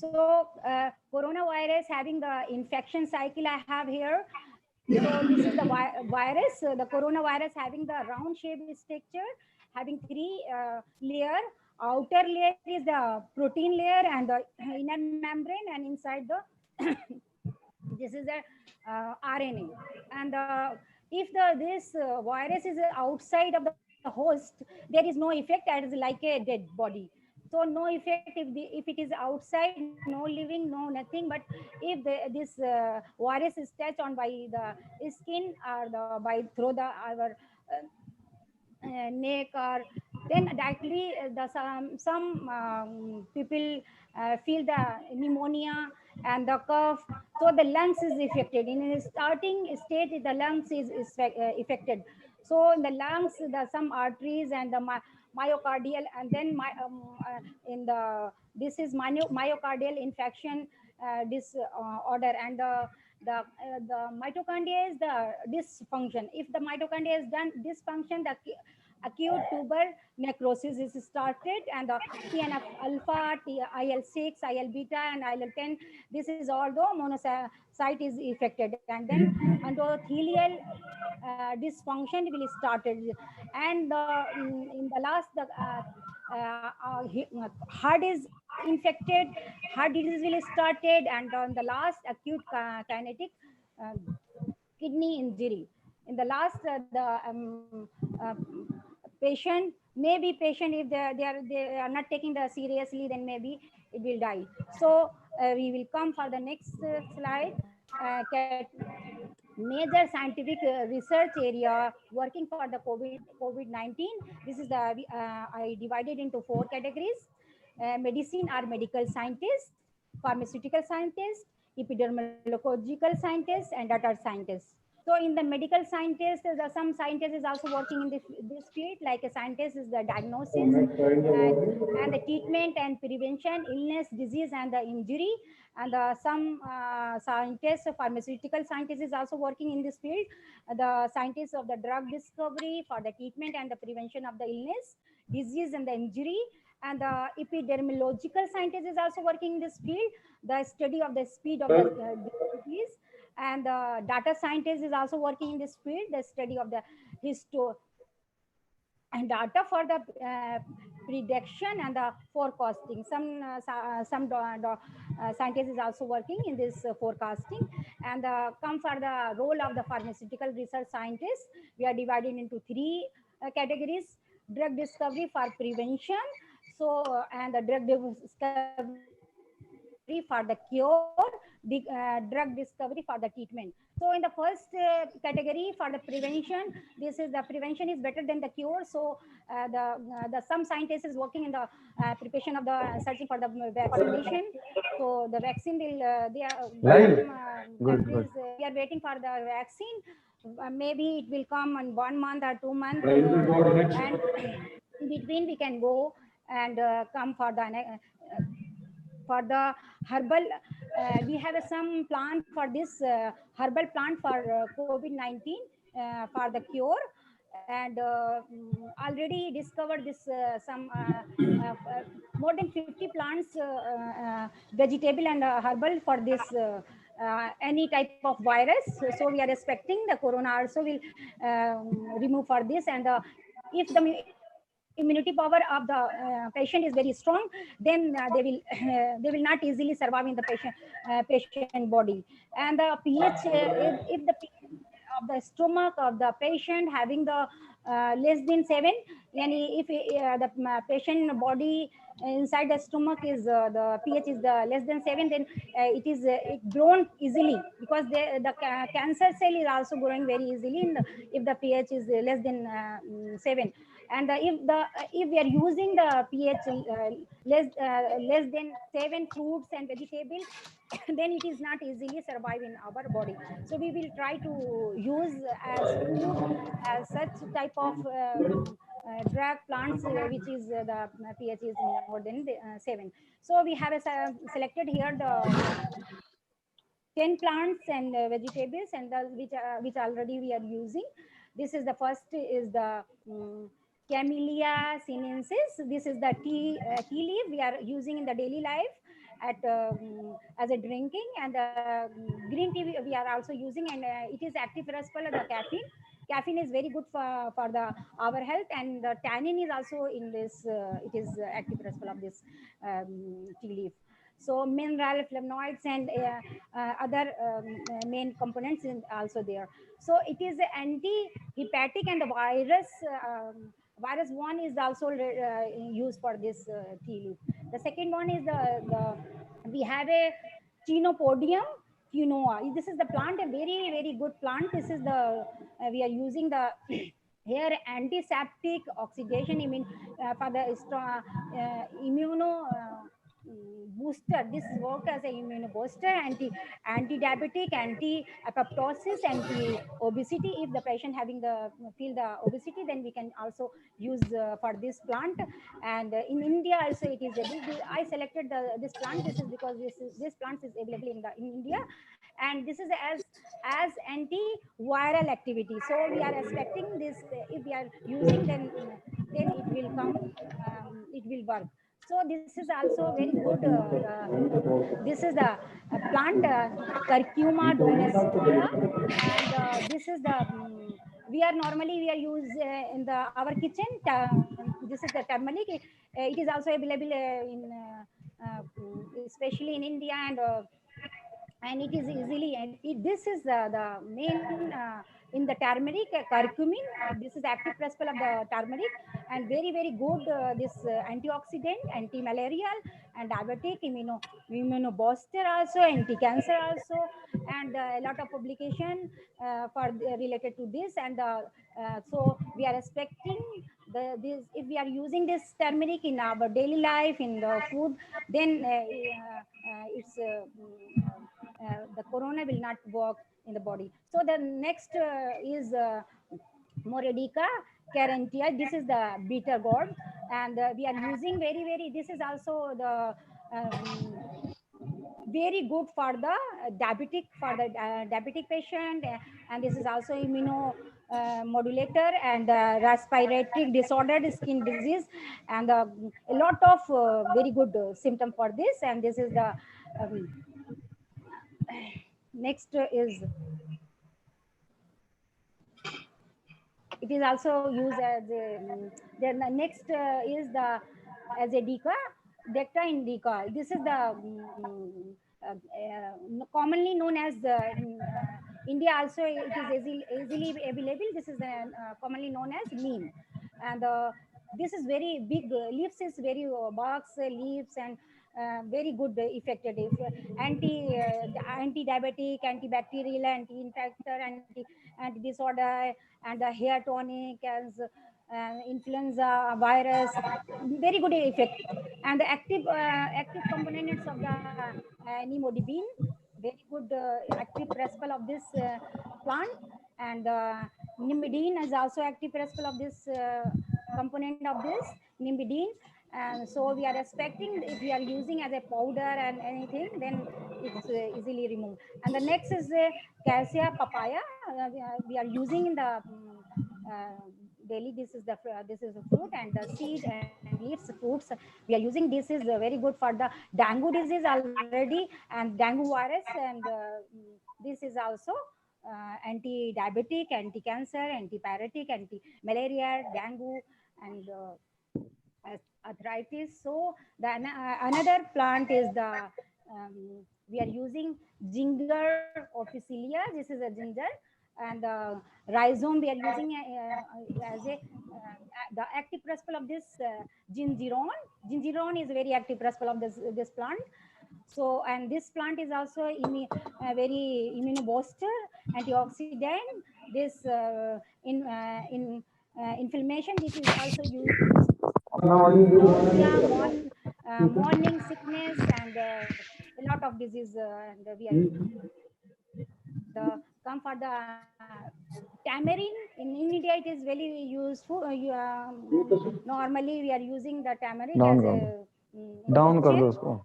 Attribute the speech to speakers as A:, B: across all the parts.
A: So coronavirus having the infection cycle I have here. So this is the virus, the coronavirus having the round shaped structure, having three layer. Outer layer is the protein layer and the inner membrane, and inside the this is the RNA. And if this virus is outside of the host, there is no effect. That is like a dead body. So no effect if it is outside, no living, no nothing. But if this virus is touched on by the skin or by through the our neck, or then directly the some people feel the pneumonia and the cough. So the lungs is affected. In a starting stage the lungs is affected. So in the lungs the some arteries and the myocardial, and then in the this is myocardial infection disorder. And the mitochondria is the dysfunction. If the mitochondria is done dysfunction, the acute tuber necrosis is started, and the TNF alpha, IL-6, IL beta, and IL-10. This is all the monocyte is affected, and then endothelial dysfunction will started. And in the last, the heart is infected, heart disease will started, and on the last acute kinetic uh, kidney injury. In the last, patient may be patient, if they are not taking the seriously, then maybe it will die. So we will come for the next slide. Major scientific research area working for the COVID-19. This is the I divided into four categories: medicine or medical scientists, pharmaceutical scientists, epidemiological scientists, and data scientists. So in the medical scientists, some scientists is also working in this field. Like a scientist is the diagnosis and the treatment and prevention, illness, disease, and the injury. And some scientists, pharmaceutical scientists is also working in this field. The scientists of the drug discovery for the treatment and the prevention of the illness, disease, and the injury. And the epidemiological scientist is also working in this field, the study of the speed of the disease. And the data scientist is also working in this field, the study of the histo and data for the prediction and the forecasting. Some scientists is also working in this forecasting. And come for the role of the pharmaceutical research scientists, we are divided into three categories: drug discovery for prevention, so and the drug discovery for the cure, drug discovery for the treatment. So in the first category for the prevention, this is the prevention is better than the cure. So some scientists is working in the preparation of the searching for the vaccination. So the vaccine will they are
B: Right.
A: some
B: Good, good.
A: countries we are waiting for the vaccine. Maybe it will come in 1 month or 2 months,
B: Praise the God. Next.
A: and in between we can go and come for the herbal. We have some plan for this herbal plant for COVID-19 for the cure. And already discovered this more than 50 plants, vegetable and herbal for this any type of virus. So we are expecting the corona also will remove for this. And if the immunity power of the patient is very strong, then they will not easily survive in the patient body. And the pH, if the pH of the stomach of the patient having the less than 7, and if the patient body inside the stomach is the pH is the less than 7, then it grown easily, because the cancer cell is also growing very easily if the pH is less than 7. And if we are using the pH less than 7 fruits and vegetables, then it is not easily survive in our body. So we will try to use as food as such type of drug plants which is the pH is more than 7. So we have selected here the 10 plants and vegetables, and which already we are using. This is the first is the Camellia sinensis. This is the tea leaf we are using in the daily life. at as a drinking, and green tea we are also using, and it is active as well as the caffeine. Caffeine is very good for the our health, and the tannin is also in this. It is active as well of this tea leaf. So mineral flavonoids and other main components in also there. So it is anti-hepatic, and the virus one is also used for this tea leaf. The second one is the we have a Chenopodium quinoa. This is the plant, a very good plant. This is the we are using the here antiseptic oxidation. I mean for the immuno booster. This work as a immuno booster, anti-diabetic, anti-apoptosis, anti-obesity. If the patient having the feel the obesity, then we can also use for this plant. And in India also it is I selected this plant. This is because this plant is available in India, and this is as anti-viral activity. So we are expecting this. If we are using, then it will come. It will work. So this is also very good. This is the plant Curcuma domestica, and this is the we are normally we are use in the our kitchen. This is the turmeric. It is also available especially in India, and it is easily, and this is the main in the turmeric curcumin. This is active principle of the turmeric, and very good this antioxidant, anti-malarial, and diabetic, immunobooster also, anti-cancer also, and a lot of publication related to this. And so we are expecting this. If we are using this turmeric in our daily life in the food, then it's the corona will not work in the body. So the next is Moredica carentia. This is the bitter gourd, and we are using very. This is also the very good for the diabetic patient, and this is also immuno modulator, and respiratory disordered skin disease, and a lot of very good symptom for this. And this is the next is it is also used as a, then the next is the as a decta indica. This is the commonly known as the India also it is easily available. This is commonly known as neem, and this is very big leaves is very barks leaves, and very good effective anti-diabetic, antibacterial, anti-infector, anti disorder, and the hair tonic as influenza virus, very good effect. And the active components of the nimodibine, very good active principle of this plant. And nimidine is also active principle of this component of this nimidine. And so we are expecting, if we are using as a powder and anything, then it's easily removed. And the next is cassia papaya. We are using in the daily. This is a fruit, and the seed and leaves fruits we are using. This is very good for the dengue disease already, and dengue virus, and this is also anti-diabetic, anti-cancer, anti-pyretic, anti-malaria, dengue, and arthritis. So the another plant is the we are using ginger officina. This is a ginger, and rhizome we are using as a the active principle of this gingeron. Gingeron is very active principle of this plant. So, and this plant is also very immunobooster, antioxidant. This in inflammation. This is also used nausea, morning sickness, and a lot of disease. And we are the come for the tamarind in India. It is very useful. Normally we are using the tamarind
B: down
A: as
B: कर
A: a
B: दो down कर दो उसको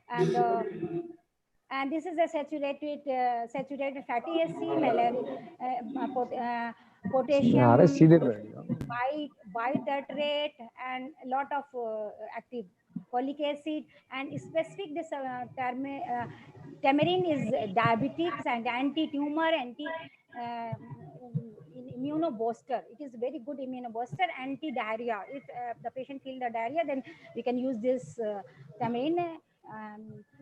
A: and this is a saturated fatty acid, malaria, potassium,
B: अरे सीधे बैठ जाओ
A: bite tartrate, and a lot of active folic acid, and specific this tamarind is diabetics and anti-tumor, anti immunobooster. It is very good immunobooster, anti-diarrhea. If the patient feel the diarrhea, then we can use this tamarind.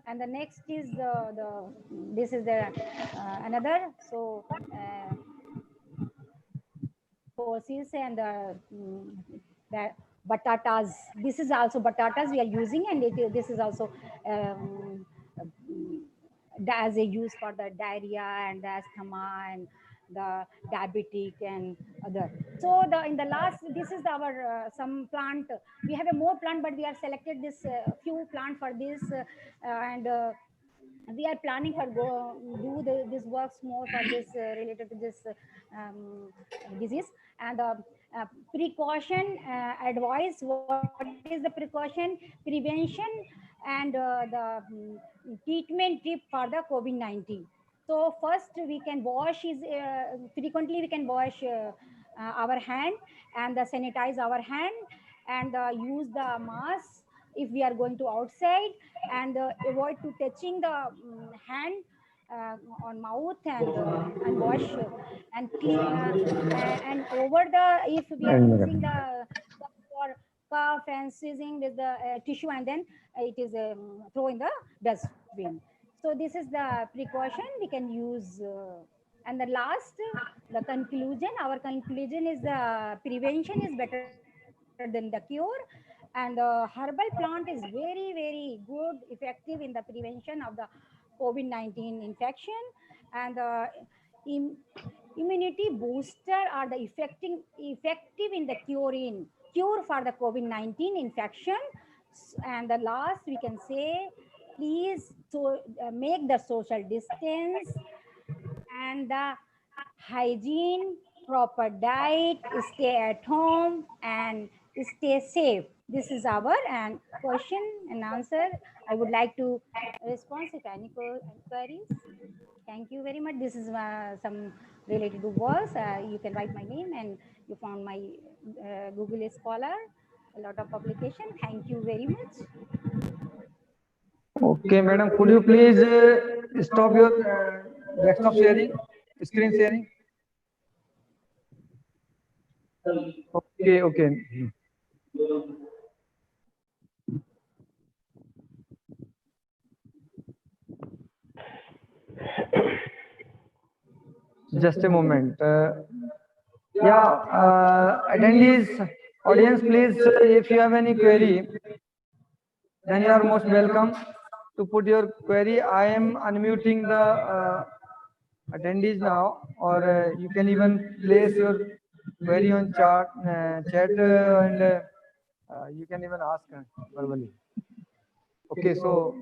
A: And the next is the this is the another. So pulses and that batatas. This is also batatas we are using, and this is also um, as a use for the diarrhea and the asthma and the diabetic and other. So the in the last, this is our some plant. We have a more plant, but we are selected this few plant for this, and we are planning for go do this works more for this related to this um, disease. And precaution advice, what is the precaution, prevention, and the treatment tip for the COVID-19. So first we can wash is frequently we can wash our hand, and sanitize our hand, and use the mask if we are going to outside, and avoid to touching the hand on mouth, and wash and clean and over the, if we are using the for cough and sneezing with the tissue, and then it is throw in the dustbin. So this is the precaution we can use. And the last, the conclusion, our conclusion is the prevention is better than the cure, and the herbal plant is very, very good, effective in the prevention of the COVID-19 infection. And im- immunity booster are the effective in the cure for the COVID-19 infection. And the last we can say, please so make the social distance and the hygiene, proper diet, stay at home, and stay safe. This is our and question and answer. I would like to respond if any queries. Thank you very much. This is some related to words. You can write my name, and you found my Google Scholar, a lot of publication. Thank you very much.
B: Okay, madam, could you please stop your desktop sharing, screen sharing? Okay, okay. Just a moment. Yeah, attendees, audience, please, if you have any query, then you are most welcome to put your query. I am unmuting the attendees now, or you can even place your query on chat, and you can even ask verbally. Okay, so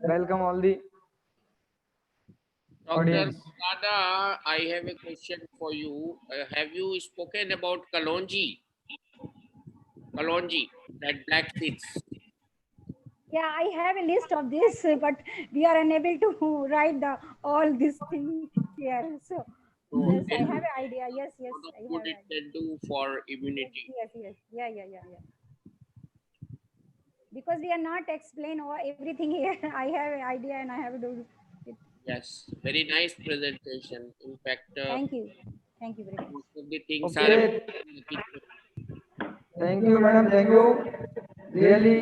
B: welcome all the
C: Dr.
B: audience.
C: Sada, I have a question for you. Have you spoken about Kalonji? Kalonji, that black seeds.
A: Yeah, I have a list of this, but we are unable to write the all this thing here. So
C: So
A: yes, I
C: tell
A: have
C: me
A: an idea. Yes, yes,
C: what of
A: I
C: good
A: have
C: it
A: an idea.
C: can do for
A: Yes,
C: immunity.
A: yes, yes. Yeah, yeah, yeah, yeah. Because we are not explain all everything here. I have an idea, and I have to do it.
C: Yes, very nice presentation. In fact,
A: Thank you. Thank you very much.
C: most of the things are
B: Okay,
C: about
B: thank you, madam. Thank you. Really,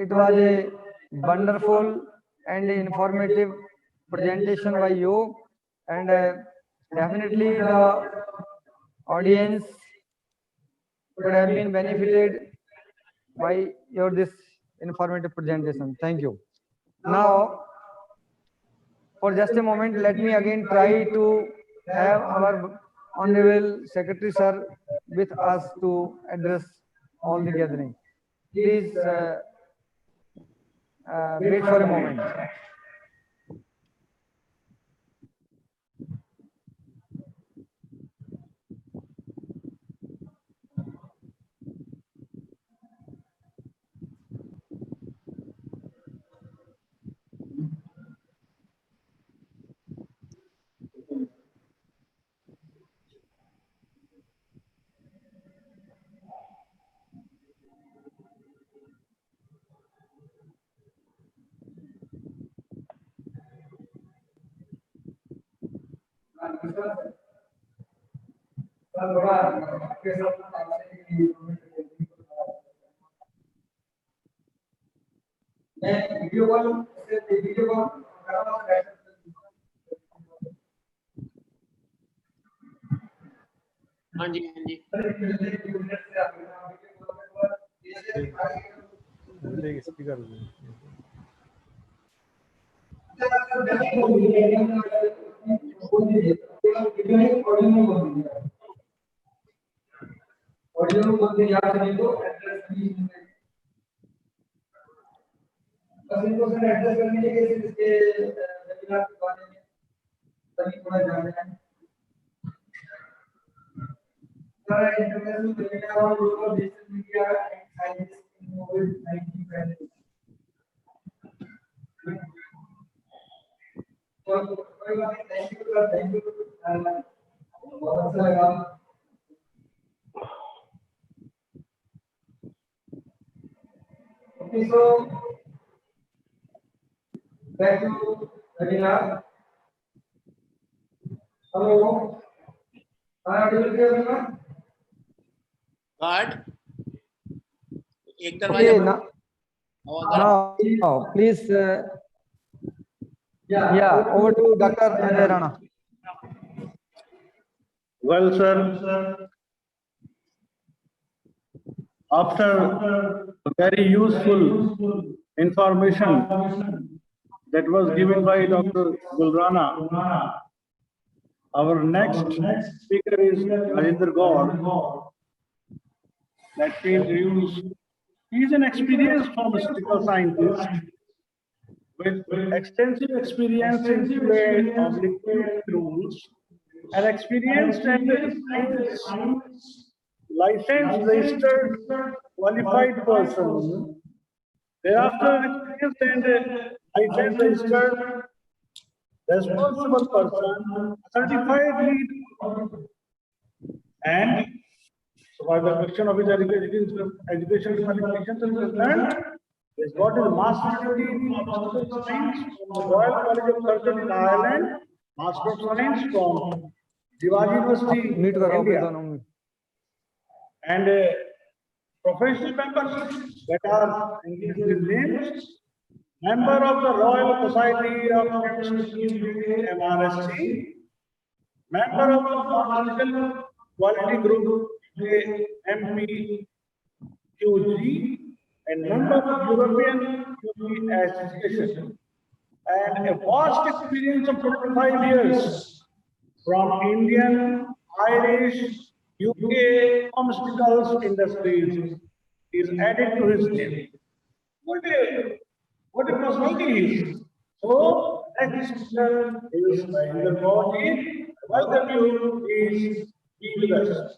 B: it was a wonderful and informative presentation by you, and definitely the audience could have been benefited by your this informative presentation. Thank you. Now, for just a moment, let me again try to have our Honorable Secretary Sir with us to address all the gathering. Please wait for a moment.
C: हाँ जी, हाँ जी। Guard, एक दरवाजा
B: Okay,
C: बंद। और
B: now please, yeah, over to Dr. Ajay Rana.
D: Well, sir, after very useful information that was given by Dr. Gulrana, our next speaker is Rajinder Gaur. Let me introduce. He is an experienced pharmaceutical scientist with extensive experience in QA of liquid rules and experienced and science licensed, registered, qualified person. Thereafter, experienced and licensed, registered, responsible person, certified lead, and so far the question of his education qualifications is concerned, he's got his master's degree in pharmaceutical science from the Royal College of Surgeons in Ireland, Master of Science from Shivaji University,
B: Meet करो अभी
D: India,
B: दोनों में.
D: and professional members that are in these names, member of the Royal Society of Chemistry, MRSC, member of the Pharmaceutical Quality Group, MPQG, and member of European QP Association, and a vast experience of 25 years from Indian, Irish, UK pharmaceuticals industries is added to his name. What a personality he is. So, next speaker is Rajinder Gaur. Welcome you. Please be with us.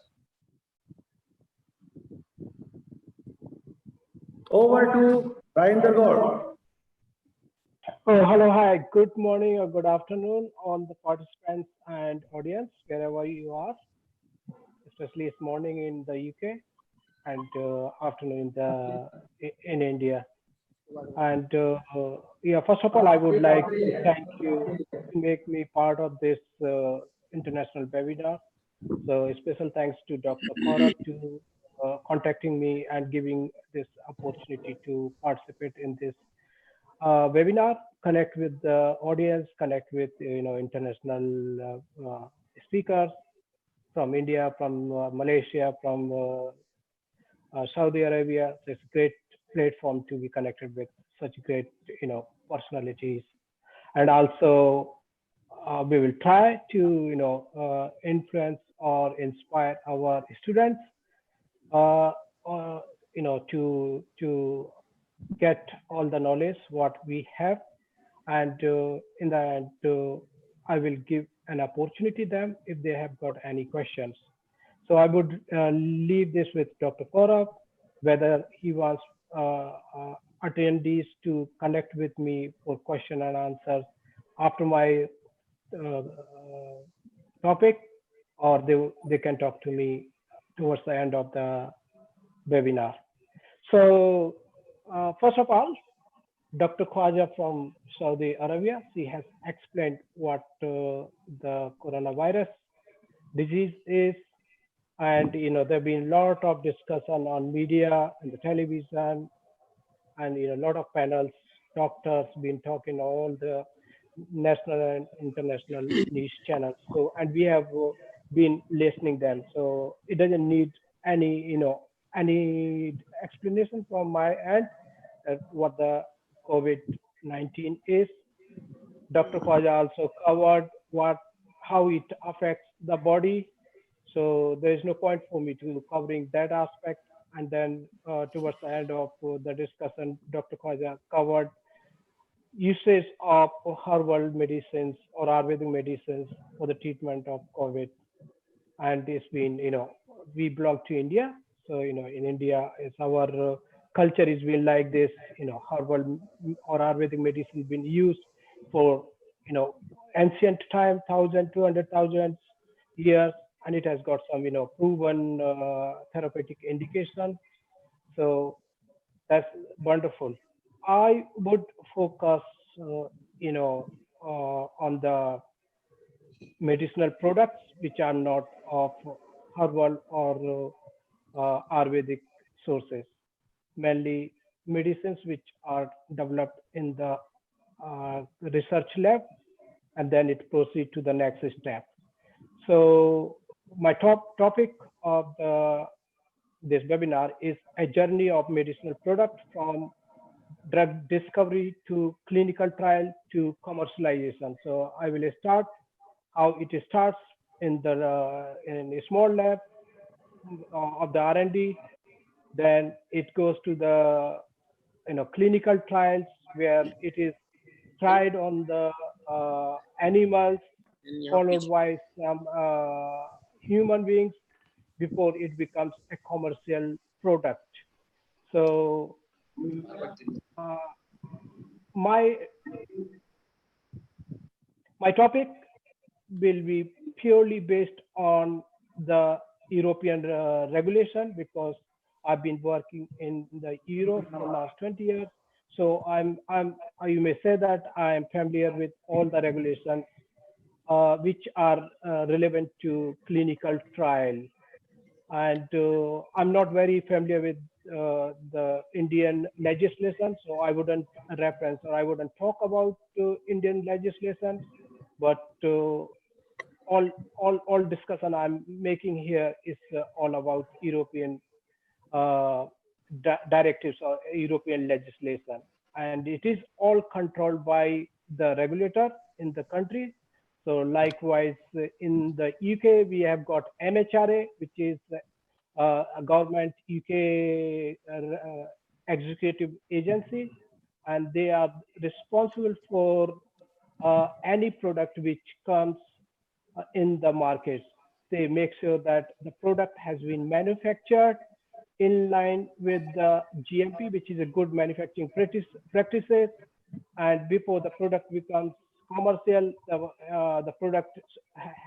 D: Over to Rajinder Gaur.
E: Oh, hello, hi, good morning or good afternoon on the participants and audience, wherever you are, especially it's morning in the UK and afternoon in India. And yeah, first of all, I would like to thank you to make me part of this international webinar. So a special thanks to Dr. Kaurav to contacting me and giving this opportunity to participate in this webinar, connect with the audience, connect with international speakers from India, from Malaysia, from Saudi Arabia. So it's a great platform to be connected with such great personalities, and also we will try to influence or inspire our students to get all the knowledge what we have, and in the end I will give an opportunity them if they have got any questions. So I would leave this with Dr. Kaurav, whether he wants attendees to connect with me for question and answers after my topic, or they can talk to me towards the end of the webinar. So first of all, Dr. Khwaja from Saudi Arabia. She has explained what the coronavirus disease is, and there've been a lot of discussion on media and the television, and a lot of panels, doctors been talking all the national and international news channels. So, and we have been listening them. So it doesn't need any explanation from my end what the COVID-19 is. Dr. Khwaja also covered how it affects the body. So there is no point for me to covering that aspect. And then towards the end of the discussion, Dr. Khwaja covered usage of herbal medicines or Ayurvedic medicines for the treatment of COVID. And it's been, we belong to India. So, in India, it's our culture is been like this, herbal or Ayurvedic medicine been used for, ancient time, 1,200,000 years, and it has got some, proven therapeutic indication. So that's wonderful. I would focus, on the medicinal products which are not of herbal or Ayurvedic sources, mainly medicines which are developed in the research lab, and then it proceeds to the next step. So my top topic of this webinar is a journey of medicinal products from drug discovery to clinical trial to commercialization. So I will start how it starts in a small lab of the R&D. Then it goes to the clinical trials where it is tried on the animals, followed by some human beings before it becomes a commercial product. So my topic will be purely based on the European regulation, because I've been working in the Europe for the last 20 years. So you may say that I am familiar with all the regulations which are relevant to clinical trial. And I'm not very familiar with the Indian legislation, so I wouldn't reference or I wouldn't talk about Indian legislation. But all discussion I'm making here is all about European directives or European legislation, and it is all controlled by the regulator in the country. So likewise, in the UK, we have got MHRA, which is a government UK executive agency, and they are responsible for any product which comes in the market. They make sure that the product has been manufactured in line with the GMP, which is a good manufacturing practices. And before the product becomes commercial, the product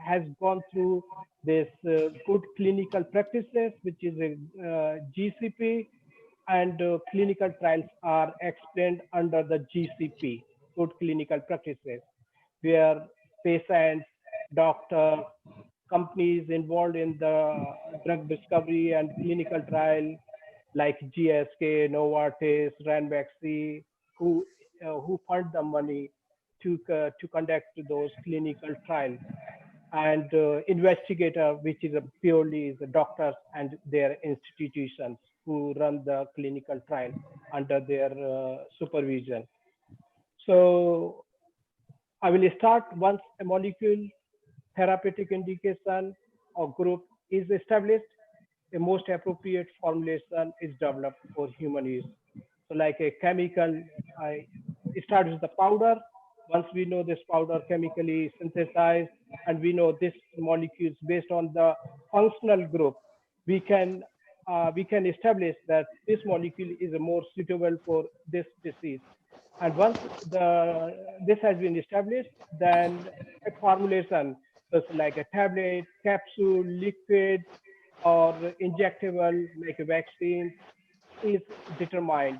E: has gone through this good clinical practices, which is a GCP, and clinical trials are explained under the GCP, good clinical practices, where patients, doctors, companies involved in the drug discovery and clinical trial, like GSK, Novartis, Ranbaxy, who fund the money to conduct those clinical trials, and investigator, which is purely the doctors and their institutions who run the clinical trial under their supervision. So I will start once a molecule therapeutic indication or group is established, the most appropriate formulation is developed for human use. So like a chemical, it starts with the powder. Once we know this powder chemically synthesized and we know this molecules based on the functional group, we can establish that this molecule is more suitable for this disease. And once this has been established, then a formulation, so like a tablet, capsule, liquid, or injectable like a vaccine, is determined.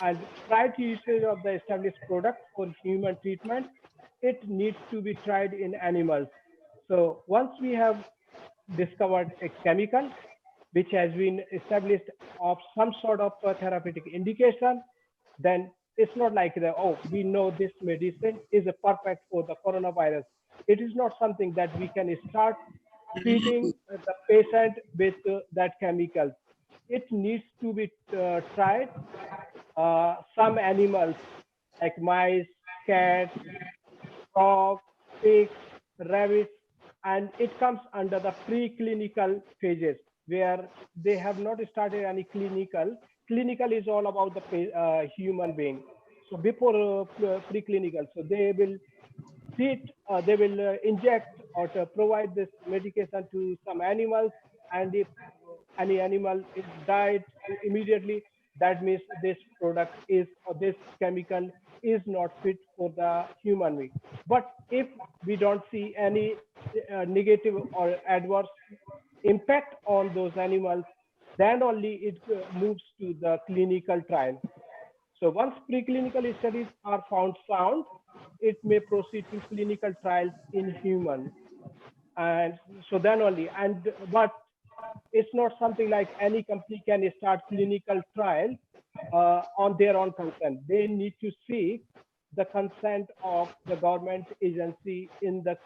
E: And prior to usage of the established product for human treatment, it needs to be tried in animals. So once we have discovered a chemical which has been established of some sort of therapeutic indication, then it's not like that, oh, we know this medicine is a perfect for the coronavirus. It is not something that we can start treating the patient with that chemical. It needs to be tried. Some animals like mice, cats, frog, pigs, rabbits, and it comes under the preclinical phases where they have not started any clinical. Clinical is all about the human being. So before preclinical, so they will treat, they will inject or to provide this medication to some animals, and if any animal is died immediately, that means this product is, or this chemical is not fit for the human being. But if we don't see any negative or adverse impact on those animals, then only it moves to the clinical trial. So once preclinical studies are found sound, it may proceed to clinical trials in human. And so then only, and but it's not something like any company can start clinical trial on their own consent. They need to seek the consent of the government agency in the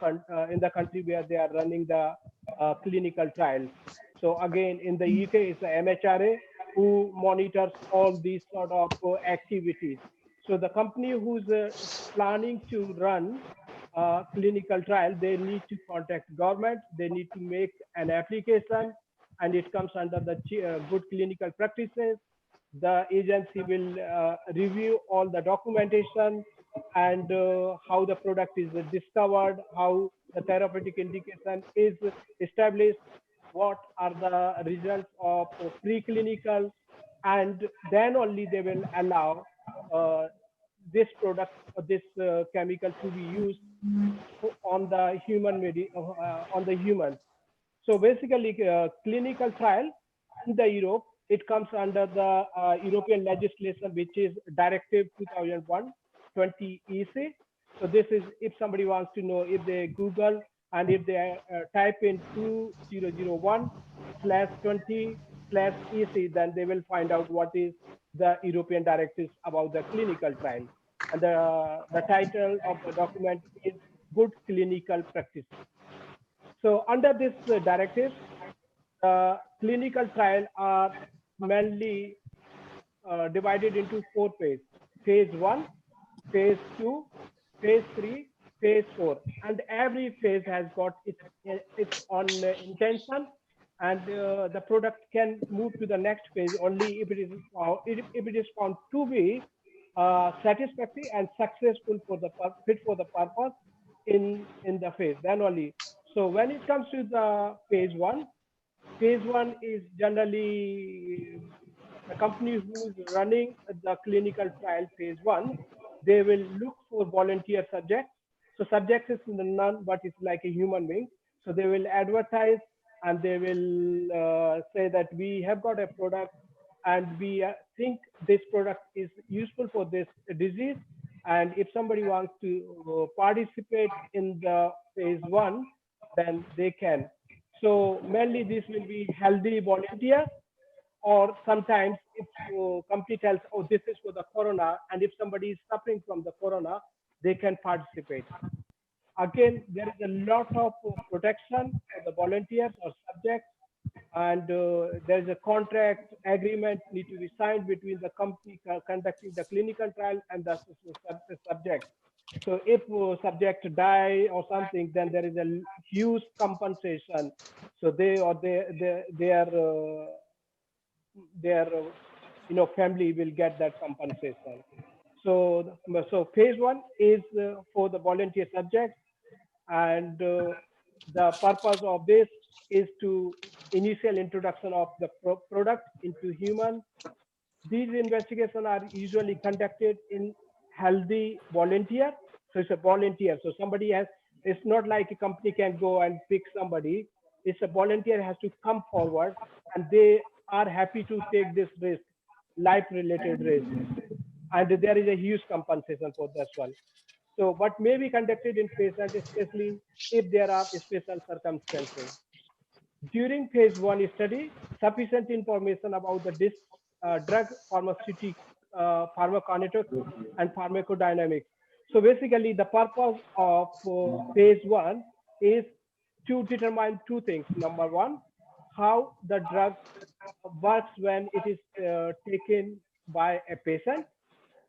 E: country where they are running the clinical trials. So again, in the UK, it's the MHRA who monitors all these sort of activities. So the company who's planning to run clinical trial, they need to contact government, they need to make an application, and it comes under the good clinical practices. The agency will review all the documentation and how the product is discovered, how the therapeutic indication is established, what are the results of preclinical, and then only they will allow this product or this chemical to be used on the on the humans. So basically, clinical trial in the Europe, it comes under the European legislation, which is Directive 2001/20/EC. So this is, if somebody wants to know, if they Google and if they type in 2001/20/EC, then they will find out what is the European directives about the clinical trial. And the title of the document is Good Clinical Practice. So under this directive, clinical trials are mainly divided into 4 phases: phase 1, phase 2, phase 3, phase 4. And every phase has got its own intention, and the product can move to the next phase only if it is found to be satisfactory and successful for the fit for the purpose in the phase, then only. So when it comes to the phase 1, phase 1 is generally the company who's running the clinical trial phase 1, they will look for volunteer subjects. So subjects is none, but it's like a human being. So they will advertise and they will say that we have got a product and we think this product is useful for this disease. And if somebody wants to participate in the phase 1, then they can. So mainly this will be healthy volunteer, or sometimes if company tells, oh, this is for the corona, and if somebody is suffering from the corona, they can participate. Again, there is a lot of protection for the volunteers or subjects, and there is a contract agreement need to be signed between the company conducting the clinical trial and the subject. So if subject die or something, then there is a huge compensation. So their family will get that compensation. So phase 1 is for the volunteer subjects, and the purpose of this is to initial introduction of the product into human. These investigations are usually conducted in healthy volunteer. So it's a volunteer. So somebody has, it's not like a company can go and pick somebody. It's a volunteer has to come forward and they are happy to take this risk, life related risk. and there is a huge compensation for this one. So what may be conducted in patient, especially if there are special circumstances. During phase 1 study, sufficient information about the drug pharmaceutical, pharmacokinetics and pharmacodynamics. So basically the purpose of phase 1 is to determine two things. Number one, how the drug works when it is taken by a patient,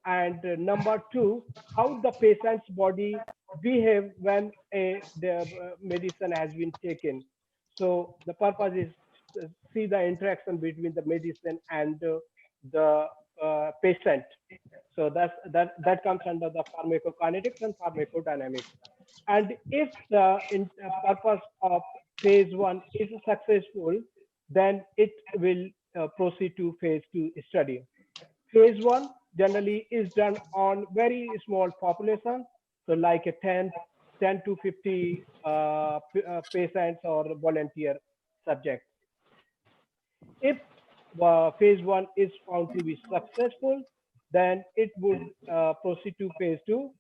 E: and number two, how the patient's body behave when the medicine has been taken. So the purpose is to see the interaction between the medicine and the patient. So that comes under the pharmacokinetics and pharmacodynamics. And if the purpose of phase 1 is successful, then it will proceed to phase 2 study. Phase 1 generally is done on very small population, so like a 10 to 50 patients or volunteer subjects. If phase 1 is found to be successful, then it would proceed to phase 2.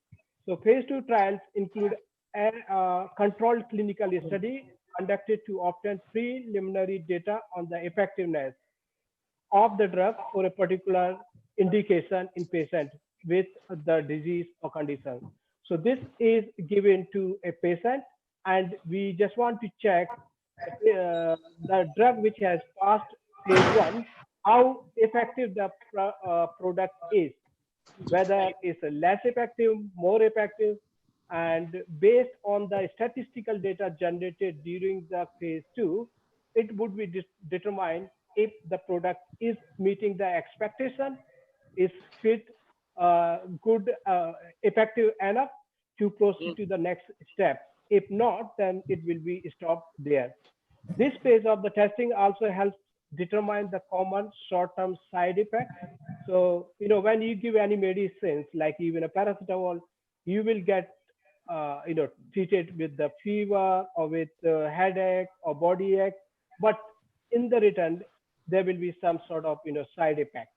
E: So phase 2 trials include a controlled clinical study conducted to obtain preliminary data on the effectiveness of the drug for a particular indication in patient with the disease or condition. So this is given to a patient, and we just want to check the drug which has passed phase 1, how effective the product is, whether it's less effective, more effective, and based on the statistical data generated during the phase 2, it would be determined if the product is meeting the expectation, is fit, good, effective enough to proceed to the next step. If not, then it will be stopped there. This phase of the testing also helps determine the common short-term side effects. So, when you give any medicines, like even a paracetamol, you will get, treated with the fever or with headache or body ache, but in the return, there will be some sort of, side effects.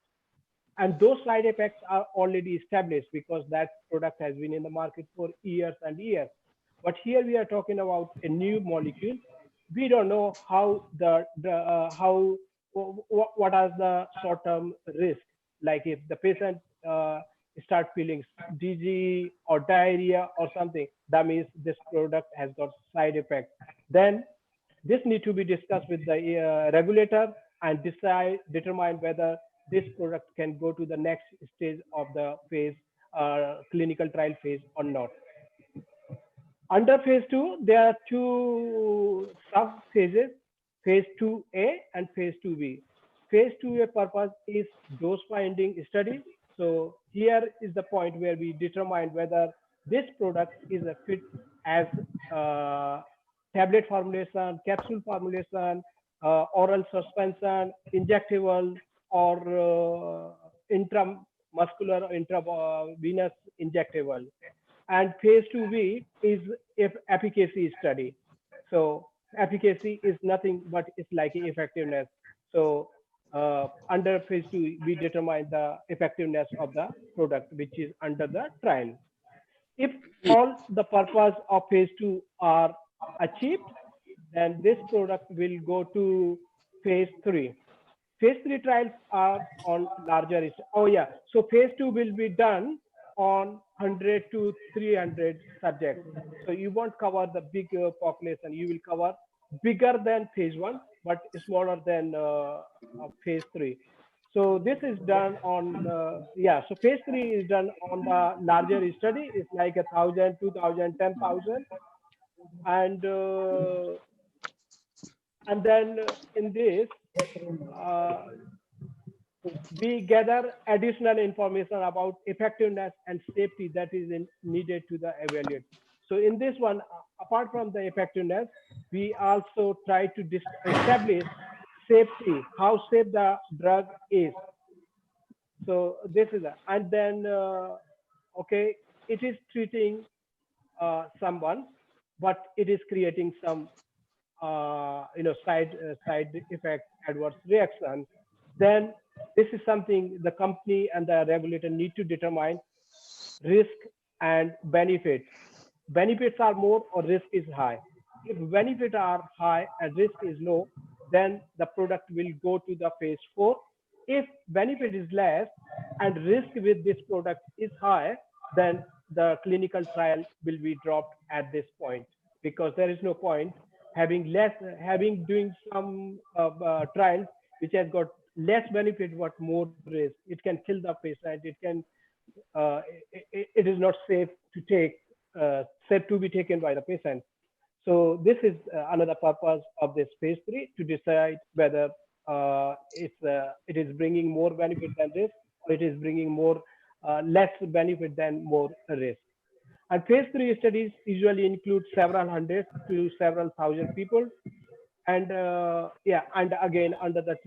E: And those side effects are already established because that product has been in the market for years and years. But here we are talking about a new molecule. We don't know how what are the short-term risk. Like if the patient start feeling dizzy or diarrhea or something, that means this product has got side effects. Then this need to be discussed with the regulator and determine whether this product can go to the next stage of the phase, clinical trial phase or not. Under phase 2, there are two sub phases, phase 2A and phase 2B. Phase 2A purpose is dose finding study. So here is the point where we determine whether this product is a fit as tablet formulation, capsule formulation, oral suspension, injectable, or intramuscular or intravenous injectable. And phase 2B is efficacy study. So efficacy is nothing but it's like effectiveness. So under phase 2, we determine the effectiveness of the product which is under the trial. If all the purpose of phase 2 are achieved, then this product will go to phase 3. Phase 3 trials are on larger. So phase 2 will be done on 100 to 300 subjects. So you won't cover the big population. You will cover bigger than phase 1, but smaller than phase 3. So this is done on, so phase 3 is done on the larger study. It's like 1,000, 2,000, 10,000. And then in this, we gather additional information about effectiveness and safety that is needed to the evaluate. So in this one, apart from the effectiveness, we also try to establish safety, how safe the drug is. So this is, and then, okay, it is treating someone, but it is creating some, side effect, adverse reaction. Then This is something the company and the regulator need to determine risk and benefits. Benefits are more or risk is high. If benefits are high and risk is low, then the product will go to the phase 4. If benefit is less and risk with this product is high, then the clinical trial will be dropped at this point, because there is no point having doing some trials which has got less benefit but more risk. It can kill the patient. Uh, it is not safe to take, safe to be taken by the patient. So this is another purpose of this phase 3, to decide whether it is bringing more benefit than risk, or it is bringing more less benefit than more risk. And phase 3 studies usually include several hundred to several thousand people. And yeah, and again, under the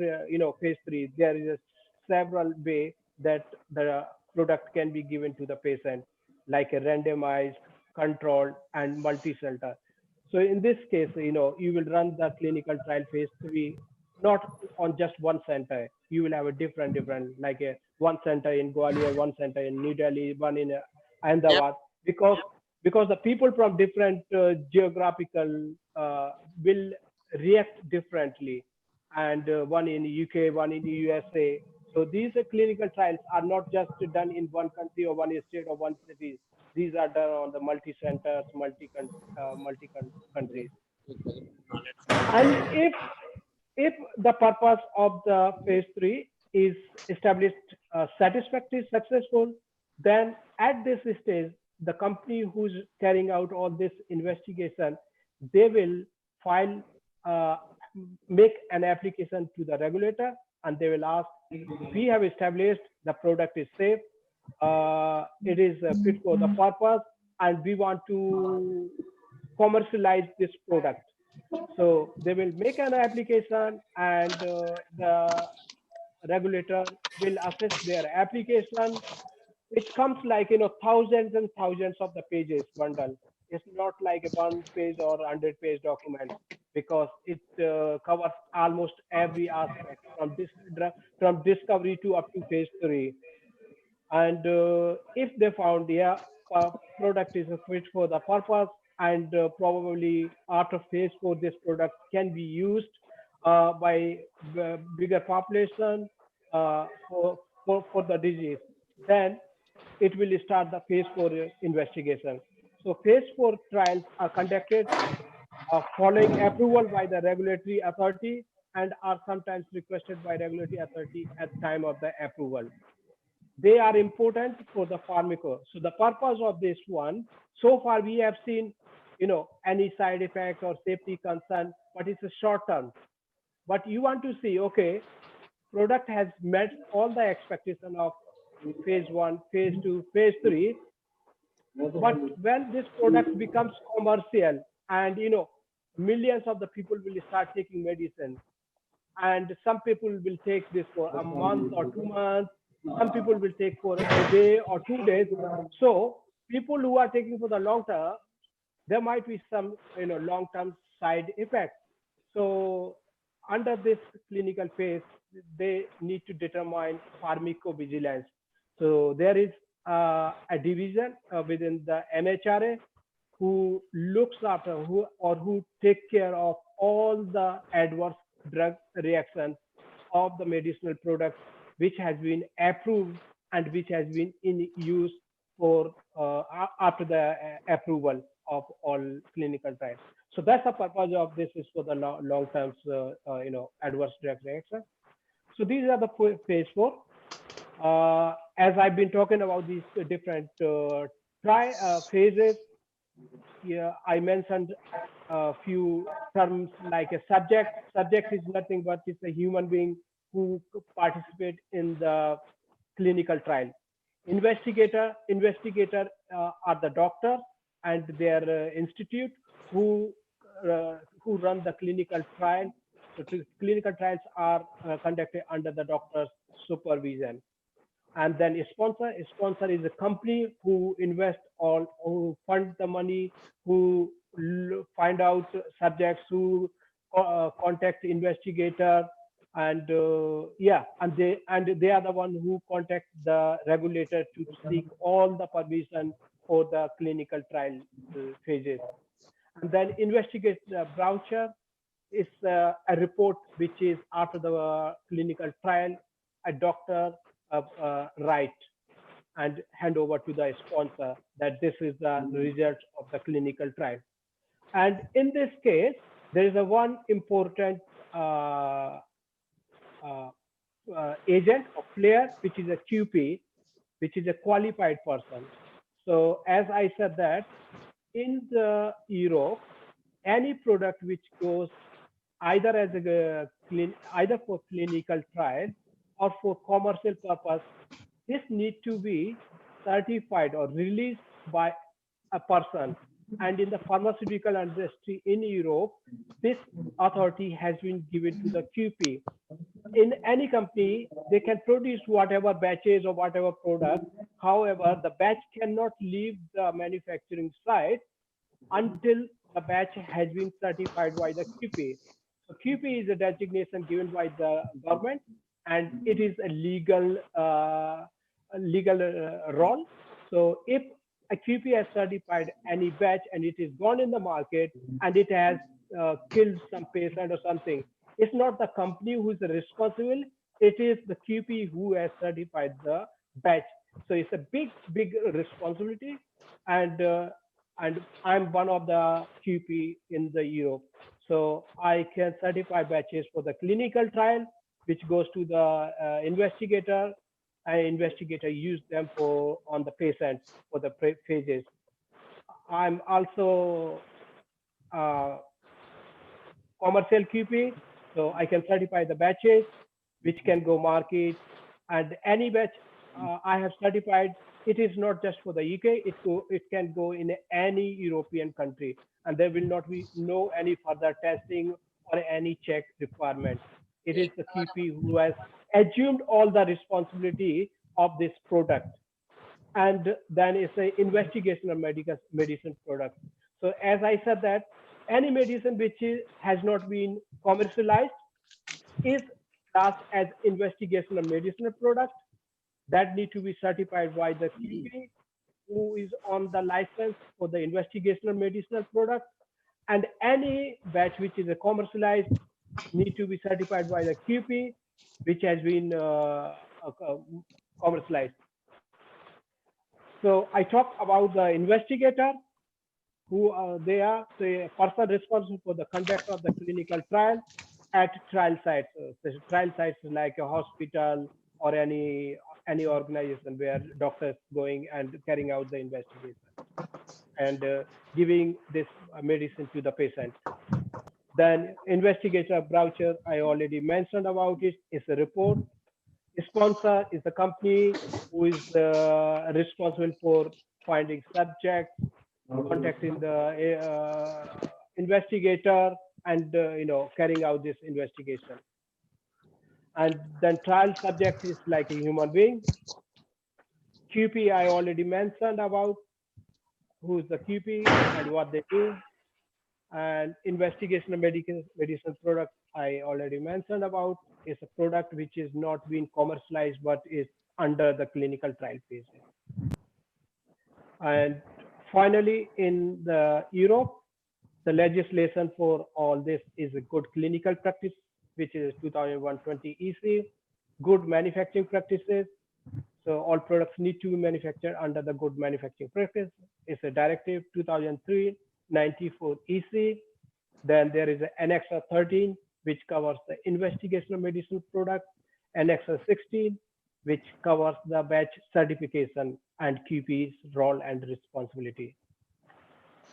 E: phase 3, there is a several way that the product can be given to the patient, like a randomized, controlled, and multi-center. So in this case, you will run the clinical trial phase 3 not on just one center. You will have a different, like a one center in Gwalior, one center in New Delhi, one in Ahmedabad, because the people from different geographical will react differently, and one in UK, one in the USA. So these clinical trials are not just done in one country or one state or one city. These are done on the multi-centers, countries. And if the purpose of the phase 3 is established satisfactory, successful, then at this stage, the company who's carrying out all this investigation, they will file, make an application to the regulator, and they will ask, we have established the product is safe, it is fit for the purpose, and we want to commercialize this product. So they will make an application, and the regulator will assess their application. It comes like thousands and thousands of the pages bundle. It's not like a 1 page or 100-page document, because it covers almost every aspect from discovery to up to phase 3. And if they found, yeah, product is fit for the purpose, and probably after phase 4, this product can be used by bigger population for the disease, then it will start the phase 4 investigation. So phase 4 trials are conducted following approval by the regulatory authority, and are sometimes requested by regulatory authority at time of the approval. They are important for the pharmaco. So the purpose of this one, so far we have seen, any side effects or safety concern, but it's a short term. But you want to see, okay, product has met all the expectation of phase 1, phase 2, phase 3. But when this product becomes commercial, and millions of the people will start taking medicine, and some people will take this for a month or 2 months, some people will take for a day or 2 days. So people who are taking for the long term, there might be some long-term side effects. So under this clinical phase, they need to determine pharmacovigilance. So there is a division within the MHRA who looks after, who take care of all the adverse drug reactions of the medicinal products which has been approved and which has been in use for after the approval of all clinical trials. So that's the purpose of this, is for the long-term adverse drug reaction. So these are the phase 4. As I've been talking about these different phases, yeah, I mentioned a few terms like a subject. Subject is nothing but it's a human being who participate in the clinical trial. Investigator are the doctor and their institute who run the clinical trial. So clinical trials are conducted under the doctor's supervision. And then a sponsor is a company who invest all, who fund the money, who find out subjects, who contact investigator, And yeah, and they are the one who contact the regulator to seek all the permission for the clinical trial phases. And then investigate voucher is a report which is after the clinical trial, a doctor write and hand over to the sponsor that this is the result of the clinical trial. And in this case, there is a one important agent or player, which is a QP, which is a qualified person. So as I said that in the Europe, any product which goes either as a either for clinical trial or for commercial purpose, this need to be certified or released by a person. And in the pharmaceutical industry in Europe, this authority has been given to the QP. In any company, they can produce whatever batches or whatever product. However, the batch cannot leave the manufacturing site until the batch has been certified by the QP. So QP is a designation given by the government, and it is a legal role. So if a QP has certified any batch and it is gone in the market and it has killed some patient or something, it's not the company who is responsible. It is the QP who has certified the batch. So it's a big responsibility, and I'm one of the QP in the Europe. So I can certify batches for the clinical trial, which goes to the investigator, and investigator use them for on the patients for the phases. I'm also commercial QP, so I can certify the batches which can go market, and any batch I have certified. It is not just for the UK. It can go in any European country, and there will not be any further testing or any check requirement. It is the QP who has assumed all the responsibility of this product. And then it's an investigational medicine product. So as I said that any medicine which has not been commercialized is classed as investigational medicinal product that need to be certified by the QP who is on the license for the investigational medicinal product, and any batch which is commercialized need to be certified by the QP which has been commercialized. So I talked about the investigator who they are the person responsible for the conduct of the clinical trial at trial sites. The trial sites like a hospital or any organization where doctors going and carrying out the investigation and giving this medicine to the patient. Then investigator voucher, I already mentioned about it. It's a report. A sponsor is the company who is responsible for finding subjects, contacting the investigator, and carrying out this investigation. And then trial subject is like a human being. QP I already mentioned about who is the QP and what they do. And investigational medicine product I already mentioned about is a product which is not being commercialized but is under the clinical trial phase. And finally, in the Europe, the legislation for all this is a good clinical practice, which is 2001/20 EC, good manufacturing practices. So all products need to be manufactured under the good manufacturing practice. It's a directive 2003/94 EC. Then there is an Annex 13, which covers the investigational medicine product, Annex 16, which covers the batch certification and QP's role and responsibility.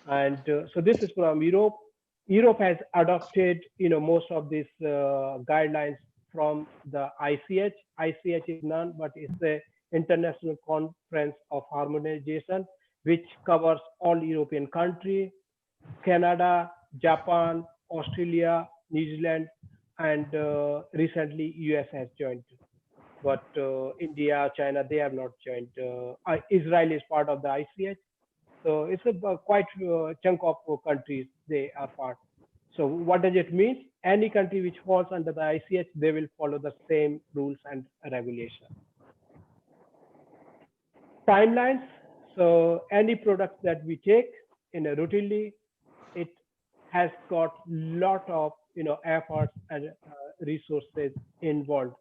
E: And so this is from Europe. Europe has adopted, most of these guidelines from the ICH. ICH is none, but it's the International Conference of Harmonization, which covers all European countries, Canada, Japan, Australia, New Zealand, and recently US has joined. But India, China, they have not joined. Israel is part of the ICH. So it's a quite chunk of countries they are part. So what does it mean? Any country which falls under the ICH, they will follow the same rules and regulations. Timelines. So any product that we take in a routinely, it has got lot of efforts and resources involved.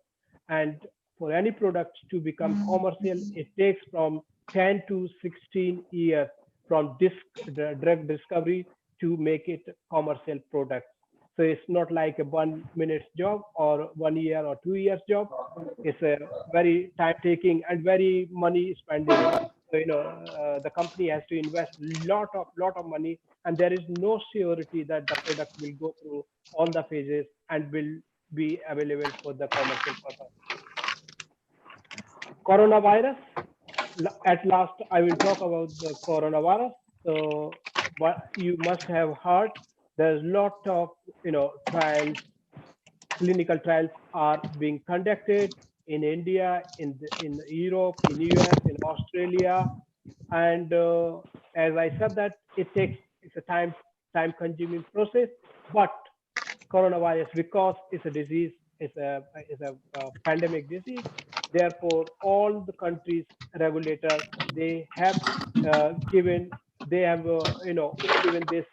E: And for any product to become commercial, it takes from 10 to 16 years from the drug discovery to make it commercial product. So it's not like a 1 minute job or 1 year or 2 years job. It's a very time taking and very money spending. So the company has to invest lot of money, and there is no surety that the product will go through all the phases and will be available for the commercial purpose. Coronavirus. At last, I will talk about the coronavirus. So, what you must have heard, there's lot of trials, clinical trials are being conducted in India, in Europe, in US, in Australia, and as I said that it's a time-consuming process, but coronavirus, because it's a disease, it's a pandemic disease. Therefore, all the countries regulators, they have given this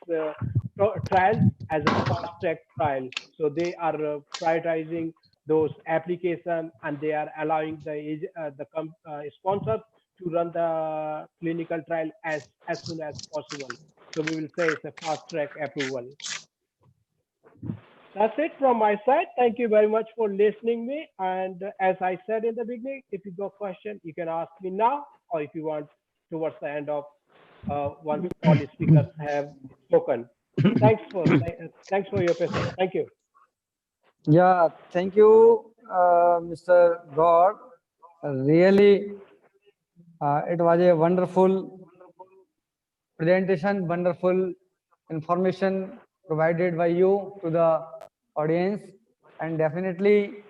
E: trial as a fast track trial. So they are prioritizing those applications, and they are allowing the sponsors to run the clinical trial as soon as possible. So we will say it's a fast track approval. That's it from my side. Thank you very much for listening me. And as I said in the beginning, if you got question, you can ask me now, or if you want towards the end of once all the speakers have spoken. Thanks for your patience. Thank you.
B: Yeah, thank you, Mr. God. Really, it was a wonderful presentation, wonderful information provided by you to the audience, and definitely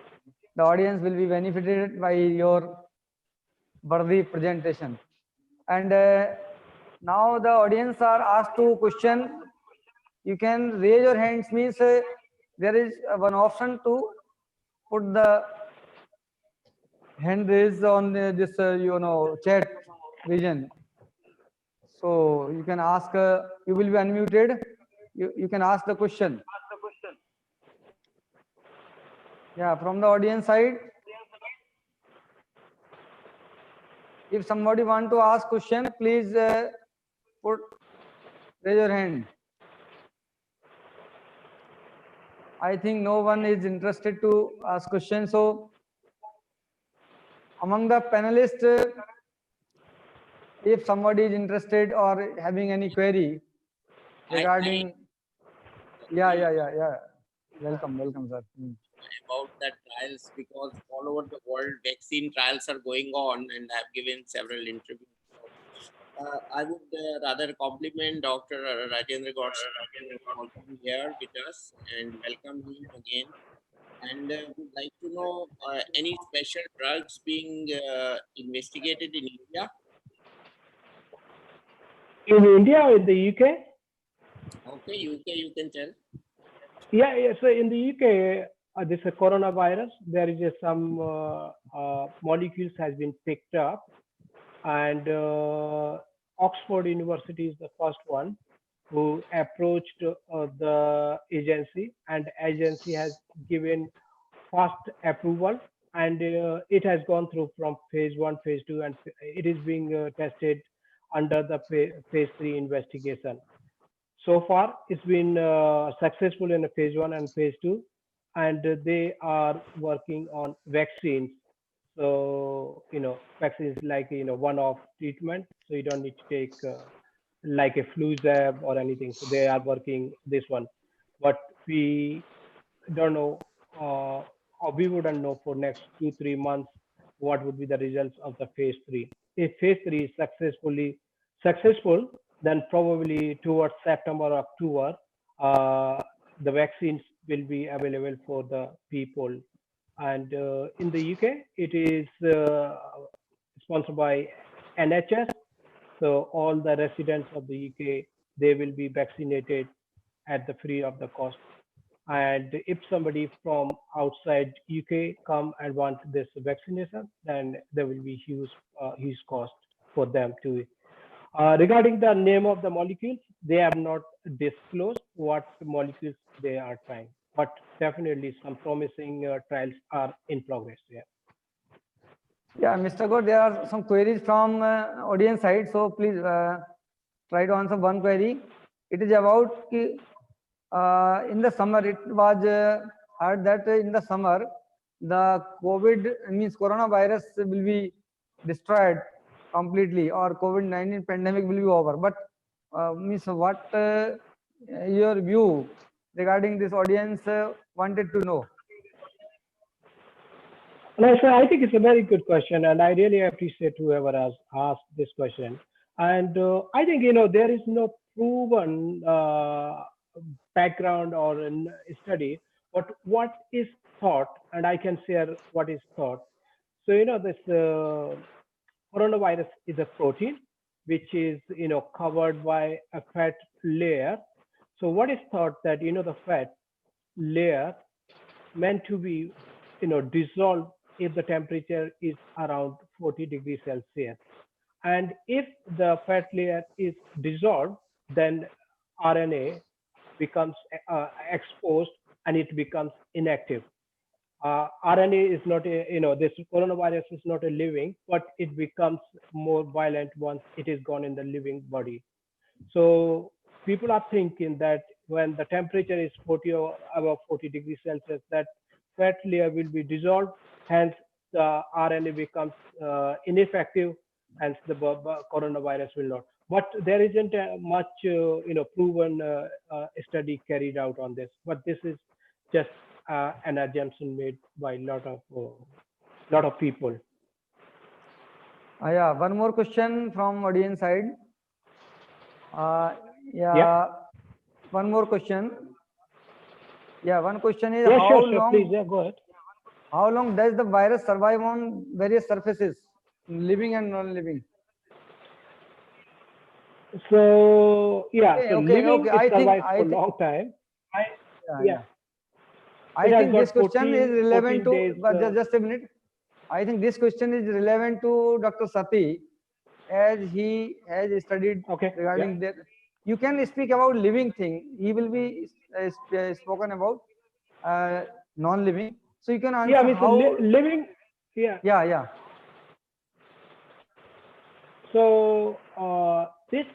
B: the audience will be benefited by your worthy presentation. And now the audience are asked to question. You can raise your hands, means there is one option to put the hand raise on this chat vision. So you can ask, you will be unmuted. You can ask the question. Yeah, from the audience side. If somebody want to ask question, please raise your hand. I think no one is interested to ask questions. So among the panelists, if somebody is interested or having any query regarding, yeah. Welcome, sir.
C: About the trials, because all over the world vaccine trials are going on, and I've given several interviews. I would rather compliment Dr. Rajendra Godse for being here with us, and welcome him again. And would like to know any special drugs being investigated in India?
E: In India or in the UK?
C: Okay, UK, you can tell.
E: Yeah. So in the UK, this coronavirus, there is some molecules has been picked up, and Oxford University is the first one who approached the agency, and agency has given fast approval, and it has gone through from phase 1, phase 2, and it is being tested under the phase 3 investigation. So far, it's been successful in phase 1 and phase 2, and they are working on vaccines. So, vaccines like, one-off treatment. So you don't need to take like a flu jab or anything. So they are working this one. But we don't know, or we wouldn't know for next 2-3 months what would be the results of the phase 3. If phase 3 is successful, then probably towards September or October, the vaccines will be available for the people. And in the UK, it is sponsored by NHS. So all the residents of the UK, they will be vaccinated at the free of the cost. And if somebody from outside UK come and want this vaccination, then there will be huge cost for them to. Regarding the name of the molecules, they have not disclosed what molecules they are trying, but definitely some promising trials are in progress. Yeah.
B: Yeah, Mr. Gaur, there are some queries from audience side, so please try to answer one query. It is about in the summer, it was heard that in the summer, the COVID means coronavirus will be destroyed completely, or COVID-19 pandemic will be over. But means what your view regarding this audience wanted to know?
E: No, so I think it's a very good question, and I really appreciate whoever has asked this question. And I think there is no proven background or study, but what is thought, and I can share what is thought. So this coronavirus is a protein which is covered by a fat layer. So what is thought that the fat layer meant to be dissolved if the temperature is around 40 degrees Celsius. And if the fat layer is dissolved, then RNA becomes exposed and it becomes inactive. RNA is not this coronavirus is not a living, but it becomes more violent once it is gone in the living body. So people are thinking that when the temperature is 40 or above 40 degrees Celsius, that fat layer will be dissolved, hence the RNA becomes ineffective, hence the coronavirus will not. But there isn't much proven study carried out on this. But this is just an assumption made by a lot of people.
B: Yeah, one more question from audience side. Yeah, one more question. Yeah, one question is how long?
E: Please, go ahead.
B: How long does the virus survive on various surfaces, living and non-living?
E: So yeah,
B: Okay,
E: so
B: okay,
E: living
B: okay.
E: it survives for a long time.
B: I think this question is relevant to,
E: days,
B: but just a minute. I think this question is relevant to Dr. Sati, as he has studied regarding that. You can speak about living thing. He will be spoken about non-living. So you can answer how
E: living.
B: Yeah.
E: So this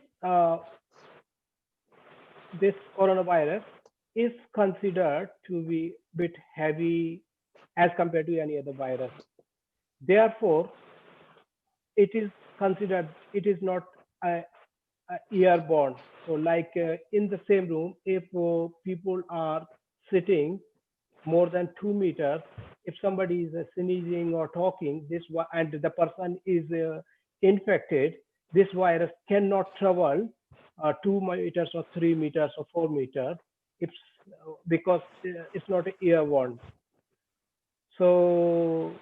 E: coronavirus is considered to be a bit heavy as compared to any other virus. Therefore, it is considered, it is not a airborne. So like in the same room, if people are sitting more than 2 meters, if somebody is sneezing or talking, and the person is infected, this virus cannot travel 2 meters or 3 meters or 4 meters. It's because it's not airborne. So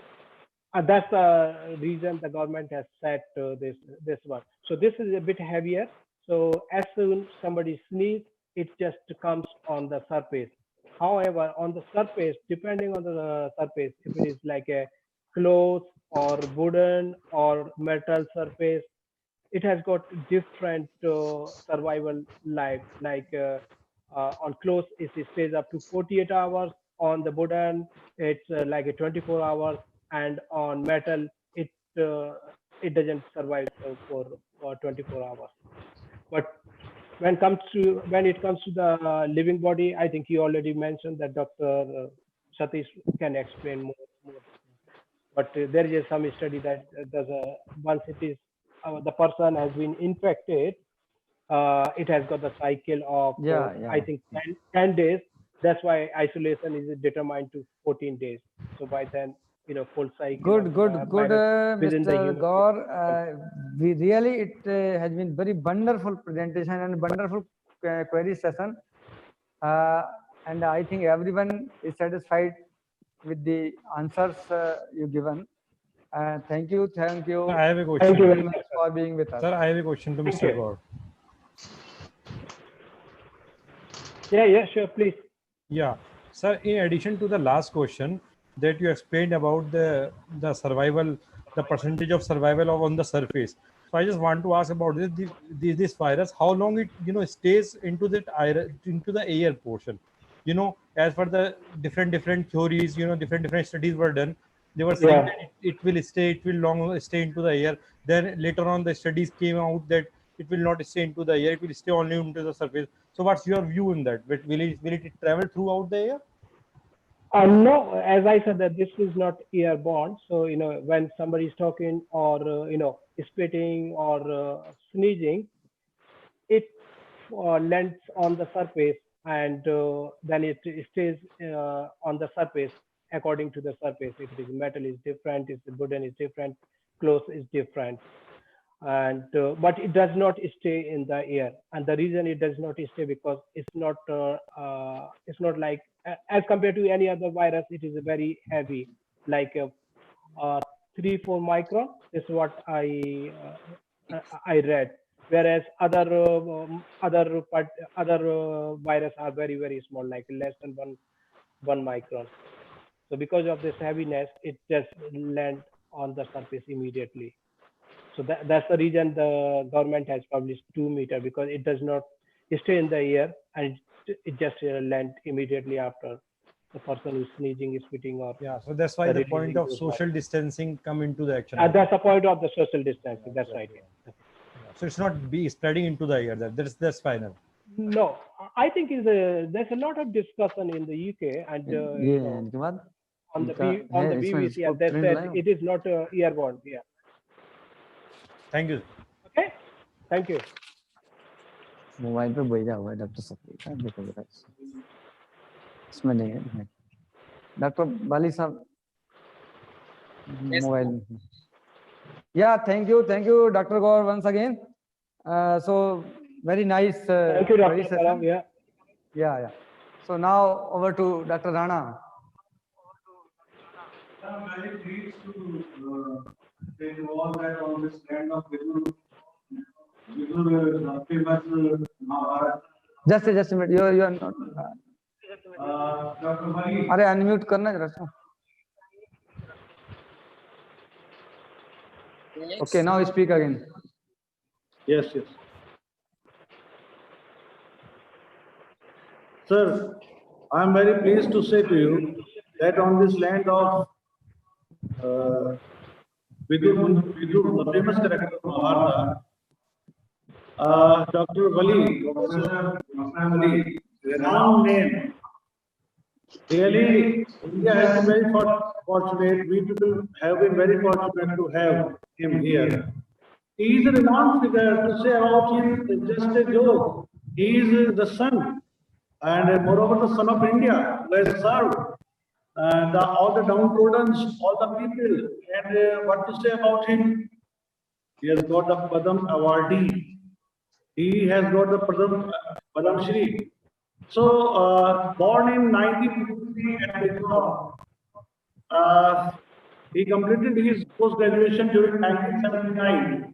E: that's the reason the government has set this one. So this is a bit heavier. So as soon somebody sneezes, it just comes on the surface. However, on the surface, depending on the surface, if it is like a cloth or wooden or metal surface, it has got different survival life. Like on cloth, it stays up to 48 hours. On the wooden, it's like a 24 hours, and on metal, it doesn't survive for 24 hours. But when it comes to the living body, I think you already mentioned that Dr. Satish can explain more. But there is some study that once it is the person has been infected, it has got the cycle of I think 10 days. That's why isolation is determined to 14 days. So by then, full cycle.
B: Good, Mr. Gaur. We really, it has been very wonderful presentation and wonderful query session. And I think everyone is satisfied with the answers you given. Thank you.
F: Sir, I have a question.
B: Thank you very much for being with us.
F: Sir, I have a question to Mr. Gaur.
E: Yeah, sure, please.
F: Yeah, sir, in addition to the last question that you explained about the survival, the percentage of survival of on the surface. So I just want to ask about this virus, how long it stays into into the air portion. As per the different theories, different studies were done. They were saying
E: Yeah.
F: that it will stay into the air. Then later on, the studies came out that it will not stay into the air. It will stay only into the surface. So what's your view in that? Will it travel throughout the air?
E: No, as I said that this is not airborne. So, when somebody is talking or, spitting or sneezing, it lands on the surface and then it stays on the surface according to the surface. If it is metal is different, if the wooden is different, cloth is different. And but it does not stay in the air, and the reason it does not stay because it's not like as compared to any other virus, it is very heavy, like 3-4 micron is what I read, whereas other virus are very small, like less than one micron. So because of this heaviness, it just land on the surface immediately. So that's the reason the government has published 2 meter, because it does not stay in the air and it just land immediately after the person is sneezing, spitting, or
F: Yeah, so that's why the
E: releasing
F: point of
E: those
F: social distancing come into the action.
E: that's the point of the social distancing. That's right.
F: So it's not be spreading into the air. That's final.
E: No, I think there's a lot of discussion in the UK and
B: ये इनके बाद
E: on the
B: इनका
E: on the
B: है, इसमें
E: BBC,
B: इसको
E: and they
B: print
E: said
B: लाए हो?
E: it is not airborne. Yeah.
F: Thank you.
E: Okay. Thank you.
B: Mobile पे भेजा हुआ है डॉक्टर साहब, देखो जरा इसमें नहीं है डॉक्टर बाली साहब
C: Yes.
B: मोबाइल में. Yeah, thank you Dr. Gaur once again. So very nice.
E: Thank you,
B: very
E: Dr.
B: session.
E: Kalam. Yeah.
B: Yeah. So now over to Dr. Rana.
D: I'm very pleased to say to all that on this land of Vidur famous Mahabharat.
B: Just a minute. You are not.
D: Dr. Mali.
B: अरे unmute करना जरा सा.
C: Yes.
B: Okay, now speak again.
D: Yes. Sir, I am very pleased to say to you that on this land of Vidur, the famous character of Mahabharata, Dr. Wali, Professor Wali, renowned name. Really, India has been very fortunate. We people have been very fortunate to have him here. He is a renowned figure. To say about him is just a joke. He is the son, and moreover, the son of India, who has served all the downtrodden, all the people. And what to say about him? He has got the Padam awardee. He has got the Padam Shri. So, born in 1953 at Bangalore, he completed his post-graduation during 1979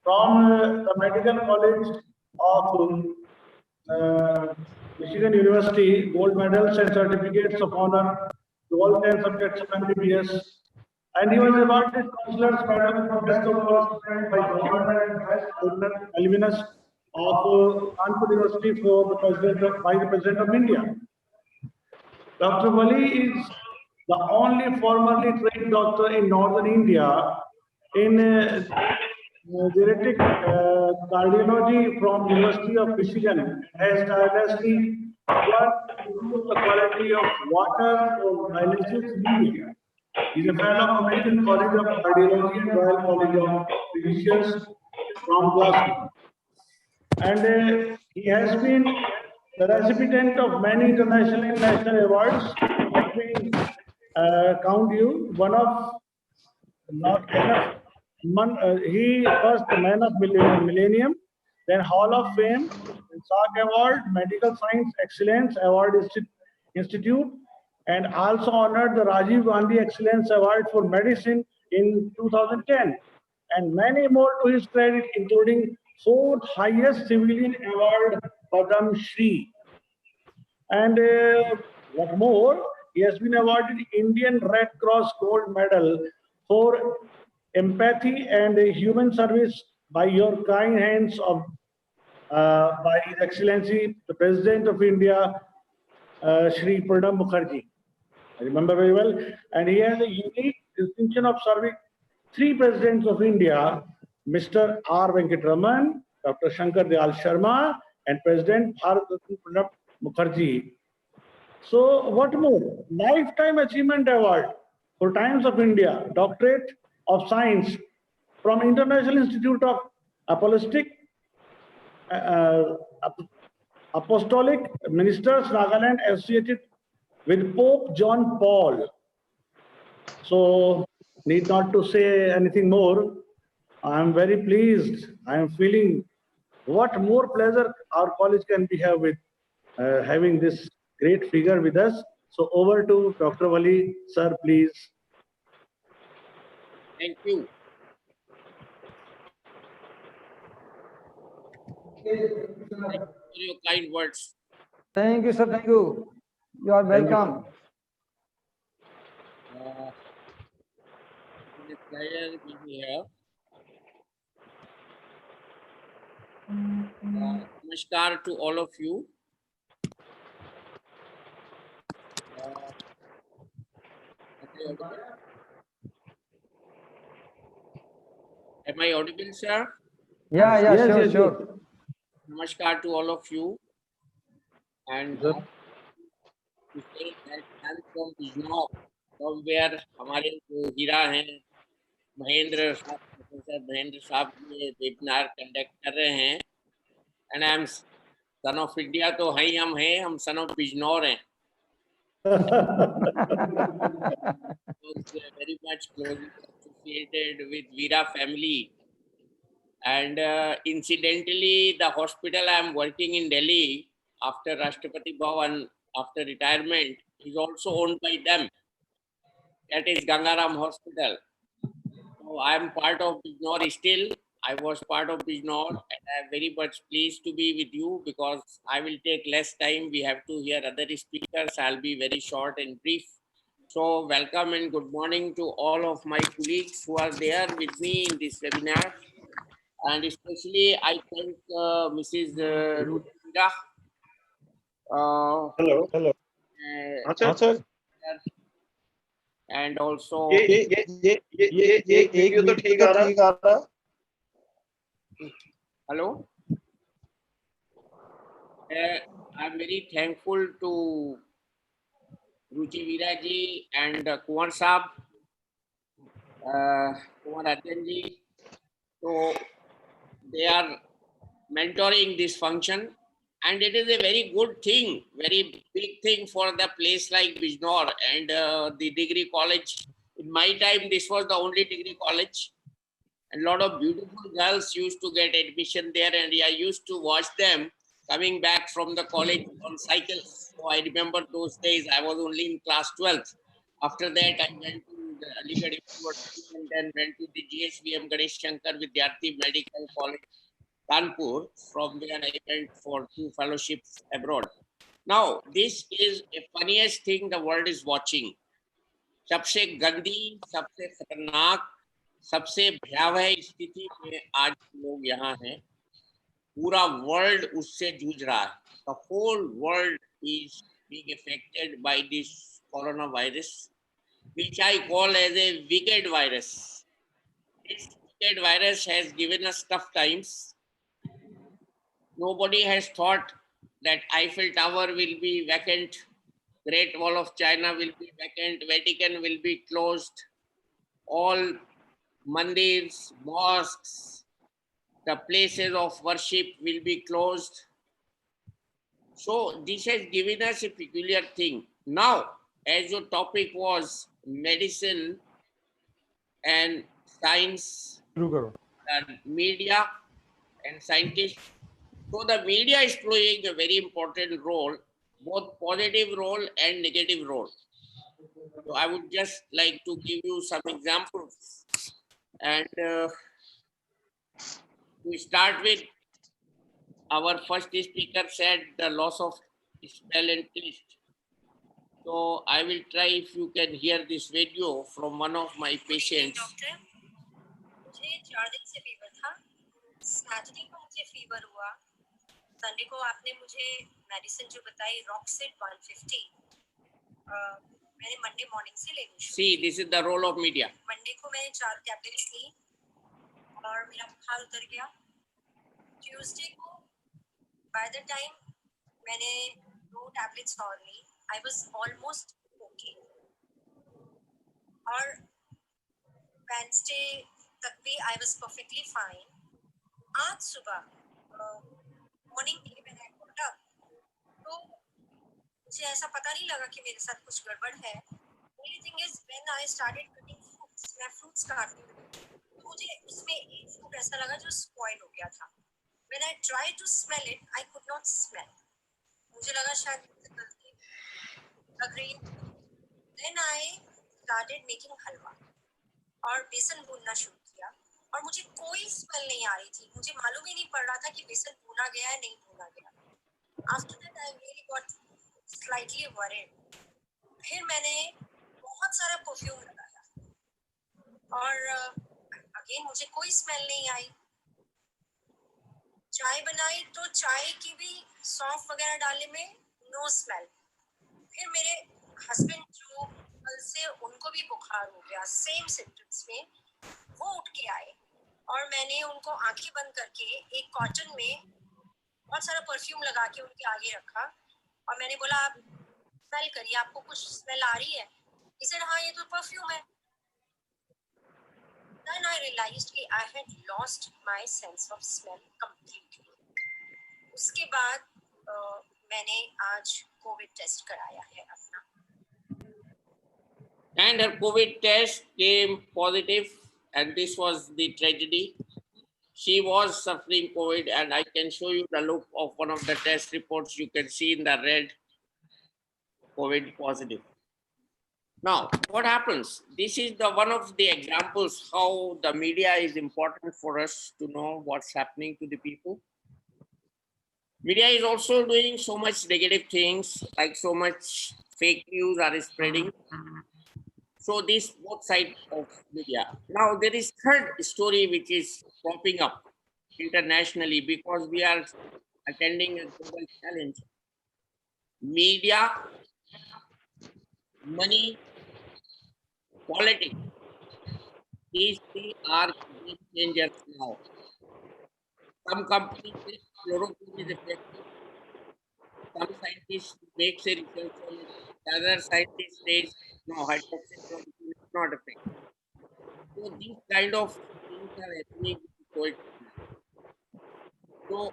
D: from the Medical College of Michigan University, gold medals and certificates of honor to all 10 subjects of MBBS. And he was awarded Chancellor's Medal from Best Scholars by Governor Alumnus of Kanpur University by the President of India. Dr. Wali is the only formerly trained doctor in northern India in geriatric cardiology from University of Michigan, has tirelessly worked to improve the quality of water for dialysis in India. He is a fellow of American College of Cardiology and Royal College of Physicians from Glasgow. And he has been the recipient of many international and national awards. Let me count you. One of not enough. He was the Man of Millennium, then Hall of Fame, SAG Award, Medical Science Excellence Award Institute, and also honored the Rajiv Gandhi Excellence Award for Medicine in 2010, and many more to his credit, including 4th highest civilian award, Padam Shri. And what more, he has been awarded Indian Red Cross Gold Medal for empathy and human service by your kind hands of by His Excellency, the President of India, Shri Pranab Mukherjee. I remember very well. And he has a unique distinction of serving three presidents of India, Mr. R. Venkatraman, Dr. Shankar Dayal Sharma, and President Bharat Ratna Pranab Mukherjee. So what more? Lifetime Achievement Award for Times of India, Doctorate of Science from International Institute of uh, Apostolic Ministers, Nagaland, associated with Pope John Paul. So, need not to say anything more. I am very pleased. I am feeling what more pleasure our college can be have with having this great figure with us. So, over to Dr. Wali, sir, please.
C: Thank you. Thank you for your kind words.
B: Thank you, sir. Thank you. You are
D: Thank you.
B: welcome.
C: It is a pleasure being here. Namaskar to all of you. Am I audible, sir?
B: Yeah,
D: Yes,
B: sure,
D: yes,
B: sure.
C: Namaskar to all of you. And
D: Sir.
C: to say that I'm from Bijnor, from where हमारे जो हीरा हैं महेंद्र साहब, professor Mahendra साहब ये webinar conduct कर रहे हैं. And I am son of India, तो हम सन ऑफ बिजनौर हैं. Very much closely associated with Veera family. And incidentally, the hospital I am working in Delhi after Rashtrapati Bhavan, after retirement, is also owned by them. That is Gangaram Hospital. So I am part of Bijnor still. I was part of Bijnor, and I am very much pleased to be with you because I will take less time. We have to hear other speakers. I'll be very short and brief. So welcome and good morning to all of my colleagues who are there with me in this webinar. And especially I thank Mrs. Ruchira.
G: Hello.
C: Sir. And also
G: ये एक video तो ठीक आ रहा.
C: hello. I'm very thankful to Ruchi Veera ji and Kumar Saab, Kumar Arjan ji. So they are mentoring this function, and it is a very good thing, very big thing for the place like Bijnor and the degree college. In my time, this was the only degree college. A lot of beautiful girls used to get admission there, and I used to watch them coming back from the college on cycles. So I remember those days. I was only in class 12th. After that, I went to the Aligarh University and then went to the GSVM Ganesh Shankar Vidyarthi Medical College, Kanpur, from where I went for 2 fellowships abroad. Now, this is a funniest thing the world is watching. सबसे गंदी, सबसे खतरनाक, सबसे भयावह स्थिति में आज लोग यहाँ हैं. पूरा वर्ल्ड उससे जूझ रहा है. The whole world is being affected by this coronavirus, which I call as a wicked virus. This wicked virus has given us tough times. Nobody has thought that Eiffel Tower will be vacant, Great Wall of China will be vacant, Vatican will be closed, all mandirs, mosques, the places of worship will be closed. So this has given us a peculiar thing. Now, as your topic was medicine and science, and media and scientists, so the media is playing a very important role, both positive role and negative role. So I would just like to give you some examples. And we start with our first speaker said the loss of smell and taste. So I will try if you can hear this video from one of my patients.
H: Doctor, मुझे 4 दिन से fever था। Saturday को मुझे fever हुआ। Sunday को आपने मुझे मेडिसिन जो बताई रॉक्सिड 150, मैंने मंडे मॉर्निंग से लेनी शुरू
C: See,
H: की।
C: this is the role of media.
H: Monday को मैंने 4 टैबलेट्स ली और मेरा बुखार उतर गया। ट्यूसडे को बाय द टाइम मैंने 2 टैबलेट्स और ली, आई वाज ऑलमोस्ट ओके। और वेडनेसडे तक भी आई वाज परफेक्टली फाइन। आज सुबह मॉर्निंग में मैंने got up, तो मुझे ऐसा पता नहीं लगा कि मेरे साथ कुछ गड़बड़ है। Only thing is when I started cutting fruits, मैं fruits काटती हूँ, तो मुझे उसमें एक फ्रूट ऐसा लगा जो spoil हो गया था। When I tried to smell it, I could not smell. मुझे लगा शायद मुझसे गलती लग रही है। Then I started making हलवा और बेसन भूनना शुरू किया और मुझे कोई स्मेल नहीं आ रही थी। मुझे मालूम ही नहीं पड़ रहा था कि बेसन भुना गया है नहीं भुना गया। After that I really got slightly worried. फिर मैंने बहुत सारा परफ्यूम लगाया और अगेन मुझे कोई स्मेल नहीं आई। चाय बनाई तो चाय की भी सौंफ वगैरह डालने में नो स्मेल। फिर मेरे हस्बैंड जो कल से उनको भी बुखार हो गया सेम सिम्टम्स में, वो उठ के आए और मैंने उनको आंखें बंद करके एक कॉटन में बहुत सारा परफ्यूम लगा के उनके आगे रखा और मैंने बोला आप स्मेल करिए, आपको कुछ स्मेल आ रही है? He said हाँ ये तो परफ्यूम है। Then I realized कि I had lost my sense of smell completely. उसके बाद मैंने आज कोविड टेस्ट कराया है अपना।
C: And her COVID test came positive, and this was the tragedy. She was suffering COVID, and I can show you the look of one of the test reports. You can see in the red, COVID positive. Now, what happens? This is the one of the examples how the media is important for us to know what's happening to the people. Media is also doing so much negative things, like so much fake news are spreading. So this both sides of media. Now there is third story which is popping up internationally because we are attending a global challenge. Media, money, politics. These three are game changers now. Some companies say chloroquine is effective. Some scientists make a research on it. The other scientist says no, hydroxychloroquine is not effective. So these kind of things are happening with COVID. So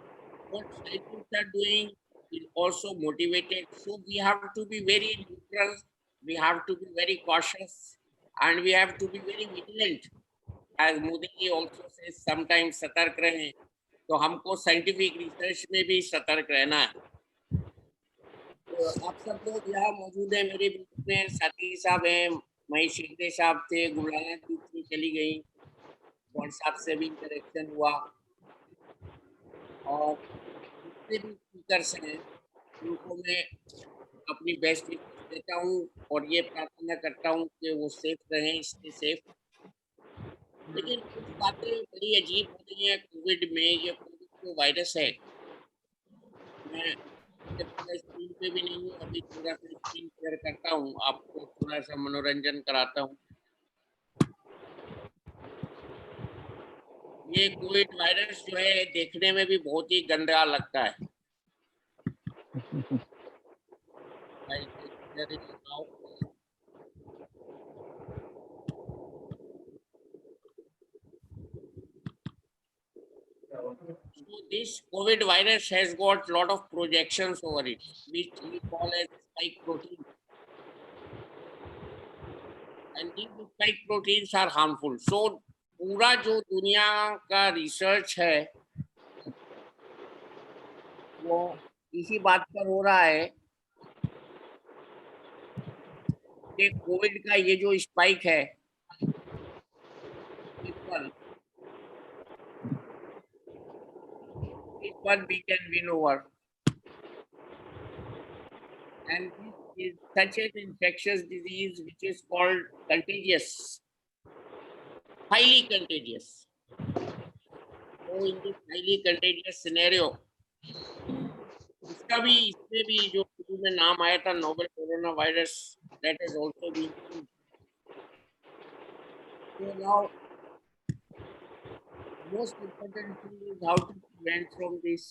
C: what scientists are doing is also motivated. So we have to be very neutral. We have to be very cautious, and we have to be very vigilant. As Modi ji also says, sometimes सतर्क रहें. तो हमको scientific research में भी सतर्क रहना है। तो आप सब लोग यहाँ मौजूद हैं, मेरे बीच में साथी साहब हैं, महेश शिंदे साहब थे, गुलाना जी थी, चली गई, और साहब से भी इंटरेक्शन हुआ, और जितने भी स्पीकर्स हैं उनको मैं अपनी बेस्ट देता हूँ और ये प्रार्थना करता हूँ कि वो सेफ रहें, स्टे सेफ। लेकिन कुछ बातें बड़ी अजीब हो रही हैं कोविड में। ये कोविड जो वायरस है, मैं पूरा स्क्रीन पे भी नहीं हूँ, अभी थोड़ा सा स्क्रीन शेयर करता हूँ, आपको थोड़ा सा मनोरंजन कराता हूँ। ये कोविड वायरस जो है देखने में भी बहुत ही गंदा लगता है। So this COVID virus has got lot of projections over it, which we call as spike protein. And these spike proteins are harmful. So पूरा जो दुनिया का रिसर्च है वो इसी बात पर हो रहा है कि कोविड का ये जो स्पाइक है, इस पर we can win over. And this is such an infectious disease which is called contagious, highly contagious. So in this highly contagious scenario, इसमें भी जो शुरू में नाम आया था novel corona virus, that has also been used. So now most important thing is how to prevent from this.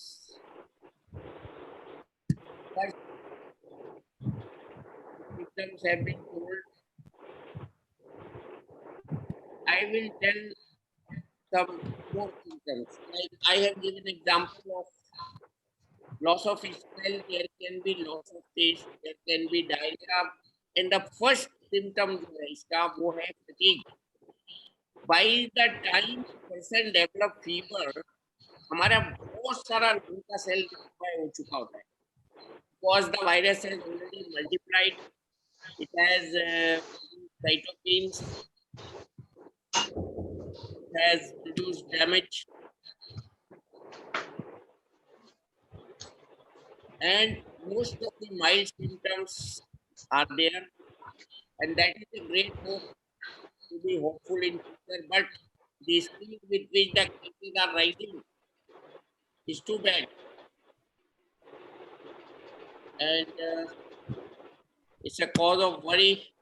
C: First, victims have been told. I will tell some more symptoms. Like I have given example of loss of smell, there can be loss of taste, there can be diarrhea. And the first symptom जो है इसका वो है fatigue. By the time person develop fever, हमारा बहुत सारा lung का cell destroy हो चुका होता है. Because the virus has already multiplied, it has cytokines, it has produced damage, and most of the mild symptoms are there, and that is a great hope to be hopeful in future. But the speed with which the cases are rising is too bad, and it's a cause of worry.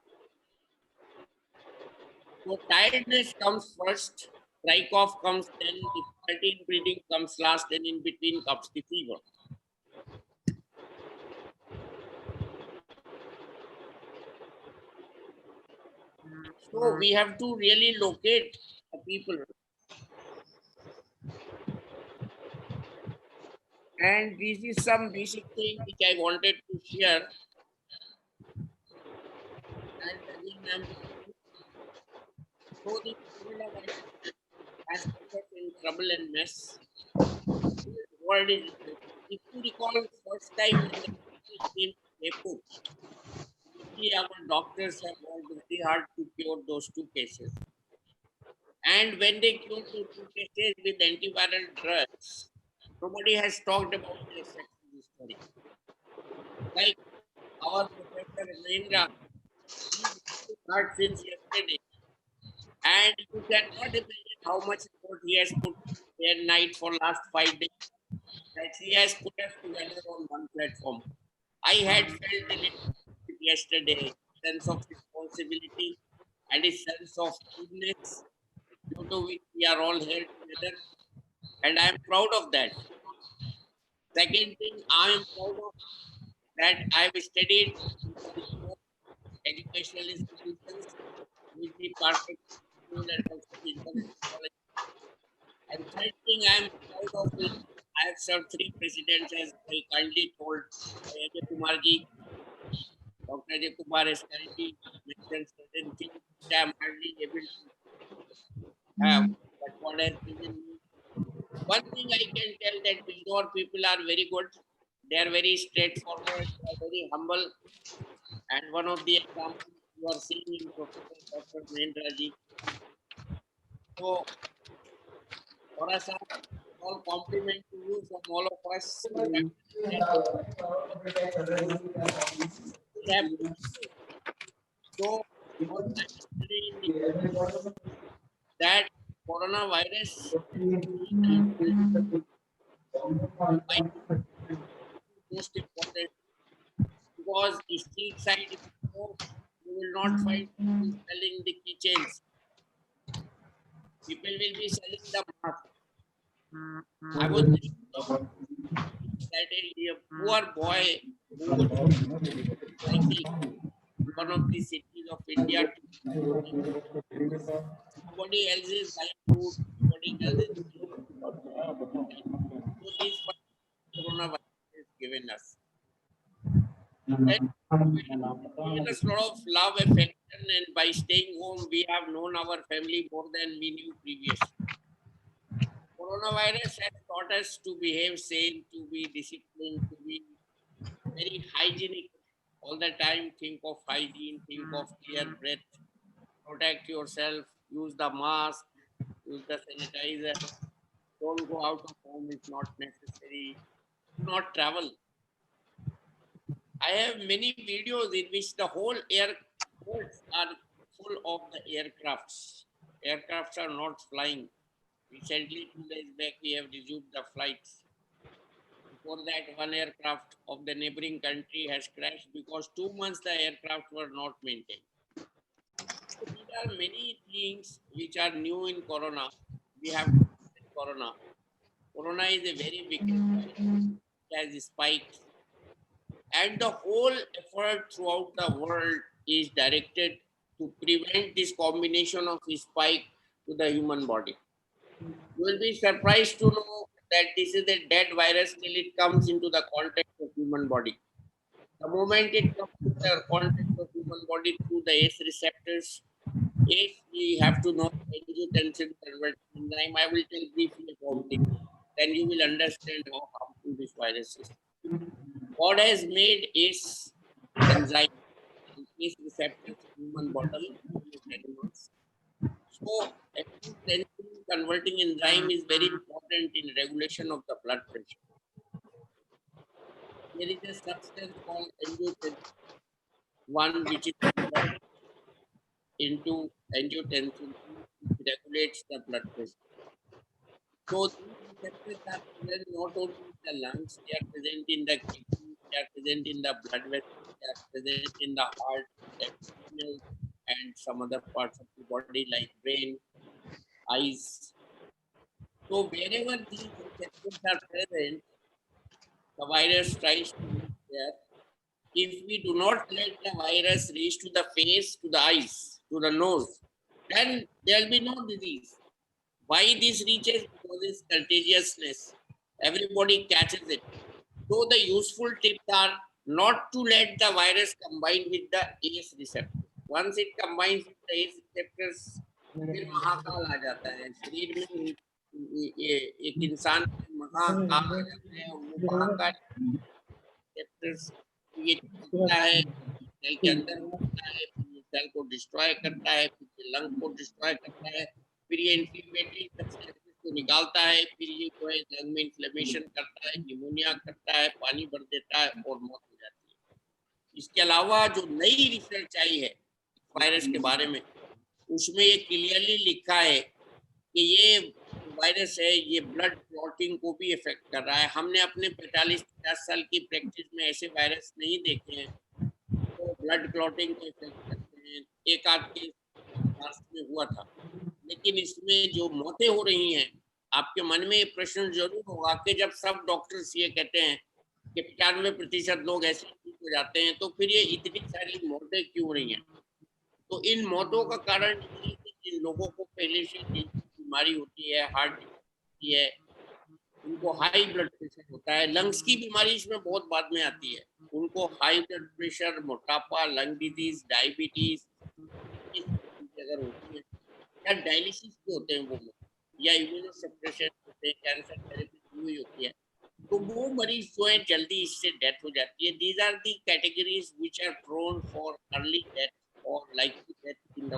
C: So tiredness comes first, dry cough comes then, difficulty in breathing comes last, and in between comes the fever. So we have to really locate the people. And this is some basic thing which I wanted to share. And again, I'm so the coronavirus has put us in trouble and mess. World is, if you recall, first time when the disease came to Jaipur, our doctors have worked very hard to cure those 2 cases. And when they cured those 2 cases with antiviral drugs, nobody has talked about the effects of this study. Like our Professor Narendra, he started since yesterday. And you cannot imagine how much effort he has put day and night for last 5 days. That he has put us together on one platform. I had felt a little bit yesterday, sense of responsibility and a sense of goodness due to which we are all here together. And I am proud of that. Second thing, I am proud of that I have studied in the educational institutions with the perfect school and also the international college. And third thing I am proud of is I have served 3 presidents as I kindly told Ajay Kumar ji. Dr. Ajay Kumar has kindly mentioned certain things which I am hardly able to have, but what has given me. One thing I can tell that Bangalore people are very good. They are very straightforward, they are very humble. And one of the examples you are seeing in Professor Dr. Mahendra ji. So, for us, all compliment to you from all of us. So, what I'm studying that coronavirus most important because the street side, if you go, you will not find people selling the keychains. People will be selling the mask. I was that a poor boy who was cycling in one of the cities of India. Somebody else is buying food, somebody else is so this coronavirus has given us. And given us a lot of love, affection, and by staying home, we have known our family more than we knew previously. Coronavirus has taught us to behave sane, to be disciplined, to be very hygienic all the time. Think of hygiene, think of clear breath, protect yourself, use the mask, use the sanitizer, don't go out of home if not necessary, do not travel. I have many videos in which the whole airports are full of the aircrafts. Aircrafts are not flying. Recently, 2 days back, we have resumed the flights. Before that, one aircraft of the neighboring country has crashed because 2 months the aircraft were not maintained. So these are many things which are new in Corona. We have to in Corona. Corona is a very big virus. It has spiked, and the whole effort throughout the world is directed to prevent this combination of spike to the human body. You will be surprised to know that this is a dead virus till it comes into the contact of human body. The moment it comes to the contact of human body through the ACE receptors, ACE we have to know angiotensin converting enzyme. I will tell briefly about it. Then you will understand how harmful this virus is. God has made ACE enzyme and ACE receptors in human body animals. So, angiotensin converting enzyme is very important in regulation of the blood pressure. There is a substance called angiotensin 1 which is converted into angiotensin 2 which regulates the blood pressure. So these receptors are present not only in the lungs, they are present in the kidney, they are present in the blood vessels, they are present in the heart, adrenal, and some other parts of the body like brain, eyes. So wherever these receptors are present, the virus tries to reach there. If we do not let the virus reach to the face, to the eyes, to the nose, then there will be no disease. Why this reaches? Because it's contagiousness. Everybody catches it. So the useful tips are not to let the virus combine with the ACE receptor. Once it combines with the ACE receptors, फिर महाकाल आ जाता है शरीर में एक इंसान में महाकाल आ जाता है वो महाकाल receptors ये खींचता है सेल के अंदर घुसता है फिर ये सेल को डिस्ट्रॉय करता है फिर ये लंग को डिस्ट्रॉय करता है फिर ये इन्फ्लेमेटरी सब्सटेंसेस को निकालता है फिर ये जो है लंग में इन्फ्लेमेशन करता है निमोनिया करता है पानी भर देता है और मौत हो जाती है। इसके अलावा जो नई रिसर्च आई है वायरस के बारे में उसमें ये क्लियरली लिखा है कि ये वायरस है ये ब्लड क्लॉटिंग को भी इफेक्ट कर रहा है। हमने अपने 45-50 साल की प्रैक्टिस में ऐसे वायरस नहीं देखे हैं तो ब्लड क्लॉटिंग को इफेक्ट करते हैं। एक आध केस में हुआ था लेकिन इसमें जो मौतें हो रही हैं आपके मन में ये प्रश्न जरूर होगा कि जब सब डॉक्टर्स ये कहते हैं कि 95% लोग ऐसे ठीक हो जाते हैं तो फिर ये इतनी सारी मौतें क्यों हो रही हैं। तो इन मौतों का कारण ये है कि जिन लोगों को पहले से दिल की बीमारी होती है हार्ट होती है उनको हाई ब्लड प्रेशर होता है लंग्स की बीमारी इसमें बहुत बाद में आती है उनको हाई ब्लड प्रेशर मोटापा लंग डिजीज डायबिटीज अगर होती है या डायलिसिस के होते हैं वो या इम्यूनोसप्रेशन होते हैं कैंसर थेरेपी हुई होती है तो वो मरीज जो है जल्दी इससे डेथ हो जाती है। These are the categories which are prone for early death or likely death in the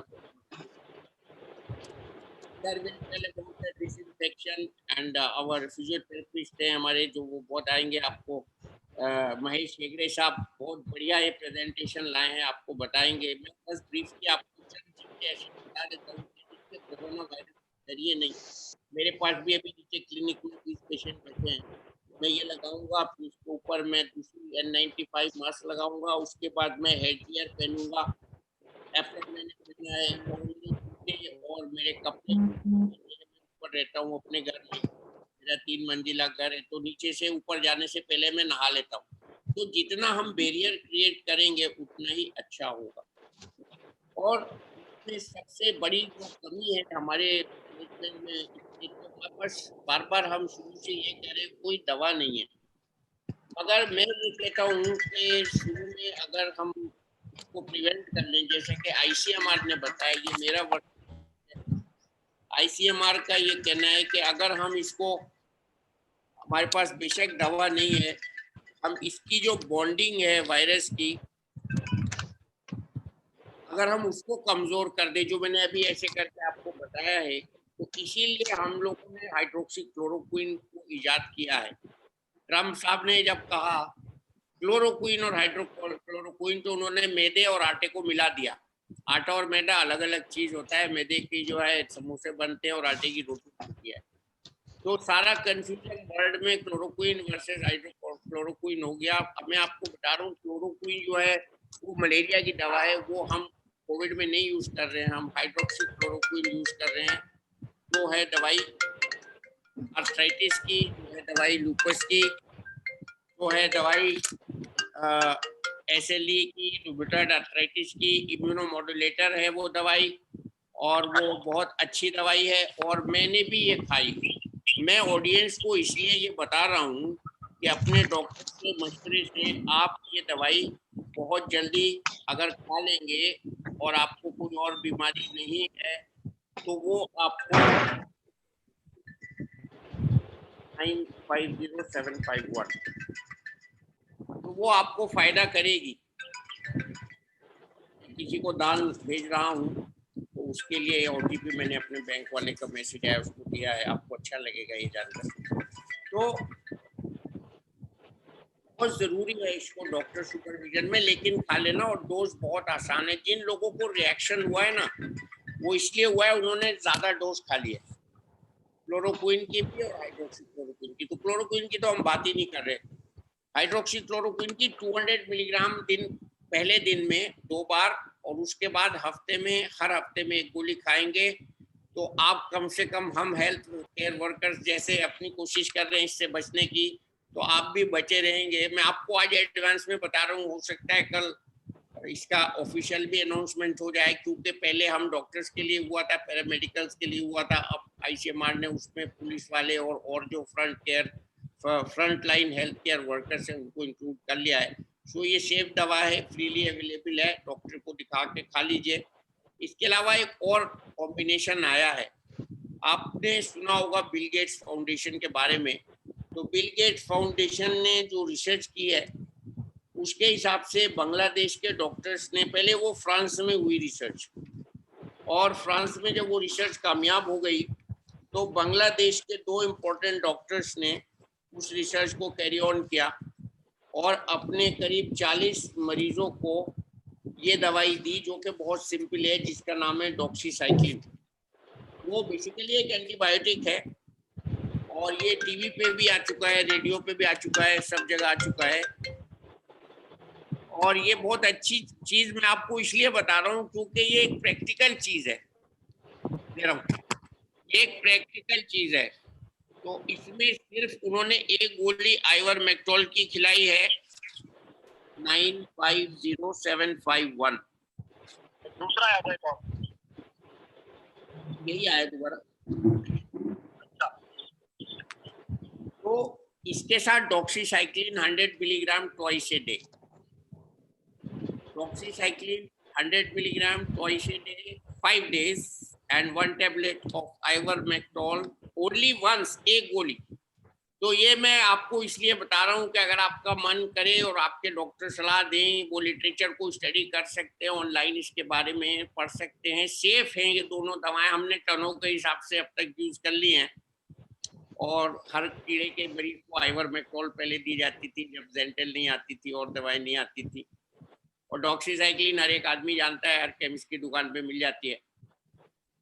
C: there will tell about the disinfection and our physiotherapist है हमारे जो वो बहुत आएंगे आपको महेश हेगड़े साहब बहुत बढ़िया ये प्रेजेंटेशन लाए हैं आपको बताएंगे। मैं बस ब्रीफली आपको चंद चीजें ऐसी बता देता हूँ जिससे कोरोना वायरस डरिए नहीं। मेरे पास भी अभी नीचे क्लिनिक में 20 पेशेंट बैठे हैं मैं ये लगाऊंगा फिर उसके ऊपर मैं दूसरी N95 मास्क लगाऊंगा उसके बाद मैं हेड गियर पहनूंगा एप्रोन मैंने पहना है और मेरे कपड़े ऊपर रहता हूँ अपने घर में मेरा 3 मंजिला घर है तो नीचे से ऊपर जाने से पहले मैं नहा लेता हूँ तो जितना हम बैरियर क्रिएट करेंगे उतना ही अच्छा होगा। और इसमें सबसे बड़ी जो कमी है हमारे ट्रीटमेंट में बस बार बार हम शुरू से ये कह रहे हैं कोई दवा नहीं है मगर मैं ये कहता हूँ कि शुरू में अगर हम को प्रिवेंट कर लें जैसे कि ICMR ने बताया ये मेरा वर्क ICMR का ये कहना है कि अगर हम इसको हमारे पास बेशक दवा नहीं है हम इसकी जो बॉन्डिंग है वायरस की अगर हम उसको कमजोर कर दे जो मैंने अभी ऐसे करके आपको बताया है तो इसीलिए हम लोगों ने हाइड्रोक्सी क्लोरोक्विन को इजाद किया है। ट्रम्प साहब ने जब कहा क्लोरोक्विन और हाइड्रोक्लोरोक्विन तो उन्होंने मैदे और आटे को मिला दिया। आटा और मैदा अलग अलग चीज होता है, मैदे की जो है समोसे बनते हैं और आटे की रोटी बनती है। तो सारा कंफ्यूजन वर्ल्ड में क्लोरोक्विन वर्सेस हाइड्रोक्लोरोक्विन हो गया। अब मैं आपको बता रहा हूँ, क्लोरोक्विन जो है वो मलेरिया की दवा है, वो हम कोविड में नहीं यूज कर रहे हैं, हम हाइड्रोक्सी क्लोरोक्विन यूज कर रहे हैं। वो है दवाई आर्थराइटिस की, वो है दवाई लूपस की, वो है दवाई SLE की, रूमेटॉइड आर्थराइटिस की, इम्यूनोमॉड्यूलेटर है वो दवाई, और वो बहुत अच्छी दवाई है और मैंने भी ये खाई। मैं ऑडियंस को इसलिए ये बता रहा हूँ कि अपने डॉक्टर के मशवरे से आप ये दवाई बहुत जल्दी अगर खा लेंगे और आपको कोई और बीमारी नहीं है तो वो आपको 950751 तो वो आपको फायदा करेगी। किसी को दान भेज रहा हूँ तो उसके लिए OTP मैंने अपने बैंक वाले का मैसेज आया उसको दिया है, आपको अच्छा लगेगा ये जानकर। तो बहुत जरूरी है इसको डॉक्टर सुपरविजन में, लेकिन खा लेना, और डोज बहुत आसान है। जिन लोगों को रिएक्शन हुआ है ना, वो इसलिए हुआ है उन्होंने ज्यादा डोज खा लिया, क्लोरोक्विन की भी और हाइड्रोक्सी क्लोरोक्विन की। तो क्लोरोक्विन की तो हम बात ही नहीं कर रहे। हाइड्रोक्सी क्लोरोक्विन की 200 मिलीग्राम पहले दिन में 2 बार, और उसके बाद हर हफ्ते में 1 गोली खाएंगे तो आप कम से कम, हम हेल्थ केयर वर्कर्स जैसे अपनी कोशिश कर रहे हैं इससे बचने की, तो आप भी बचे रहेंगे। मैं आपको आज एडवांस में बता रहा हूँ, हो सकता है कल इसका ऑफिशियल भी अनाउंसमेंट हो जाए, क्योंकि पहले हम डॉक्टर्स के लिए हुआ था, पैरामेडिकल्स के लिए हुआ था, अब ICMR ने उसमें पुलिस वाले और जो front line health care workers है उनको इंक्लूड कर लिया है। सो ये सेफ दवा है, फ्रीली अवेलेबल है, डॉक्टर को दिखा के खा लीजिए। इसके अलावा एक और कॉम्बिनेशन आया है, आपने सुना होगा बिल गेट्स फाउंडेशन के बारे में। तो बिल गेट्स फाउंडेशन ने जो रिसर्च की है उसके हिसाब से बांग्लादेश के डॉक्टर्स ने, पहले वो फ्रांस में हुई रिसर्च, और फ्रांस में जब वो रिसर्च कामयाब हो गई तो बांग्लादेश के 2 इम्पोर्टेंट डॉक्टर्स ने उस रिसर्च को कैरी ऑन किया और अपने करीब 40 मरीजों को ये दवाई दी, जो कि बहुत सिंपल है, जिसका नाम है डॉक्सीसाइक्लिन। वो बेसिकली एक एंटीबायोटिक है और ये टीवी पे भी आ चुका है, रेडियो पे भी आ चुका है, सब जगह आ चुका है। और ये बहुत अच्छी चीज मैं आपको इसलिए बता रहा हूँ क्योंकि ये एक प्रैक्टिकल चीज है, एक प्रैक्टिकल चीज है। तो इसमें सिर्फ उन्होंने एक गोली आइवरमेक्टोल की खिलाई है, 950751।
G: दूसरा है कोई कौन?
C: यही आया दोबारा। तो इसके साथ doxycycline 100 milligram twice a day, doxycycline 100 milligram twice a day 5 days, and 1 tablet of ivermectin only once, एक गोली। तो ये मैं आपको इसलिए बता रहा हूँ कि अगर आपका मन करे और आपके डॉक्टर सलाह दें, वो लिटरेचर को स्टडी कर सकते हैं, ऑनलाइन इसके बारे में पढ़ सकते हैं। सेफ हैं ये दोनों दवाएं, हमने टनों के हिसाब से अब तक यूज कर ली हैं। और हर कीड़े के मरीज को आइवरमेक्टोल पहले दी जाती थी जब जेंटल नहीं आती थी और दवाएं नहीं आती थी, और डॉक्सीसाइक्लिन हर एक आदमी जानता है, हर केमिस्ट की दुकान पे मिल जाती है।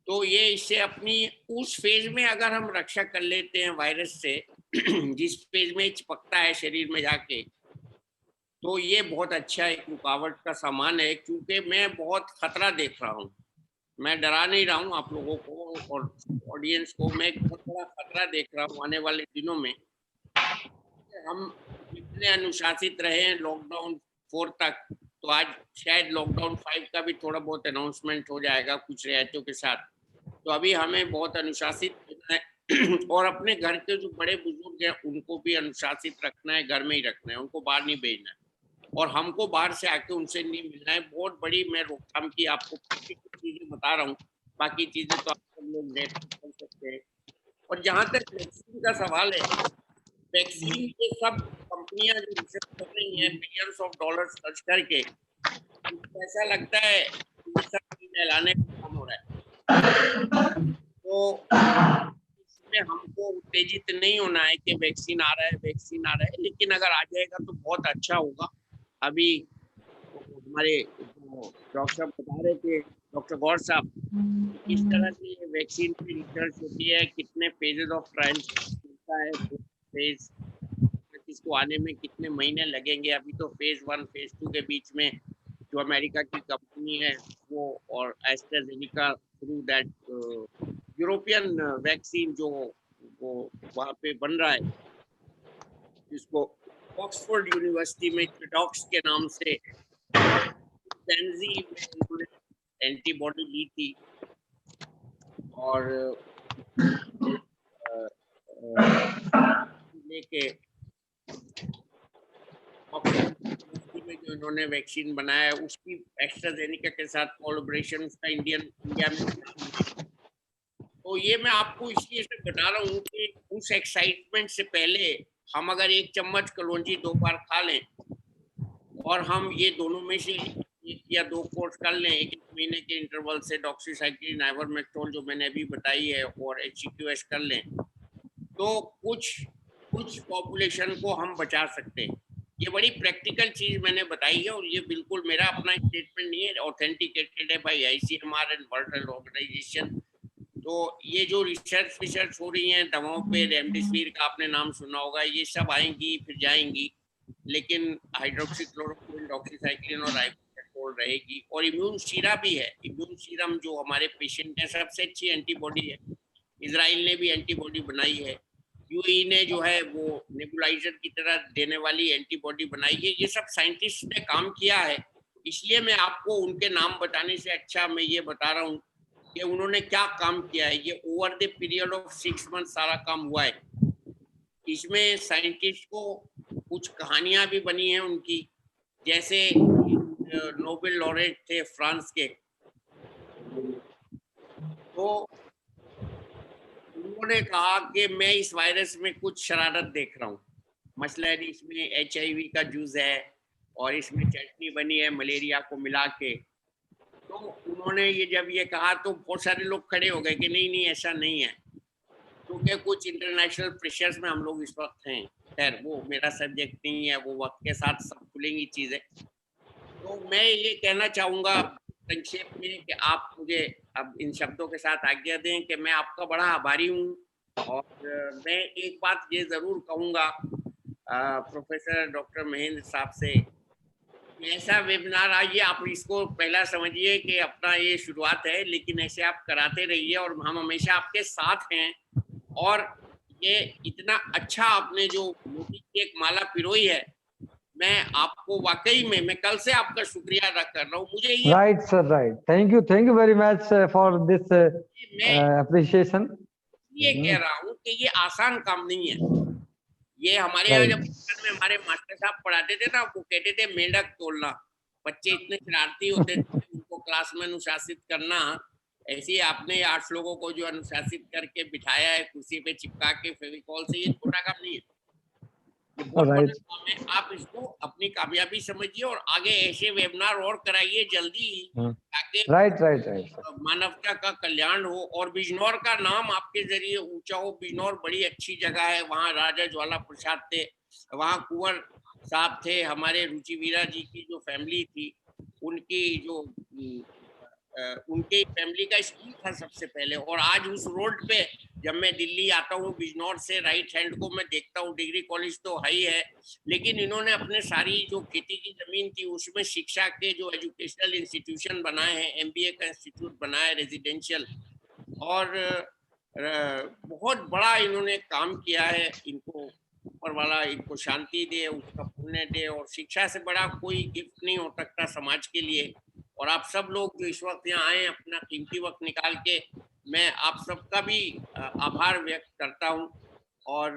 C: तो ये इससे अपनी उस फेज में अगर हम रक्षा कर लेते हैं वायरस से जिस फेज में चिपकता है शरीर में जाके, तो ये बहुत अच्छा एक रुकावट का सामान है। क्योंकि मैं बहुत खतरा देख रहा हूँ, मैं डरा नहीं रहा हूँ आप लोगों को और ऑडियंस को, मैं बहुत बड़ा खतरा देख रहा हूँ आने वाले दिनों में। हम जितने अनुशासित रहे लॉकडाउन 4 तक, तो आज शायद लॉकडाउन 5 का भी थोड़ा बहुत अनाउंसमेंट हो जाएगा कुछ रियायतों के साथ। तो अभी हमें बहुत अनुशासित रहना है और अपने घर के जो बड़े बुजुर्ग हैं उनको भी अनुशासित रखना है, घर में ही रखना है, उनको बाहर नहीं भेजना है, और हमको बाहर से आके उनसे नहीं मिलना है। बहुत बड़ी मैं रोकथाम की आपको चीजें बता रहा हूँ, बाकी चीजें तो आप सब लोग नेट पर कर सकते हैं। और जहाँ तक वैक्सीन का सवाल है, वैक्सीन के सब कंपनियां जो रिसर्च कर रही हैं बिलियंस ऑफ डॉलर्स खर्च करके, ऐसा लगता है ये सब फैलाने का काम हो रहा है। तो पे हमको उत्तेजित नहीं होना है कि वैक्सीन आ रहा है, वैक्सीन आ रहा है, लेकिन अगर आ जाएगा तो बहुत अच्छा होगा। अभी हमारे डॉक्टर साहब बता रहे थे, डॉक्टर गौर साहब, किस तरह की वैक्सीन की रिसर्च होती है, कितने फेजेस ऑफ ट्रायल्स होता है, फेज इसको आने में कितने महीने लगेंगे। अभी तो फेज 1 फेज 2 के बीच में जो अमेरिका की कंपनी है वो और AstraZeneca through that European vaccine जो वो वहाँ पे बन रहा है, जिसको ऑक्सफोर्ड यूनिवर्सिटी में चिडॉक्स के नाम से में उन्होंने एंटीबॉडी ली थी और लेके यूनिवर्सिटी में जो इन्होंने वैक्सीन बनाया है उसकी एस्ट्राजेनेका के साथ कोलैबोरेशन उसका इंडिया में। तो ये मैं आपको इसलिए से बता रहा हूँ कि उस एक्साइटमेंट से पहले हम अगर 1 चम्मच कलौंजी 2 बार खा लें और हम ये दोनों में से 1 या 2 कोर्स कर लें 1 महीने के इंटरवल से, डॉक्सीसाइक्लिन, आइवरमेक्टिन जो मैंने अभी बताई है, और HCQS कर लें, तो कुछ पॉपुलेशन को हम बचा सकते हैं। ये बड़ी प्रैक्टिकल चीज मैंने बताई है और ये बिल्कुल मेरा अपना स्टेटमेंट नहीं है, ऑथेंटिकेटेड है by ICMR and World Health Organization. तो ये जो रिसर्च हो रही है दवाओं पे, रेमडेसिविर का आपने नाम सुना होगा, ये सब आएंगी फिर जाएंगी, लेकिन हाइड्रोक्सीक्लोरोक्विन, डॉक्सीसाइक्लिन और आइवरमेक्टिन रहेगी। और इम्यून सीरा भी है, इम्यून सीरम जो हमारे पेशेंट है सबसे अच्छी एंटीबॉडी है। इजराइल ने भी एंटीबॉडी बनाई है, UAE ने जो है वो नेबुलाइजर की तरह देने वाली एंटीबॉडी बनाई है। ये सब साइंटिस्ट ने काम किया है, इसलिए मैं आपको उनके नाम बताने से अच्छा मैं ये बता रहा हूँ कि उन्होंने क्या काम किया है। ये over the period of 6 month सारा काम हुआ है। इसमें साइंटिस्ट को कुछ कहानियां भी बनी हैं उनकी, जैसे नोबेल लॉरेट थे फ्रांस के, तो उन्होंने कहा कि मैं इस वायरस में कुछ शरारत देख रहा हूँ। मसलन इसमें HIV का जूस है और इसमें चटनी बनी है मलेरिया को मिला के। तो उन्होंने ये जब ये कहा तो बहुत सारे लोग खड़े हो गए कि नहीं ऐसा नहीं है, क्योंकि कुछ इंटरनेशनल प्रेशर्स में हम लोग इस वक्त हैं। खैर वो मेरा सब्जेक्ट नहीं है, वो वक्त के साथ सब खुलेंगी चीजें। तो मैं ये कहना चाहूँगा संक्षेप में कि आप मुझे अब इन शब्दों के साथ आज्ञा दें कि मैं आपका बड़ा आभारी हूँ। और मैं एक बात ये ज़रूर कहूँगा प्रोफेसर डॉक्टर महेंद्र साहब से, ऐसा वेबिनार आइए, आप इसको पहला समझिए कि अपना ये शुरुआत है, लेकिन ऐसे आप कराते रहिए और हम हमेशा आपके साथ हैं। और ये इतना अच्छा आपने जो मोती की एक माला पिरोई है, मैं आपको वाकई में मैं कल से आपका शुक्रिया अदा कर रहा हूँ। मुझे ये
B: right sir, right, thank you very much for this appreciation.
C: ये कह रहा हूँ कि ये आसान काम नहीं है। ये हमारे यहाँ जब बचपन में हमारे मास्टर साहब पढ़ाते थे ना, वो कहते थे मेंढक तोड़ना। बच्चे इतने शरारती होते थे, उनको क्लास में अनुशासित करना। ऐसे ही आपने 8 लोगों को जो अनुशासित करके बिठाया है कुर्सी पे चिपका के फेविकॉल से, ये छोटा काम नहीं है, ये बहुत बड़ा काम है। आप इसको अपनी कामयाबी समझिए और आगे ऐसे वेबिनार और कराइए जल्दी, ताकि
B: राइट
C: मानवता का कल्याण हो और बिजनौर का नाम आपके जरिए ऊंचा हो। बिजनौर बड़ी अच्छी जगह है, वहाँ राजा ज्वाला प्रसाद थे, वहाँ कुंवर साहब थे, हमारे रुचिवीरा जी की जो फैमिली थी, उनकी जो उनके फैमिली का स्कूल था सबसे पहले। और आज उस रोड पे जब मैं दिल्ली आता हूँ बिजनौर से, राइट हैंड को मैं देखता हूँ, डिग्री कॉलेज तो है ही है, लेकिन इन्होंने अपने सारी जो खेती की जमीन थी उसमें शिक्षा के जो एजुकेशनल इंस्टीट्यूशन बनाए हैं, MBA का इंस्टीट्यूट बनाया रेजिडेंशियल, और बहुत बड़ा इन्होंने काम किया है। इनको ऊपर वाला इनको शांति दे, उसका पुण्य दे, और शिक्षा से बड़ा कोई गिफ्ट नहीं हो सकता समाज के लिए। और आप सब लोग जो इस वक्त यहाँ आए अपना कीमती वक्त निकाल के, मैं आप सबका भी आभार व्यक्त करता हूँ। और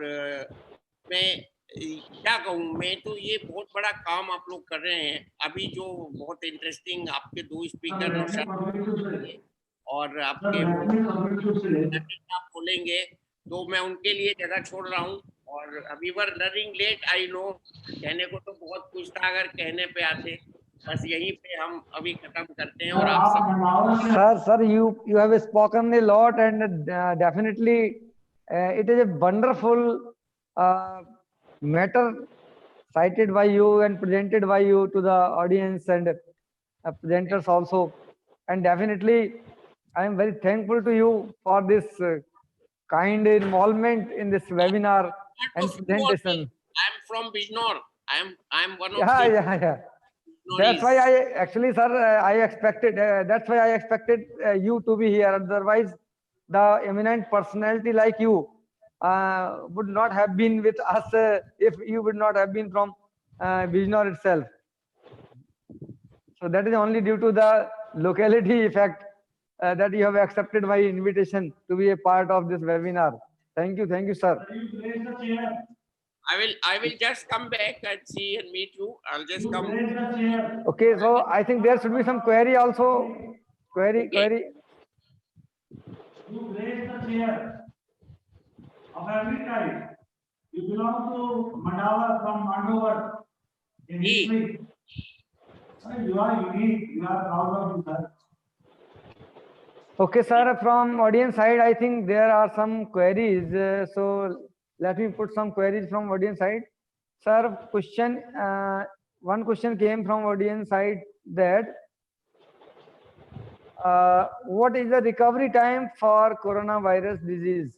C: मैं क्या कहूँ, मैं तो ये बहुत बड़ा काम आप लोग कर रहे हैं। अभी जो बहुत इंटरेस्टिंग आपके 2 स्पीकर और आपके आप बोलेंगे, तो मैं उनके लिए जगह छोड़ रहा हूँ। और अभी वर लर्निंग लेट, आई नो, कहने को तो बहुत कुछ था अगर कहने पे आते, बस यहीं पे हम अभी खत्म करते हैं। और आप सब
B: sir you have spoken a lot and definitely It is a wonderful matter cited by you and presented by you to the audience and presenters also. And definitely, I am very thankful to you for this kind involvement in this webinar and presentation.
C: I'm from Bijnor. I'm one of
B: Yeah,
C: the
B: yeah. That's why I actually, sir, I expected. That's why I expected you to be here. Otherwise, the eminent personality like you would not have been with us if you would not have been from Bijnor itself. So that is only due to the locality effect that you have accepted my invitation to be a part of this webinar. Thank you, sir.
C: I will just come back and see and meet you. I'll just come.
B: Okay, so I think there should be some query also. Query.
D: You raise the chair of every tribe. You belong to Mandawar from Mandovar in history. You are unique. You are proud of you, sir.
B: Okay, sir, from audience side, I think there are some queries. So let me put some queries from audience side. Sir, one question came from audience side that what is the recovery time for coronavirus disease?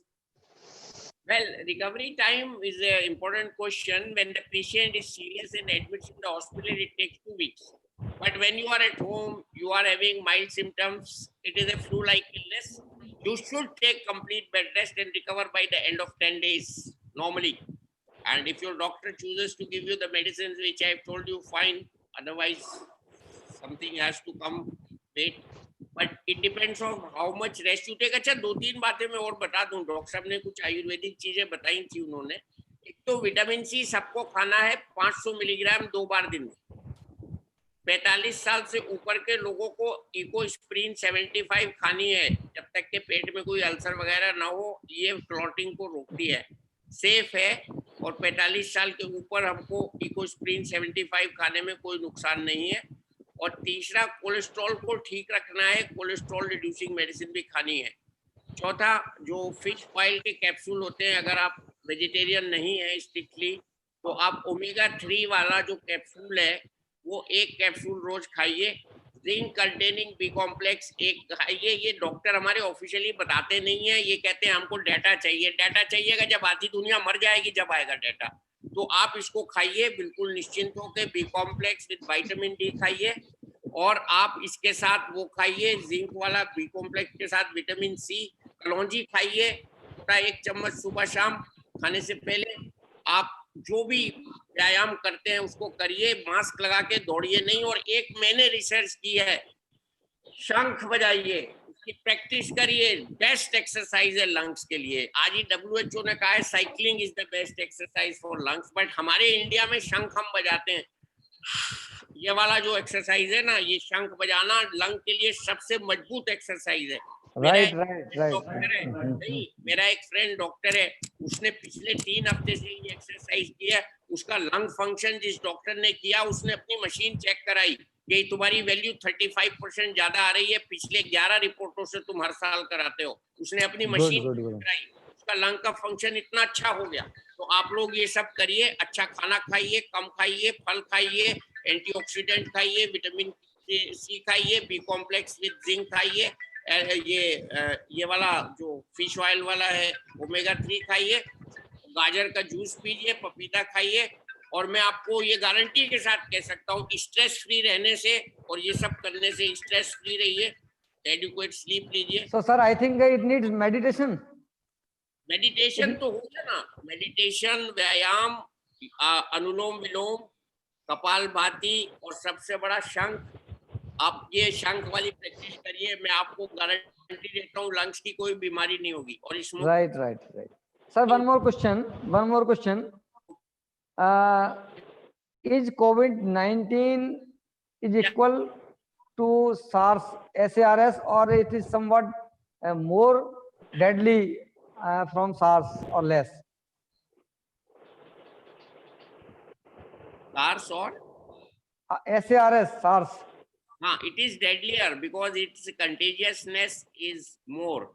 C: Well, recovery time is an important question. When the patient is serious and admits in the hospital, it takes 2 weeks. But when you are at home, you are having mild symptoms, it is a flu-like illness, you should take complete bed rest and recover by the end of 10 days normally. And if your doctor chooses to give you the medicines which I have told you, fine. Otherwise, something has to come, wait. But it depends on how much rest you take. अच्छा 2-3 बातें मैं और बता दूं. Doctor साहब ने कुछ आयुर्वेदिक चीजें बताई थी उन्होंने. एक तो विटामिन सी सबको खाना है 500 मिलीग्राम 2 बार दिन में. 45 साल से ऊपर के लोगों को इकोस्प्रिन 75 खानी है जब तक के पेट में कोई अल्सर वगैरह ना हो. ये क्लॉटिंग को रोकती है, सेफ है. और 45 साल के ऊपर हमको इकोस्प्रिन 75 खाने में कोई नुकसान नहीं है. और तीसरा, कोलेस्ट्रॉल को ठीक रखना है, कोलेस्ट्रॉल रिड्यूसिंग मेडिसिन भी खानी है. चौथा, जो फिश ऑयल के कैप्सूल होते हैं, अगर आप वेजिटेरियन नहीं है स्ट्रिक्टली, तो आप ओमेगा 3 वाला जो कैप्सूल है वो एक कैप्सूल रोज खाइए. जिंक कंटेनिंग बी कॉम्प्लेक्स एक खाइए. ये डॉक्टर हमारे ऑफिशियली बताते नहीं है, ये कहते हैं हमको डाटा चाहिए. डाटा चाहिएगा जब आधी दुनिया मर जाएगी, जब आएगा डाटा. तो आप इसको खाइए बिल्कुल निश्चिंत होकर. B complex with vitamin D खाइए. और आप इसके साथ वो खाइए जिंक वाला बी कॉम्प्लेक्स के साथ विटामिन सी. कलौंजी खाइए थोड़ा 1 चम्मच सुबह शाम खाने से पहले. आप जो भी व्यायाम करते हैं उसको करिए, मास्क लगा के दौड़िए नहीं. और एक मैंने रिसर्च की है, शंख बजाइए, उसकी प्रैक्टिस करिए. बेस्ट एक्सरसाइज है लंग्स के लिए. आज ही WHO ने कहा है cycling is the best exercise for lungs. But हमारे इंडिया में शंख हम बजाते हैं. ये वाला जो एक्सरसाइज है ना, ये शंख बजाना लंग के लिए सबसे मजबूत एक्सरसाइज है.
B: राइट.
C: नहीं, मेरा एक फ्रेंड डॉक्टर है, उसने पिछले 3 हफ्ते से ये एक्सरसाइज की है. उसका लंग फंक्शन जिस डॉक्टर ने किया, उसने अपनी मशीन चेक कराई कि तुम्हारी वैल्यू 35% ज्यादा आ रही है, पिछले 11 रिपोर्टों से तुम हर साल कराते हो. उसने अपनी मशीन कराई, उसका लंग का फंक्शन इतना अच्छा हो गया. तो आप लोग ये सब करिए, अच्छा खाना खाइए, कम खाइए, फल खाइए, एंटीऑक्सीडेंट खाइए, विटामिन सी खाइए, बी कॉम्प्लेक्स विद जिंक खाइए. ये वाला जो फिश ऑयल वाला है ओमेगा 3 खाइए. गाजर का जूस पीजिए, पपीता खाइए. और मैं आपको ये गारंटी के साथ कह सकता हूँ, स्ट्रेस फ्री रहने से और ये सब करने से स्ट्रेस फ्री रहिए. एडिक्वेट स्लीप लीजिए.
B: So sir, I think it needs meditation.
C: Meditation तो हो गया ना. मेडिटेशन, व्यायाम, अनुलोम विलोम, कपालभाति और सबसे बड़ा शंख. आप ये शंख वाली प्रैक्टिस करिए, मैं आपको गारंटी देता हूँ लंग्स की कोई बीमारी नहीं होगी. और इसमें
B: Right. Sir, one more question. Is COVID-19 is equal to SARS or it is somewhat more deadly from SARS or less?
C: SARS or
B: SARS.
C: it is deadlier because its contagiousness is more.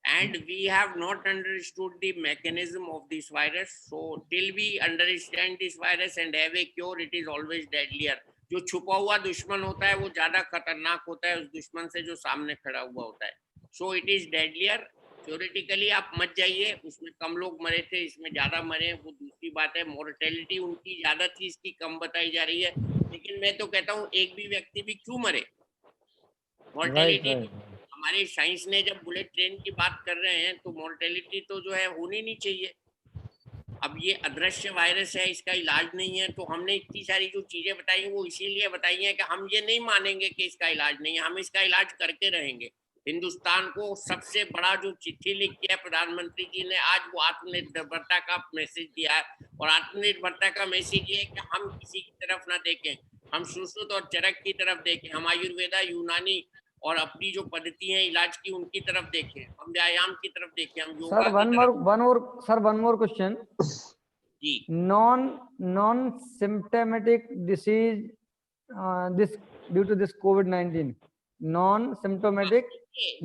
C: and we have not understood the mechanism of this virus. So till we understand this virus and have a cure, it is always deadlier. जो छुपा हुआ दुश्मन होता है वो ज्यादा खतरनाक होता है उस दुश्मन से जो सामने खड़ा हुआ होता है. So it is deadlier. Theoretically आप मत जाइए, उसमें कम लोग मरे थे, इसमें ज्यादा मरे, वो दूसरी बात है. मोर्टेलिटी उनकी ज्यादा थी, इसकी कम बताई जा रही है. लेकिन मैं तो कहता हूँ एक भी व्यक्ति भी क्यों मरे. मोर्टेलिटी हमारे साइंस ने जब बुलेट ट्रेन की बात कर रहे हैं तो मोर्टेलिटी तो जो है होनी नहीं चाहिए. अब ये अदृश्य वायरस है, इसका इलाज नहीं है, तो हमने इतनी सारी जो चीजें बताई वो इसीलिए बताई हैं कि हम ये नहीं मानेंगे कि इसका इलाज नहीं है, हम इसका इलाज करके रहेंगे. हिंदुस्तान को सबसे बड़ा जो चिट्ठी लिखी है प्रधानमंत्री जी ने आज, वो आत्मनिर्भरता का मैसेज दिया है. और आत्मनिर्भरता का मैसेज ये है कि हम किसी की तरफ ना देखें, हम सुश्रुत और चरक की तरफ देखें, हम आयुर्वेदा, यूनानी और अपनी जो पद्धति है इलाज की उनकी तरफ देखें, हम व्यायाम की तरफ देखें, हम yoga
B: Sir, one more question.
C: Ji.
B: Non symptomatic disease, this due to this COVID-19, non symptomatic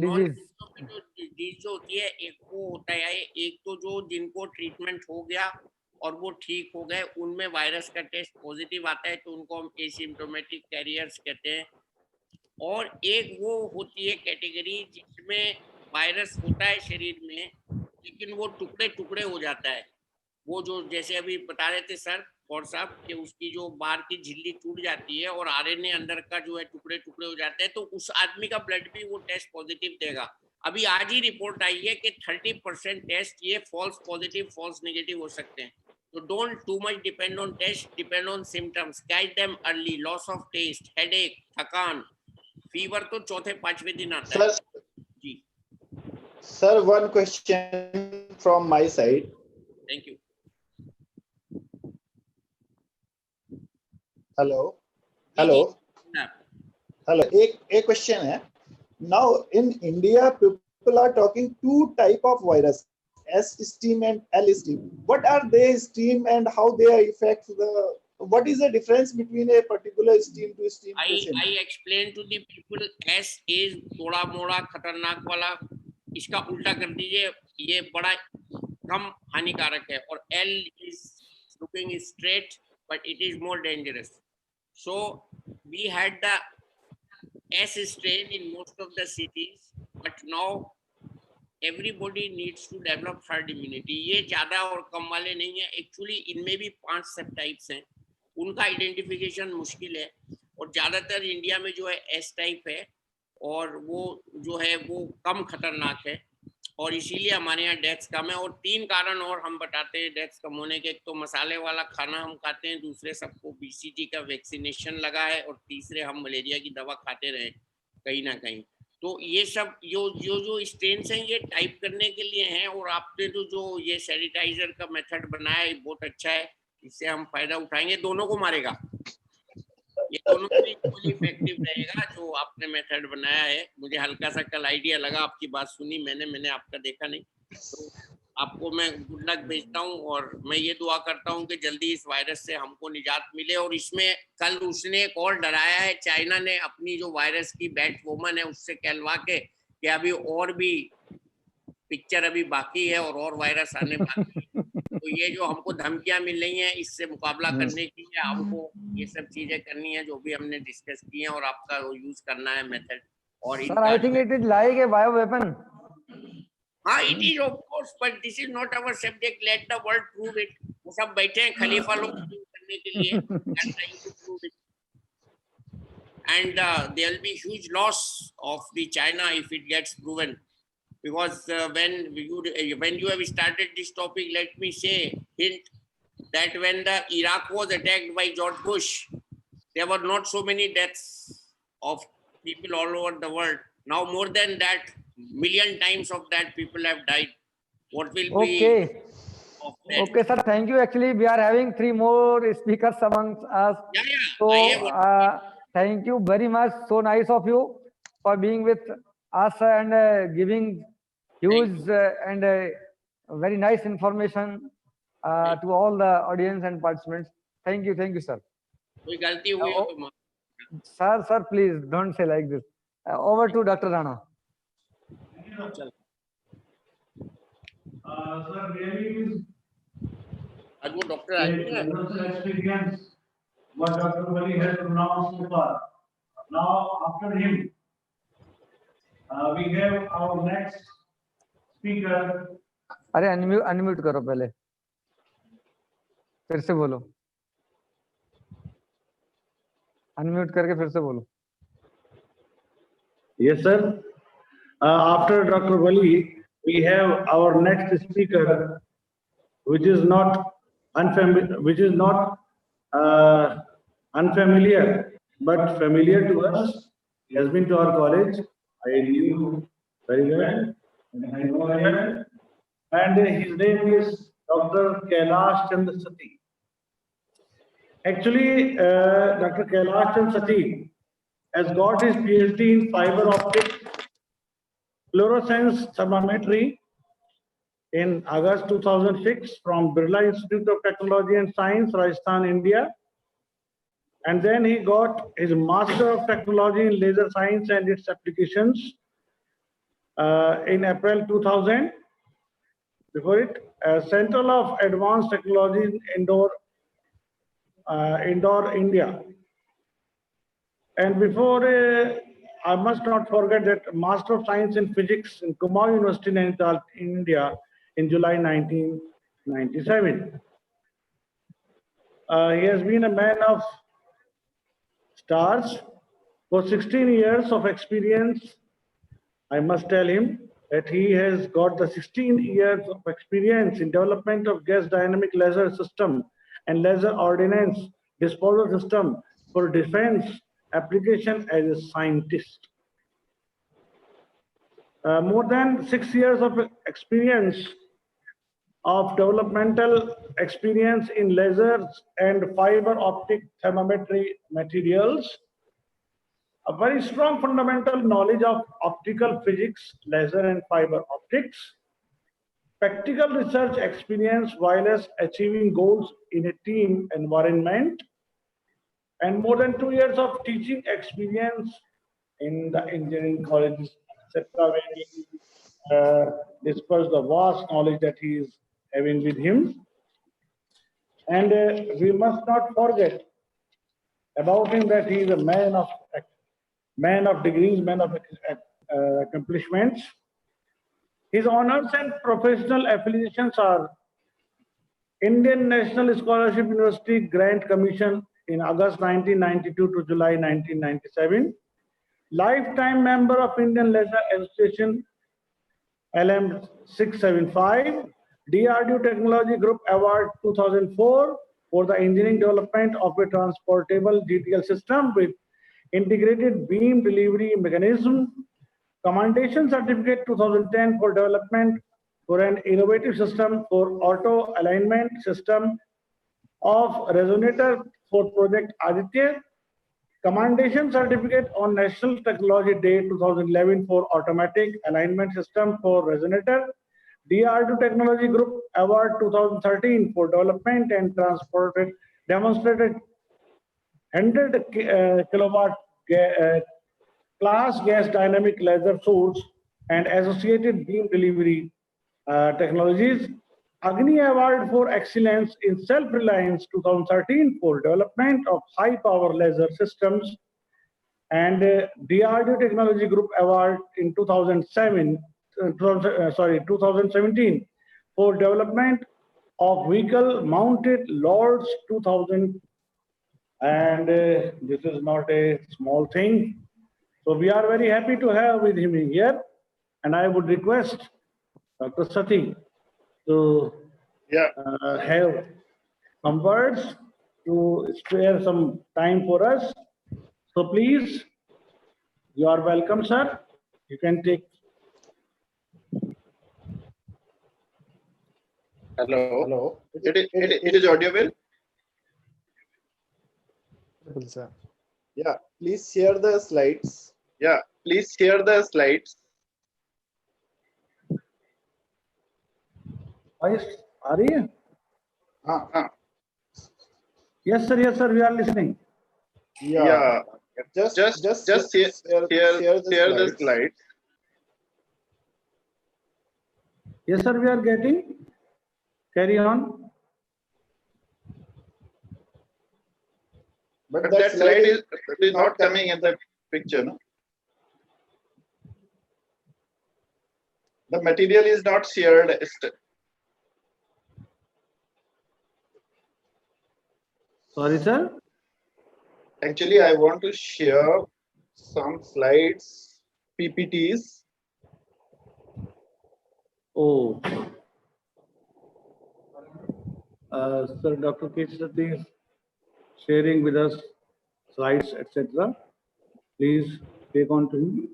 B: disease.
C: Disease जो होती है एक वो होता है, एक तो जो जिनको ट्रीटमेंट हो गया और वो ठीक हो गए उनमें वायरस का टेस्ट पॉजिटिव आता है तो उनको हम एसिम्प्टोमेटिक कैरियर्स कहते हैं. और एक वो होती है कैटेगरी जिसमें वायरस होता है शरीर में लेकिन वो टुकड़े टुकड़े हो जाता है. वो जो जैसे अभी बता रहे थे सर और साहब कि उसकी जो बाहर की झिल्ली टूट जाती है और आरएनए अंदर का जो है टुकड़े टुकड़े हो जाते हैं, तो उस आदमी का ब्लड भी वो टेस्ट पॉजिटिव देगा. अभी आज ही रिपोर्ट आई है कि 30% टेस्ट ये फॉल्स पॉजिटिव फॉल्स नेगेटिव हो सकते हैं. तो don't too much depend on test, depend on symptoms, catch them early. Loss of test, headache, थकान, फीवर तो चौथे पांचवें दिन आता है. जी
G: sir, one question from my side.
C: Thank you.
G: Hello. एक क्वेश्चन है. Now in India people are talking two type of virus, S stream and L stream. What are they stream and how they affect the? What is the difference between a particular stream to stream?
C: I explain to the people. S is थोड़ा मोड़ा खतरनाक वाला, इसका उल्टा कर दीजिए, ये बड़ा कम हानिकारक है. और L is looking straight but it is more dangerous. So we had the S strain in most of the cities, but now everybody needs to develop herd immunity. ये ज्यादा और कम वाले नहीं है. एक्चुअली इनमें भी 5 सब टाइप्स हैं, उनका आइडेंटिफिकेशन मुश्किल है. और ज्यादातर इंडिया में जो है एस टाइप है और वो जो है वो कम खतरनाक है और इसीलिए हमारे यहाँ डेथ्स कम है. और 3 कारण और हम बताते हैं डेथ्स कम होने के. एक तो मसाले वाला खाना हम खाते हैं, दूसरे सबको बीसीजी का वैक्सीनेशन लगा है और तीसरे हम मलेरिया की दवा खाते रहे कहीं ना कहीं. तो ये सब जो स्ट्रेन्स हैं ये टाइप करने के लिए हैं. और आपने जो ये सैनिटाइजर का मेथड बनाया है बहुत अच्छा है, इससे हम फायदा उठाएंगे. दोनों को मारेगा, ये दोनों भी इक्वली इफेक्टिव रहेगा जो आपने मेथड बनाया है. मुझे हल्का सा कल आइडिया लगा, आपकी बात सुनी मैंने आपका देखा नहीं. तो आपको मैं गुड लक भेजता हूँ और मैं ये दुआ करता हूँ कि जल्दी इस वायरस से हमको निजात मिले. और इसमें कल उसने एक और डराया है, चाइना ने अपनी जो वायरस की बैट वोमन है उससे कहलवा के कि अभी और भी पिक्चर अभी बाकी है और वायरस आने बाकी है. तो ये जो हमको धमकियां मिल रही हैं इससे मुकाबला करने के लिए हमको ये सब चीजें करनी है जो भी हमने डिस्कस की हैं और आपका यूज करना है मेथड. और
B: Sir, I think it is like a bio weapon.
C: हाँ, it is of course, but this is not our subject. Let the world prove it. वो सब बैठे हैं खलीफा लोग करने के लिए, and trying to prove it. And there will be huge loss of the China if it gets proven. Because when you have started this topic, let me say hint that when the Iraq was attacked by George Bush, there were not so many deaths of people all over the world. Now more than that, million times of that people have died. What will be?
B: Okay, sir. Thank you. Actually, we are having 3 more speakers amongst us.
C: Yeah.
B: So thank you very much. So nice of you for being with us and giving huge and very nice information to all the audience and participants. Thank you, sir.
C: कोई गलती हुई हो तो
B: Sir, please don't say like this. Over to Dr. Rana.
D: Sir, really
C: I go Dr.
D: is
C: Rajendra.
D: wonderful experience what Dr. Wali has pronounced so far. Now, after him, we have our next speaker.
B: अरे unmute करो पहले, फिर से बोलो, unmute करके फिर से बोलो.
D: Yes, sir. After Dr. Wali, we have our next speaker, which is not unfamiliar, but familiar to us. He has been to our college. I knew very well, and I know him. And his name is Dr. Kailash Chandra Sati. Actually, Dr. Kailash Chandra Sati has got his PhD in fiber optic fluorescence thermometry in August 2006 from Birla Institute of Technology and Science, Rajasthan, India. And then he got his Master of Technology in Laser Science and its applications in April 2000. Before it, Central of Advanced Technology in Indore, India. And before, I must not forget that Master of Science in Physics in Kumaon University, Nainital, India, in July 1997. He has been a man of stars for 16 years of experience. I must tell him that he has got the 16 years of experience in development of gas dynamic laser system and laser ordnance disposal system for defense application as a scientist. More than 6 years of experience of developmental experience in lasers and fiber optic thermometry materials, a very strong fundamental knowledge of optical physics, laser and fiber optics, practical research experience while achieving goals in a team environment, and more than 2 years of teaching experience in the engineering colleges, etc., where he dispersed the vast knowledge that he is having with him. And we must not forget about him that he is a man of degrees, man of accomplishments. His honors and professional affiliations are Indian National Scholarship University Grant Commission in August 1992 to July 1997, lifetime member of Indian Laser Association LM 675, DRDO Technology Group Award 2004 for the engineering development of a transportable GTL system with integrated beam delivery mechanism, commendation certificate 2010 for development for an innovative system for auto alignment system of resonator for Project Aditya, commendation certificate on National Technology Day 2011 for automatic alignment system for resonator, DRDO Technology Group Award 2013 for development and demonstrated 100 kilowatt class gas dynamic laser source and associated beam delivery technologies, Agni Award for Excellence in Self-Reliance 2013 for development of high-power laser systems, and DRDO Technology Group Award in 2017 for development of vehicle-mounted LORDS 2000. And this is not a small thing. So we are very happy to have with him here. And I would request Dr. Sati to have some words to spare some time for us. So please, you are welcome, sir. You can take.
I: Hello. It is audible?
G: Sir. Yeah, please share the slides.
I: Yeah, please share the slides.
D: Voice, are you? Yes, sir, we are listening.
I: Yeah. Just share the slides.
D: Yes, sir, we are getting. Carry on.
I: But that slide is not coming in the picture, no? The material is not shared.
D: Sorry, sir.
I: Actually, I want to share some slides, PPTs.
D: Oh. Sir, Dr. Kesati is sharing with us slides, etc. Please take on to him.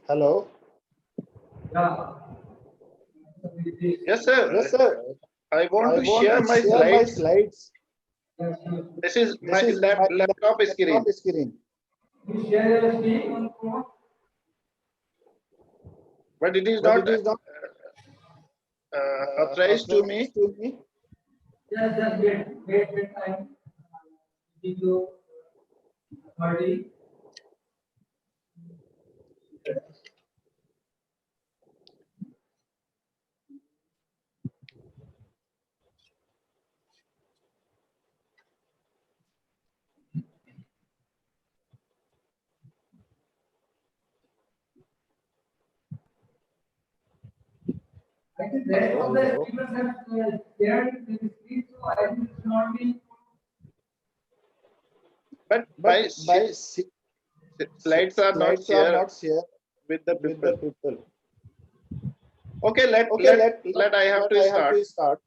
I: Hello. Yes, sir.
G: Yes, sir.
I: I want
G: I
I: to
G: want
I: share
G: to
I: my
G: share my
I: slides.
G: slides.
I: This is
G: This
I: my
G: is my
I: laptop screen.
G: screen.
I: But it is
G: But
I: not
G: it is not
I: authorized to me.
G: to me.
B: Just wait time. Give you 30. I think rest of the speakers have shared the screen, so I think it should not be.
I: But
G: But my
I: slides are not
G: slides are
I: shared
G: not shared
I: with the
G: with the
I: people.
G: people.
I: Okay,
G: Okay,
I: let I have to start.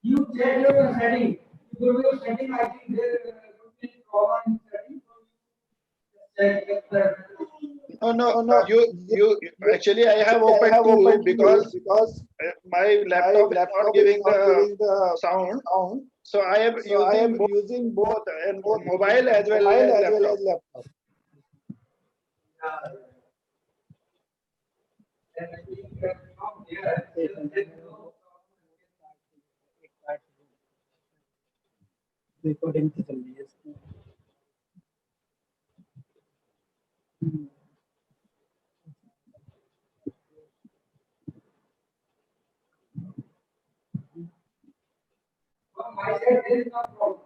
B: You check your setting. You go to your setting, I think there would be problem in setting. Check the.
I: No. You actually I have opened two because my laptop is not giving the sound. So I am using both and mobile as well as laptop.
B: Recording तो चल रही है इसमें my side there is no problem.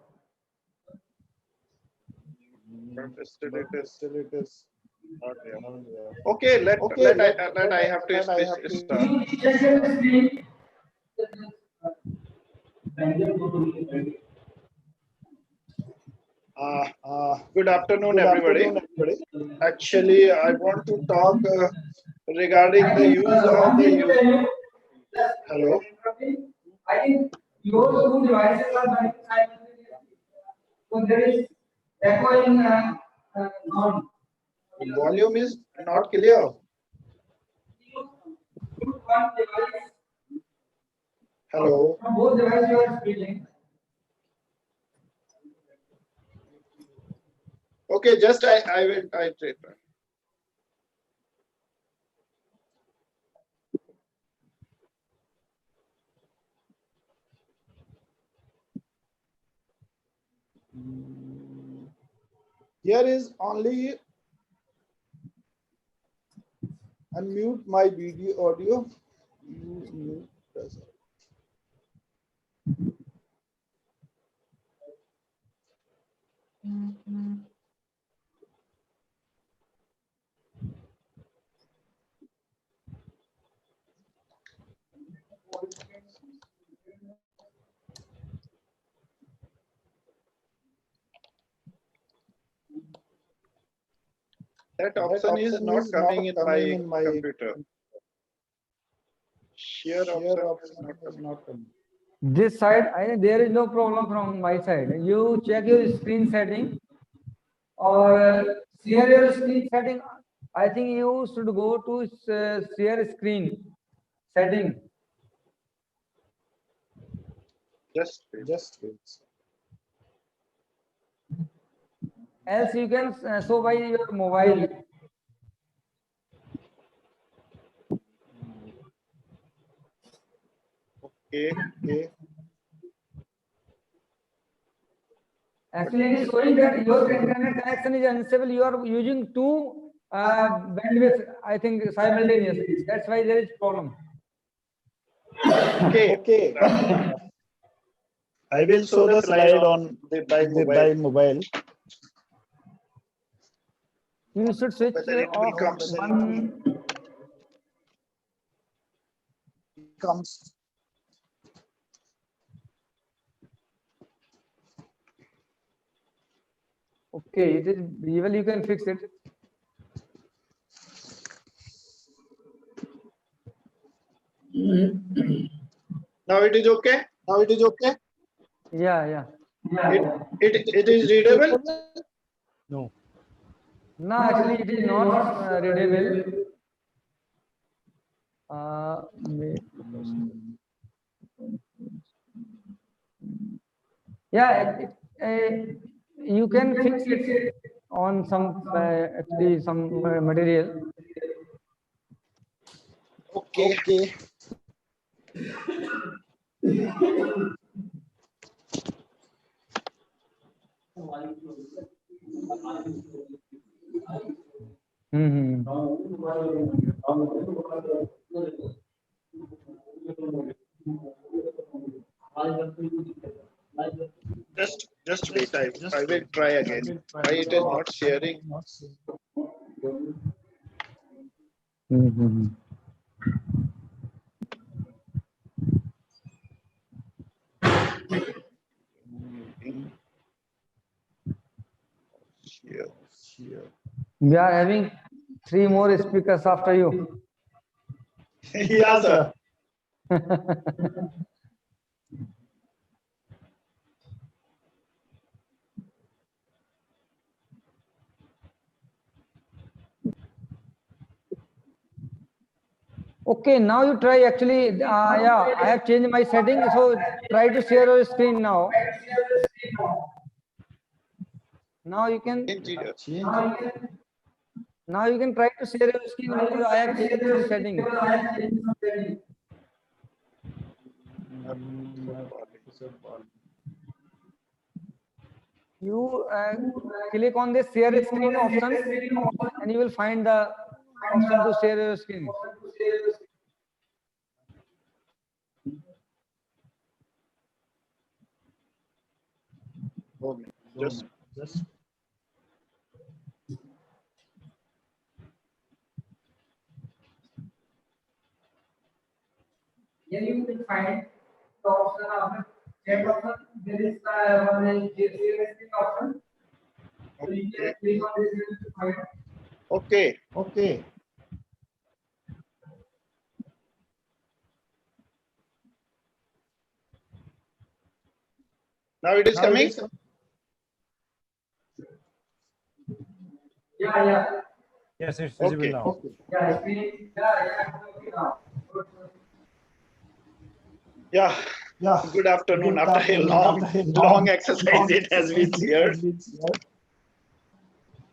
I: But still it is not there. Okay, let I have to start.
B: You check your screen.
I: Good afternoon, everybody. Actually, I want to talk regarding the use of the Hello.
B: I think your two devices are running simultaneously. So there is echoing sound.
I: Volume is not clear.
B: One device.
I: Hello.
B: From both devices you are speaking.
I: Okay, just I try.
G: Here is only unmute my video audio. Use mute buzzer.
I: That option is not coming in my computer. Share option is not coming.
B: This side, there is no problem from my side. You check your screen setting or share your screen setting. I think you should go to share screen setting.
I: Just wait.
B: else you can show by your mobile.
I: Okay.
B: Actually, it is showing that your internet connection is unstable. You are using two bandwidth, I think, simultaneously. That's why there is problem.
I: Okay. I will show the slide on by mobile.
B: You should switch
I: Whether it will
B: off
I: come.
G: Comes.
B: Okay, it is visible. You can fix it.
I: Now it is okay.
B: Yeah.
I: It is readable.
F: No.
B: No, actually, it is not readable. Yeah, you can fix it on some actually some material.
G: Okay.
I: Just wait. I will try again. Why it is not sharing?
B: We are having 3 more speakers after you.
I: Yeah, sir.
B: Okay, now you try actually. Yeah, I have changed my setting. So try to share your screen now. Now you can. Now you can try to share your screen because I have changed some settings. You click on this share screen option and you will find the option to share your screen.
I: Just.
B: Here you will find the option of chat option. There is one share screen option. So you can click on this to find.
I: Okay. Now it is coming.
B: Yeah.
F: Yes, it's visible
I: Okay.
F: now.
I: Yeah. Good afternoon. After a long exercise, it has been cleared.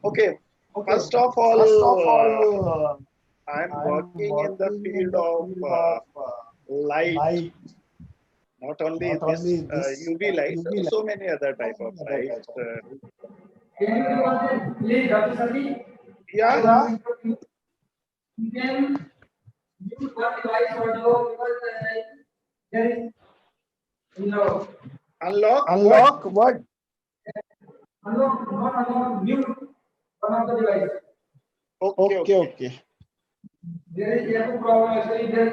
I: Okay. First of all, I'm working in the field of light. Not only this UV light, so many other type of lights.
B: Can you do one thing, please, Dr. Sati?
I: Yeah.
B: You can use one device also because there is,
I: Unlock what?
B: Unlock, mute one of the device.
I: Okay.
B: There is a problem actually there.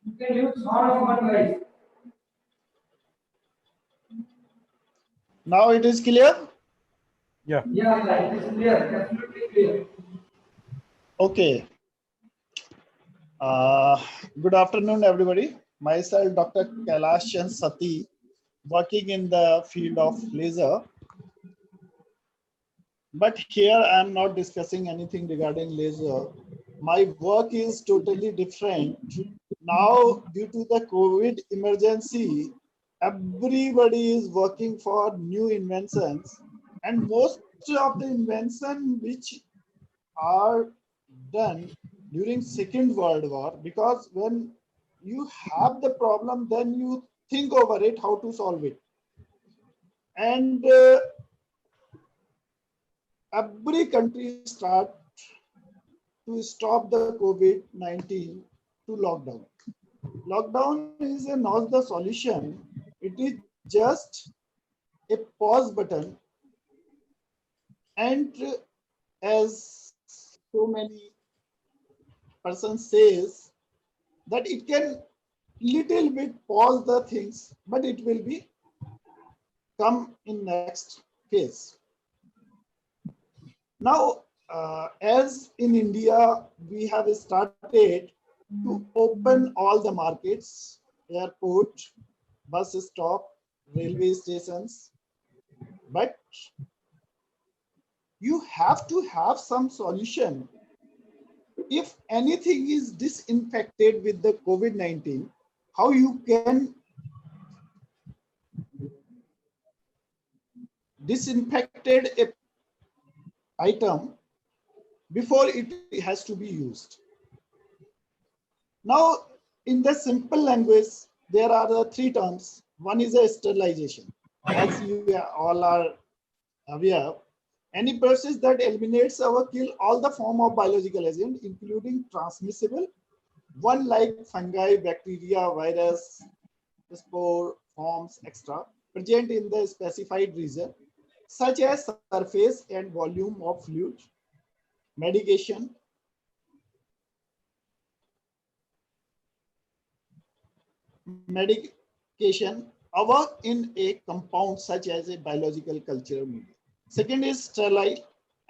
B: You can use sound of one device.
G: Now it is clear?
F: Yeah.
B: Yeah, it is clear, absolutely clear.
G: Okay. Good afternoon, everybody. Myself, Dr. Kailash Chandra Sati, working in the field of laser. But here I am not discussing anything regarding laser. My work is totally different. now due to the COVID emergency, everybody is working for new inventions, and most of the inventions which are done during Second World War, because when you have the problem, then you think over it, how to solve it. And every country start to stop the COVID-19 to lockdown. Lockdown is not the solution. It is just a pause button. And as so many persons says, that it can little bit pause the things, but it will be come in next phase. Now, as in India, we have started to open all the markets, airport, bus stop, railway stations, but you have to have some solution. If anything is disinfected with the COVID-19, how you can disinfected a item before it has to be used. Now, in the simple language, there are the three terms. One is a sterilization. As you all are aware, any process that eliminates or kill all the form of biological agent, including transmissible, one like fungi, bacteria, virus, spore, forms, etc., present in the specified region, such as surface and volume of fluid, medication, or in a compound such as a biological culture media. Second is sterile,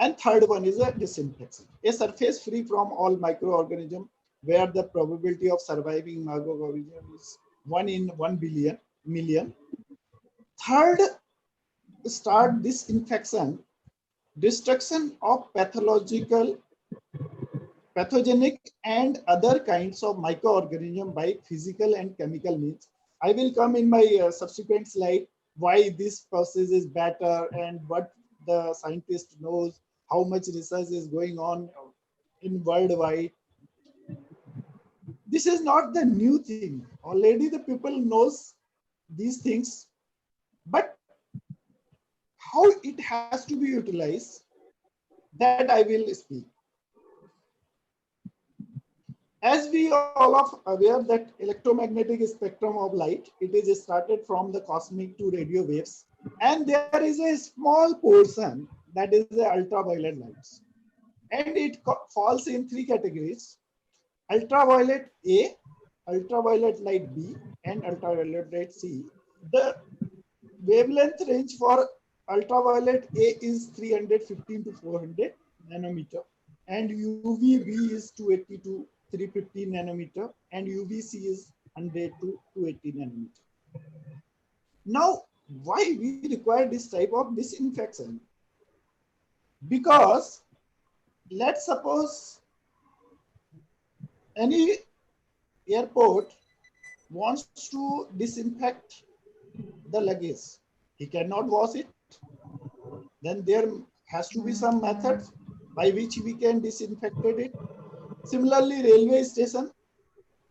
G: and third one is a disinfection. A surface free from all microorganisms where the probability of surviving microorganism is 1 in 1 billion million. Third, start disinfection, destruction of pathogenic and other kinds of microorganisms by physical and chemical means. I will come in my subsequent slide why this process is better and what the scientist knows, how much research is going on in worldwide. This is not the new thing. Already the people knows these things, but how it has to be utilized, that I will speak. As we all are aware that electromagnetic spectrum of light, it is started from the cosmic to radio waves, and there is a small portion that is the ultraviolet lights, and it falls in three categories: ultraviolet A, ultraviolet light B, and ultraviolet light C. The wavelength range for ultraviolet A is 315 to 400 nanometer, and UVB is 280 to 350 nanometer, and UVC is 100 to 280 nanometer. Now, why we require this type of disinfection? Because let's suppose any airport wants to disinfect the luggage. He cannot wash it. Then there has to be some method by which we can disinfect it. Similarly, railway station,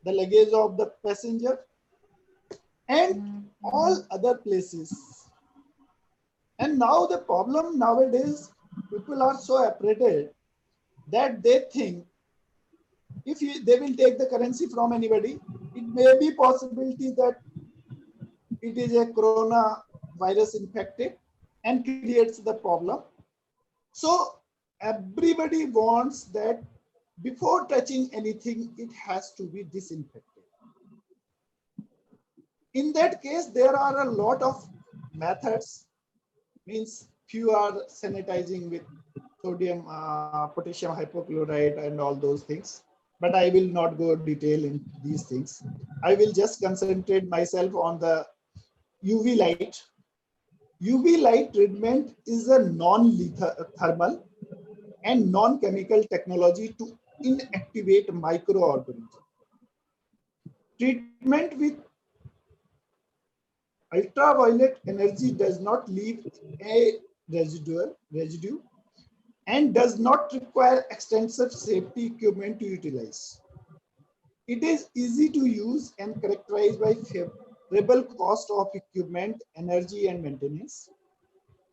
G: the luggage of the passenger, and all other places. And now the problem nowadays, people are so afraid that they think if they will take the currency from anybody, it may be possibility that it is a corona virus infected and creates the problem. So everybody wants that before touching anything, it has to be disinfected. In that case, there are a lot of methods, means few are sanitizing with sodium, potassium hypochlorite and all those things. But I will not go detail in these things. I will just concentrate myself on the UV light. UV light treatment is a non-lethal thermal and non-chemical technology to inactivate microorganisms. Treatment with ultraviolet energy does not leave a residue and does not require extensive safety equipment to utilize. It is easy to use and characterized by favorable cost of equipment, energy, and maintenance.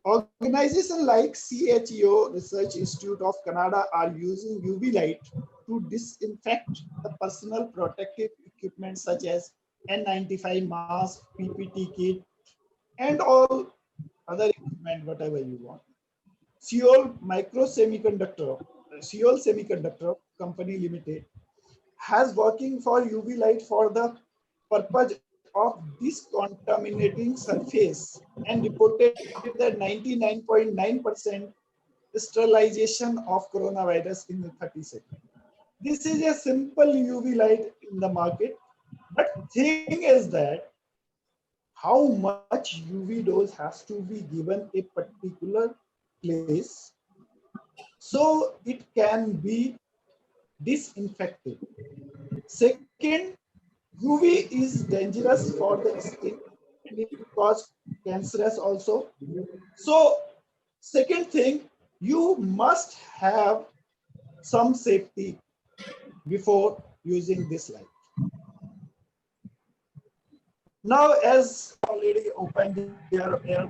G: Organizations like CHEO Research Institute of Canada are using UV light to disinfect the personal protective equipment such as N95 mask, PPT kit, and all other equipment, whatever you want. Seoul Semiconductor Company Limited has working for UV light for the purpose of discontaminating surface and reported that 99.9% sterilization of coronavirus in 30 seconds. This is a simple UV light in the market, but thing is that how much UV dose has to be given a particular place so it can be disinfected. Second, UV is dangerous for the skin and it causes cancerous also. So second thing, you must have some safety before using this light. Now, as already opened air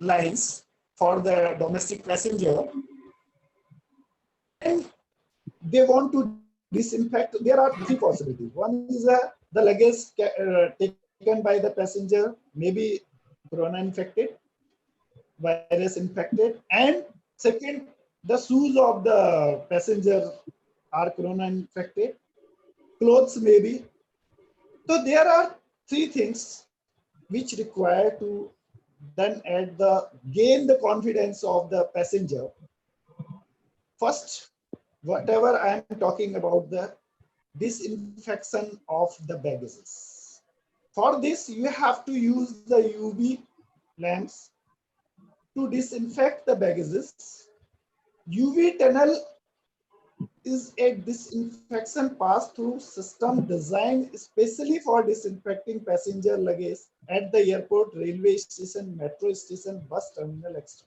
G: lines for the domestic passenger, and they want to disinfect, there are three possibilities. One is the luggage taken by the passenger, maybe corona infected, virus infected, and second, the shoes of the passenger are corona infected, clothes maybe. So there are three things which require to then gain the confidence of the passenger. First, whatever I am talking about, the disinfection of the baggages. For this, you have to use the UV lamps to disinfect the baggages. UV tunnel is a disinfection pass-through system designed especially for disinfecting passenger luggage at the airport, railway station, metro station, bus terminal, etc.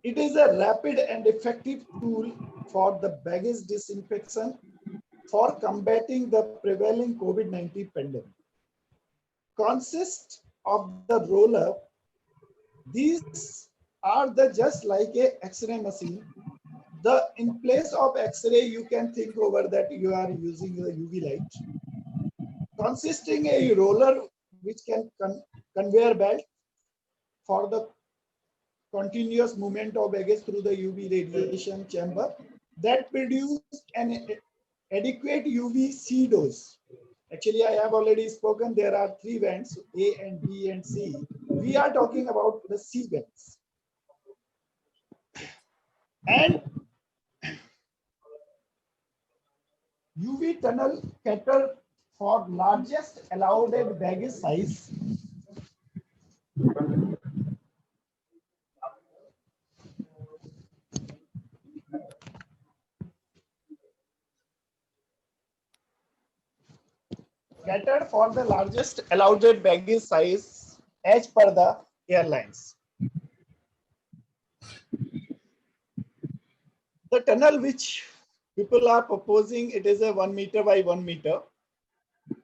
G: It is a rapid and effective tool for the baggage disinfection for combating the prevailing COVID-19 pandemic. Consists of the roller. These are just like a X-ray machine. In place of X-ray, you can think over that you are using the UV light, consisting a roller which can conveyor belt for the continuous movement of baggage through the UV radiation chamber that produce an adequate UVC dose. Actually, I have already spoken, there are three bands, A and B and C. We are talking about the C bands. And UV tunnel cater for largest allowed baggage size. Catered for the largest allowed baggage size as per the airlines. The tunnel which people are proposing, it is a 1 meter by 1 meter,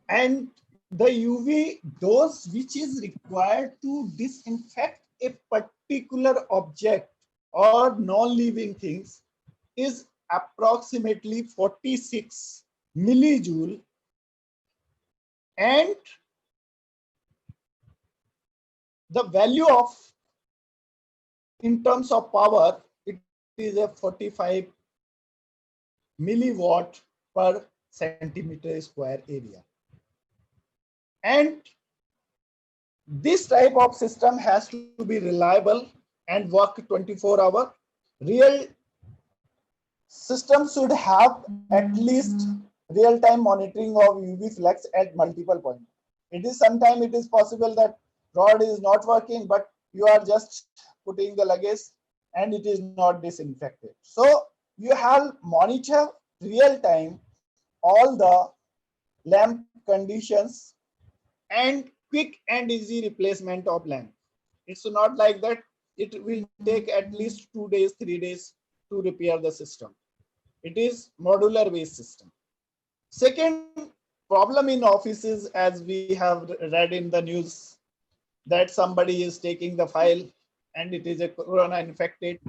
G: and the UV dose which is required to disinfect a particular object or non-living things is approximately 46 millijoule, and the value of, in terms of power, it is a 45 milliwatt per centimeter square area. And this type of system has to be reliable and work 24 hours. Real system should have at least real-time monitoring of UV flux at multiple points. It is sometimes it is possible that rod is not working, but you are just putting the luggage and it is not disinfected. So you have monitor real time all the lamp conditions and quick and easy replacement of lamp. It's not like that it will take at least 2 days, 3 days to repair the system. It is modular based system. Second problem in offices, as we have read in the news, that somebody is taking the file and it is a corona infected,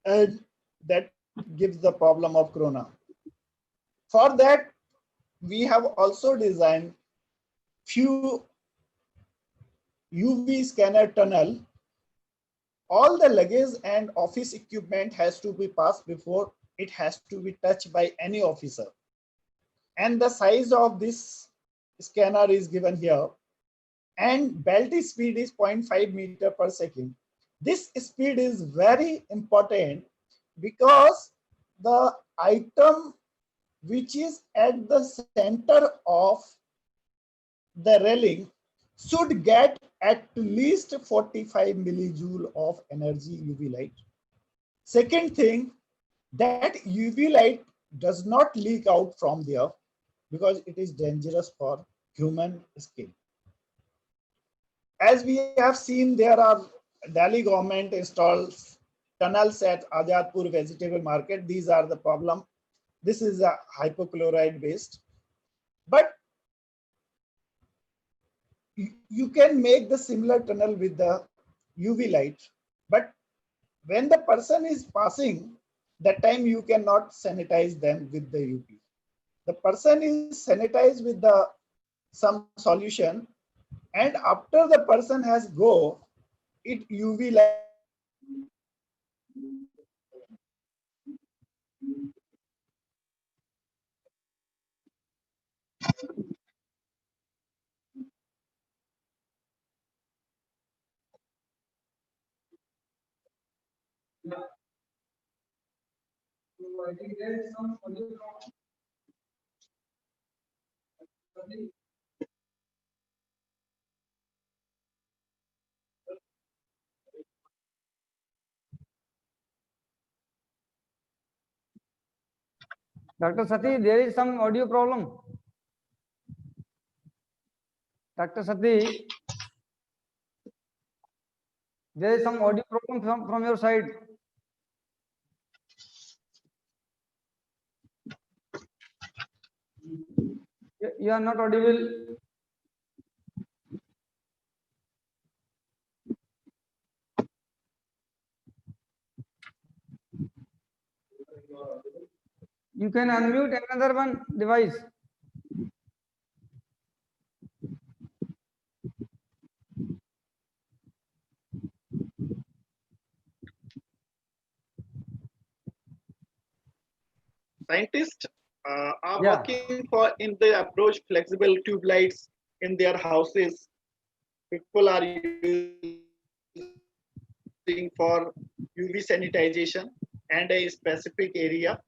G: and that gives the problem of corona. For that, we have also designed few UV scanner tunnel. All the luggage and office equipment has to be passed before it has to be touched by any officer. And the size of this scanner is given here. And belt speed is 0.5 meter per second. This speed is very important because the item which is at the center of the railing should get at least 45 millijoule of energy UV light. Second thing, that UV light does not leak out from there because it is dangerous for human skin. As we have seen, there are Delhi government installs tunnels at Azadpur vegetable market. These are the problem. This is a hypochlorite based, but you can make the similar tunnel with the UV light, but when the person is passing, that time you cannot sanitize them with the UV. The person is sanitized with the some solution, and after the person has go, it UV light.
B: Dr. Sati, there is some audio problem. Dr. Sati, there is some audio problem from your side. You are not audible. You can unmute another one device.
I: Scientists are
B: Yeah.
I: working for in the approach flexible tube lights in their houses. People are using for UV sanitization and a specific area.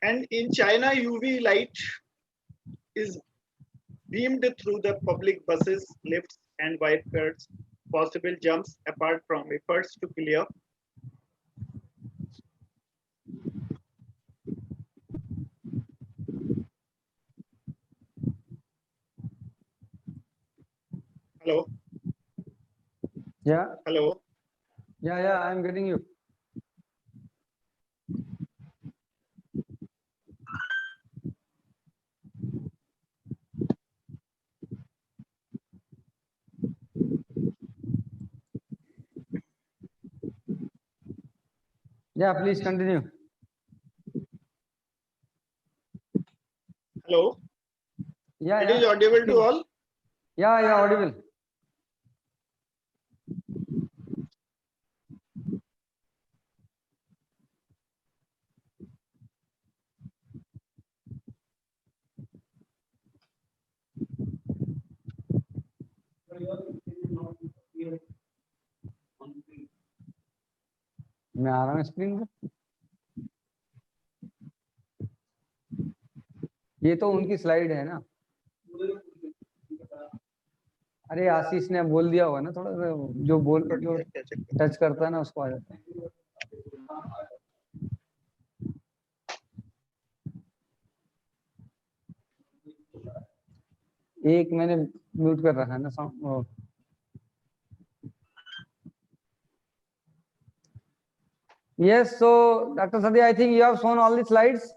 I: And in China, UV light is beamed through the public buses, lifts, and wipers. Possible jumps apart from efforts to clear. Hello.
B: Yeah.
I: Hello.
B: Yeah, I'm getting you. Yeah, please continue.
I: Hello.
B: Yeah,
I: It is audible to all.
B: Yeah, audible. मैं आ रहा हूँ screen पे। ये तो उनकी slide है ना। अरे आशीष ने बोल दिया होगा ना, थोड़ा सा जो जो टच करता है ना उसको आ जाता है। एक मैंने म्यूट कर रखा है ना sound. Yes, so Dr. Sadi, I think you have shown all the slides.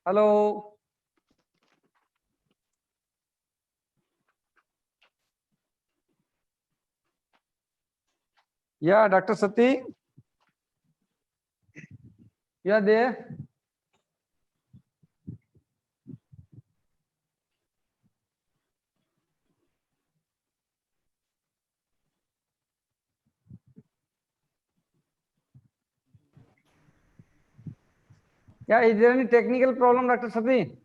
B: Hello. Yeah, Dr. Sati, you are there? Yeah, is there any technical problem, Dr. Sati?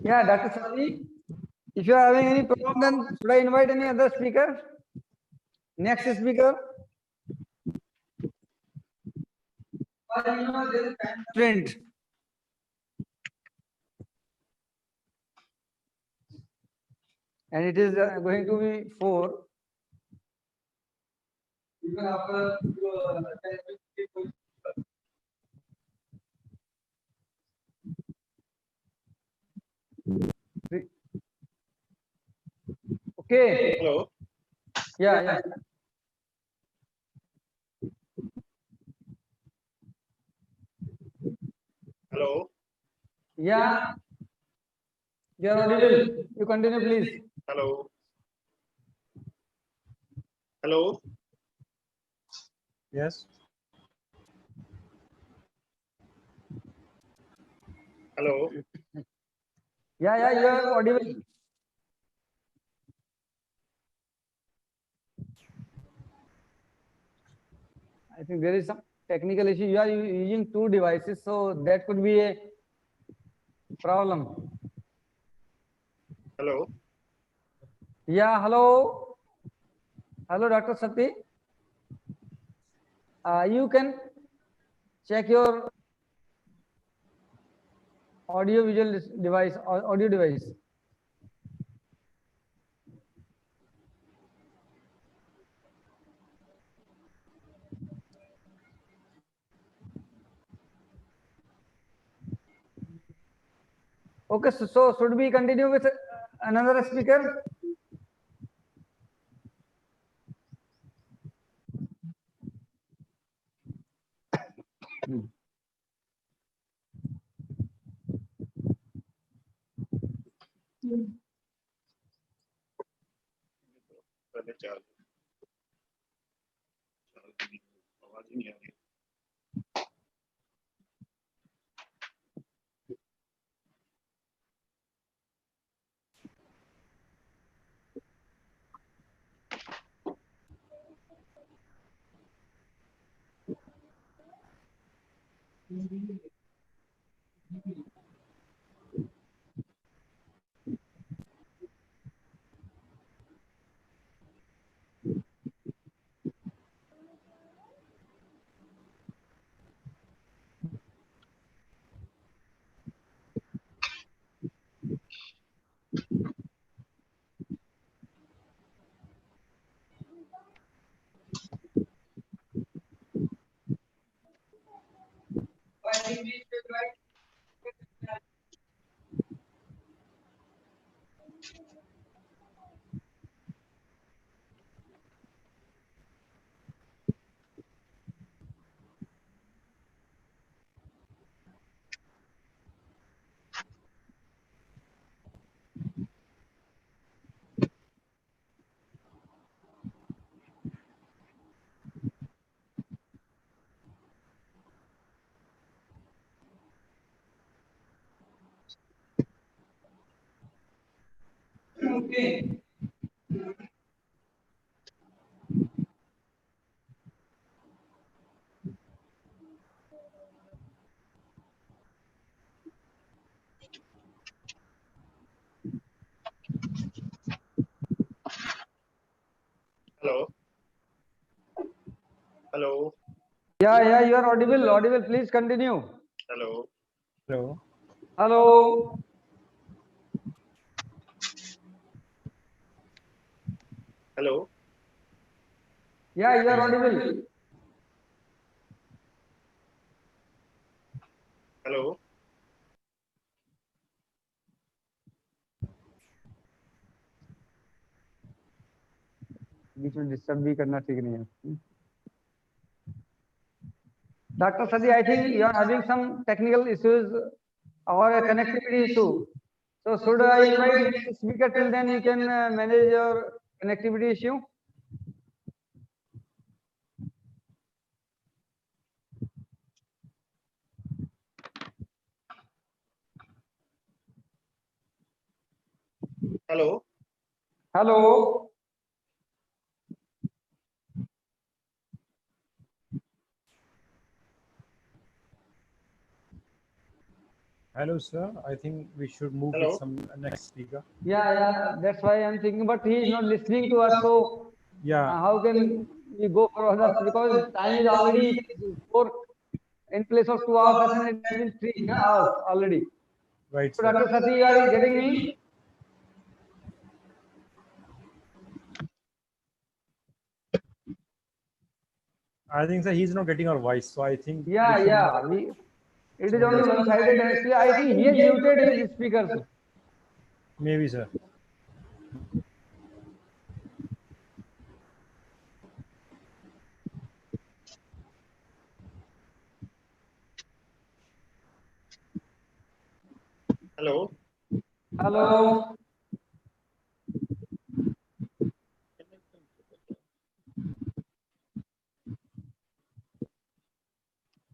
B: Yeah, Dr. Sati, if you are having any problem, then should I invite any other speaker? Next speaker? Print. And it is going to be 4. Even after okay.
I: Hello.
B: Yeah.
I: Hello.
B: Yeah. You are audible. You continue, please.
I: Hello. Hello.
F: Yes.
I: Hello.
B: Yeah, you are audible. I think there is some technical issue. You are using 2 devices, so that could be a problem.
I: Hello.
B: Yeah, hello. Hello, Dr. Sati. You can check your audio visual device or audio device. Okay, so should we continue with another speaker?
I: पहले charge आवाज ही नहीं आ रही। Hello. Hello.
B: Yeah, you are audible. Audible. Please continue.
I: Hello.
F: Hello.
B: Hello.
I: Hello.
B: Yeah, you are audible.
I: Hello.
B: बीच में disturb भी करना ठीक नहीं है. Dr. Sadi, I think you are having some technical issues or a connectivity issue. So should I invite next speaker till then you can manage your connectivity issue?
I: Hello.
B: Hello.
F: Hello, sir. I think we should move
I: Hello.
F: with some next speaker.
B: Yeah, that's why I'm thinking, but he is not listening to us, so
F: Yeah,
B: how can we go for others? Because time is already 4 in place of 2 hours session, it has been 3 hours already.
F: right,
B: So
F: sir.
B: Dr. Sati, you are getting me?
F: I think, sir, he's not getting our voice, so I think we
B: Yeah,
F: should
B: it is only one-sided. Actually, I think he has muted his speakers.
F: maybe, sir.
I: Hello.
B: Hello.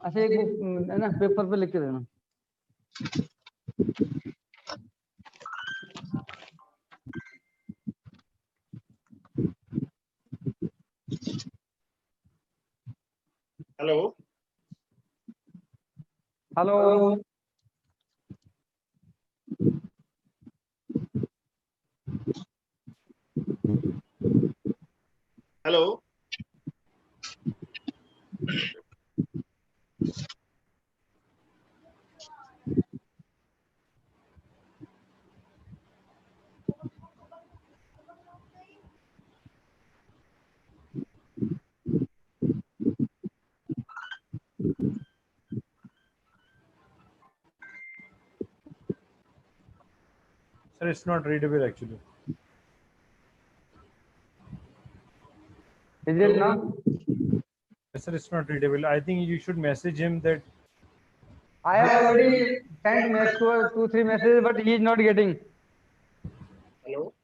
B: अच्छा एक book है ना paper पे लिख के देना.
I: Hello.
B: Hello.
I: Hello.
F: Sir, it's not readable actually.
B: Is it now?
F: Yes, sir, it's not readable. I think you should message him that.
B: I have already sent 2-3 messages, but he is not getting.
I: Hello.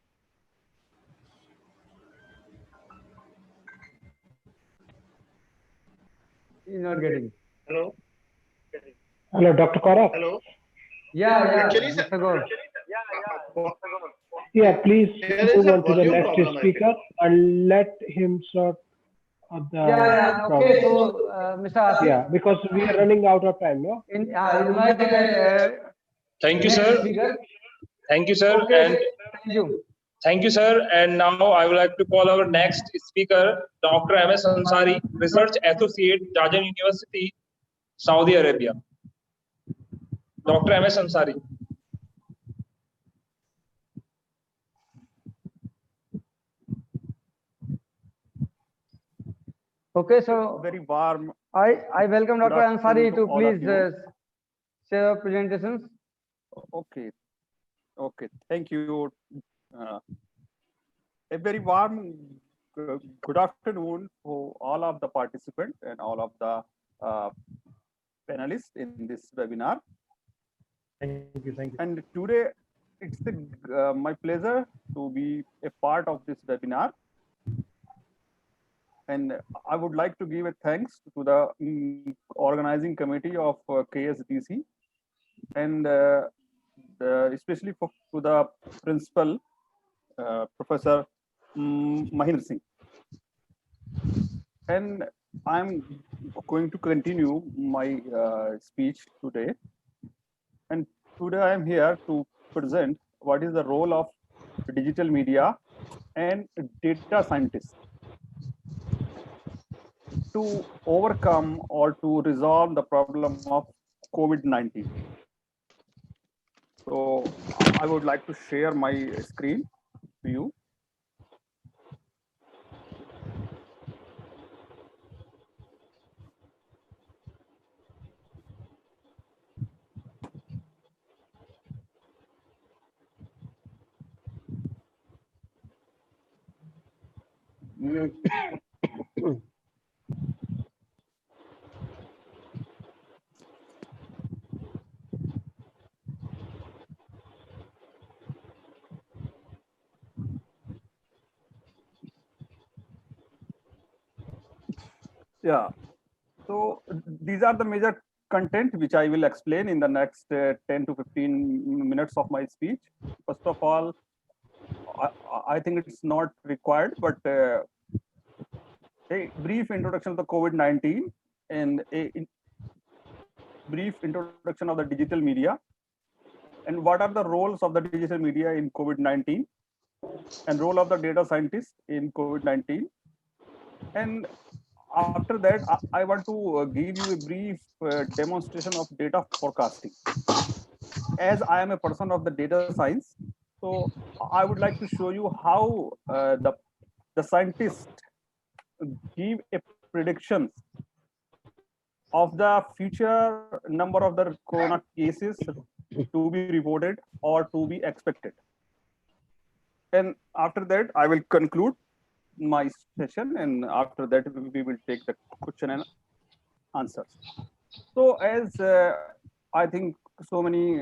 B: He is not getting.
I: Hello.
E: Hello, Dr. Karak.
I: Hello.
B: Yeah,
I: Actually, sir.
B: Mr. Gaur.
E: Yeah, please
I: There is
E: move
I: a
E: on to the
I: volume
E: next
I: problem, I
E: speaker and let him sort of the
B: Yeah,
E: problem.
B: okay. So, Mr. Asif,
E: Yeah, because we are running out of time, no?
B: invite
J: Thank you,
B: next
J: sir.
B: speaker.
J: Thank you, sir.
B: Okay,
J: And
B: thank you.
J: thank you, sir. And now I would like to call our next speaker, Dr. M.S. Ansari, Research Associate, Jajan University, Saudi Arabia. Dr. M.S. Ansari.
B: Okay, so
K: Very warm.
B: I welcome
K: Good
B: Dr. Ansari
K: afternoon to
B: to
K: all of
B: please
K: you.
B: share your presentations.
K: Okay. Okay. Thank you. A very warm good afternoon to all of the participants and all of the panelists in this webinar.
F: Thank you. Thank you.
K: And today it's my pleasure to be a part of this webinar. And I would like to give a thanks to the organizing committee of KSDC and especially to the principal Professor Mahendra Singh. And I'm going to continue my speech today. And today I'm here to present what is the role of digital media and data scientists to overcome or to resolve the problem of COVID-19. So I would like to share my screen to you. Yeah, so these are the major content which I will explain in the next 10 to 15 minutes of my speech. First of all, I think it's not required, but a brief introduction of the COVID-19 and a brief introduction of the digital media and what are the roles of the digital media in COVID-19 and role of the data scientist in COVID-19. And after that, I want to give you a brief demonstration of data forecasting. As I am a person of the data science, so I would like to show you how the scientists give a predictions of the future number of the corona cases to be reported or to be expected. And after that, I will conclude my session, and after that we will take the question and answers. So as I think so many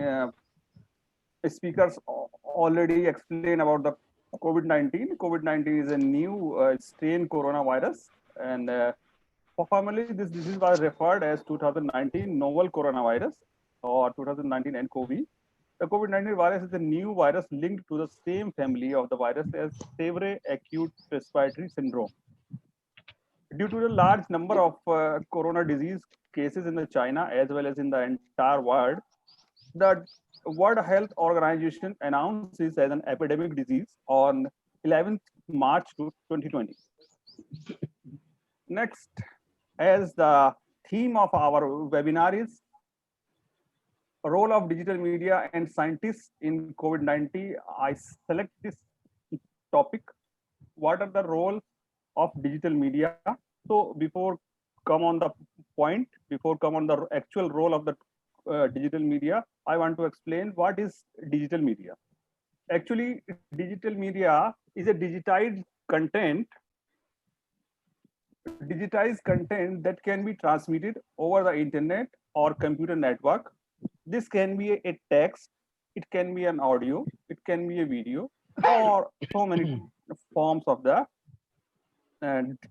K: speakers already explained about the COVID-19. COVID-19 is a new strain coronavirus, and formally this disease was referred as 2019 novel coronavirus or 2019 nCoV. The COVID-19 virus is a new virus linked to the same family of the virus as severe acute respiratory syndrome. Due to the large number of corona disease cases in the China as well as in the entire world, the World Health Organization announced this as an epidemic disease on 11th March 2020. Next, as the theme of our webinar is role of digital media and scientists in COVID-19, I select this topic. What are the role of digital media? So before come on the point, before come on the actual role of the digital media, I want to explain what is digital media. Actually, digital media is a digitized content that can be transmitted over the internet or computer network. This can be a text, it can be an audio, it can be a video, or so many forms of the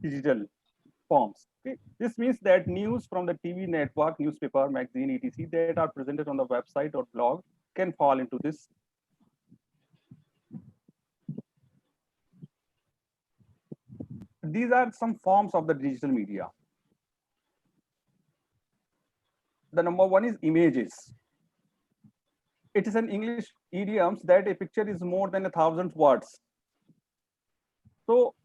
K: digital forms. Okay? This means that news from the TV network, newspaper, magazine, etc. that are presented on the website or blog can fall into this. These are some forms of the digital media. The number one is images. It is an English idiom that a picture is more than 1,000 words. So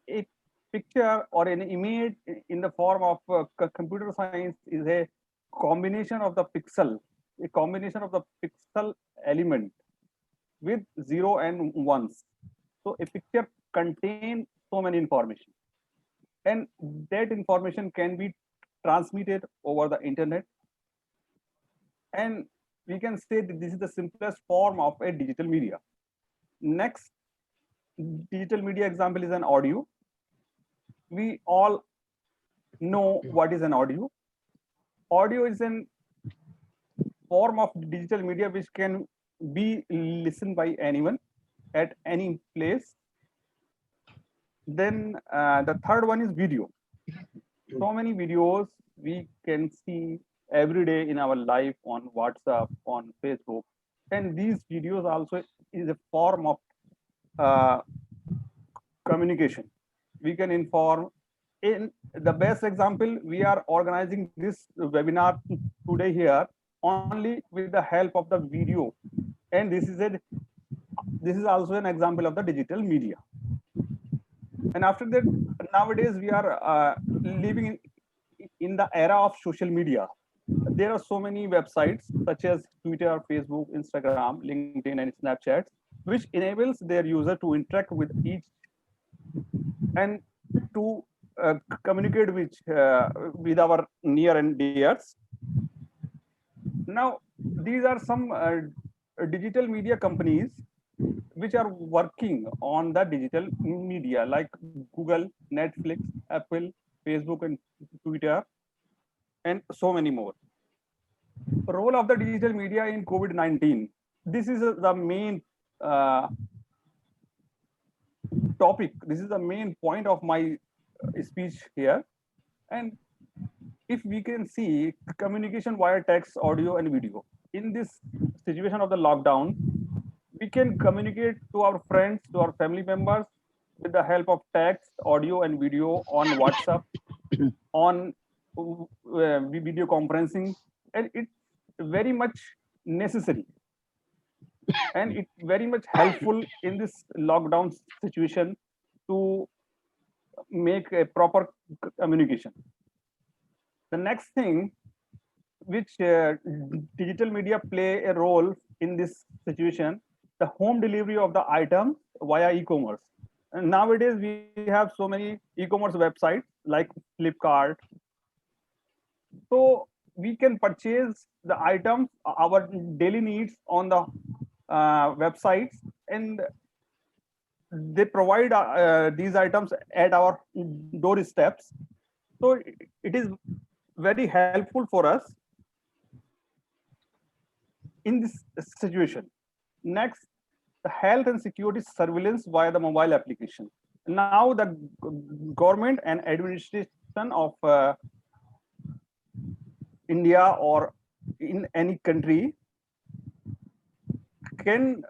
K: a picture or an image in the form of computer science is a combination of the pixel, a combination of the pixel element with 0 and 1s. So a picture contains so many information, and that information can be transmitted over the internet. And we can say that this is the simplest form of a digital media. Next digital media example is an audio. We all know what is an audio. Audio is a form of digital media which can be listened by anyone at any place. Then the third one is video. So many videos we can see every day in our life on WhatsApp, on Facebook. And these videos also is a form of uh, communication. We can inform. In the best example, we are organizing this webinar today here only with the help of the video, and this is also an example of the digital media. And after that, nowadays we are living in the era of social media. There are so many websites such as Twitter, Facebook, Instagram, LinkedIn, and Snapchat, which enables their user to interact with each and to communicate with our near and dears. Now, these are some digital media companies which are working on the digital media like Google, Netflix, Apple, Facebook, and Twitter, and so many more. Role of the digital media in COVID-19. This is the main topic. This is the main point of my speech here. And if we can see communication via text, audio, and video. In this situation of the lockdown, we can communicate to our friends, to our family members with the help of text, audio, and video on WhatsApp, on video conferencing, and it's very much necessary. And it's very much helpful in this lockdown situation to make a proper communication. The next thing which digital media play a role in this situation, the home delivery of the item via e-commerce. And nowadays we have so many e-commerce websites like Flipkart. So we can purchase the items, our daily needs on the websites, and they provide these items at our doorsteps. So it is very helpful for us in this situation. Next, the health and security surveillance via the mobile application. Now the government and administration of India or in any country can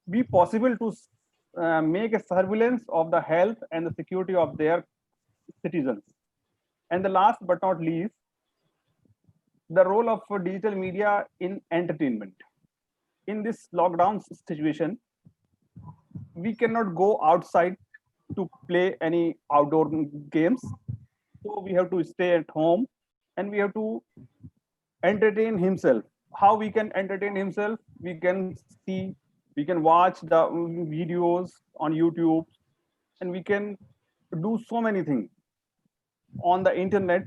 K: be possible to make a surveillance of the health and the security of their citizens. And the last but not least, the role of digital media in entertainment. In this lockdown situation, we cannot go outside to play any outdoor games. So we have to stay at home and we have to entertain himself. How we can entertain himself? We can watch the videos on YouTube, and we can do so many things on the internet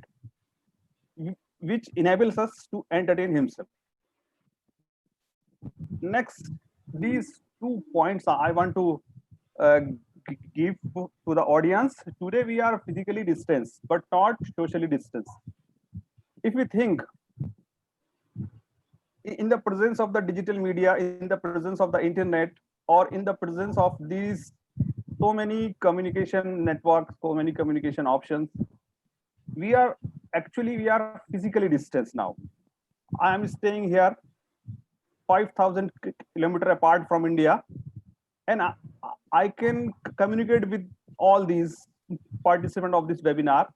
K: which enables us to entertain himself. Next, these 2 points I want to give to the audience. Today we are physically distanced, but not socially distanced. If we think in the presence of the digital media, in the presence of the internet, or in the presence of these so many communication networks, so many communication options, we are physically distanced now. I am staying here 5,000 kilometers apart from India, and I can communicate with all these participants of this webinar.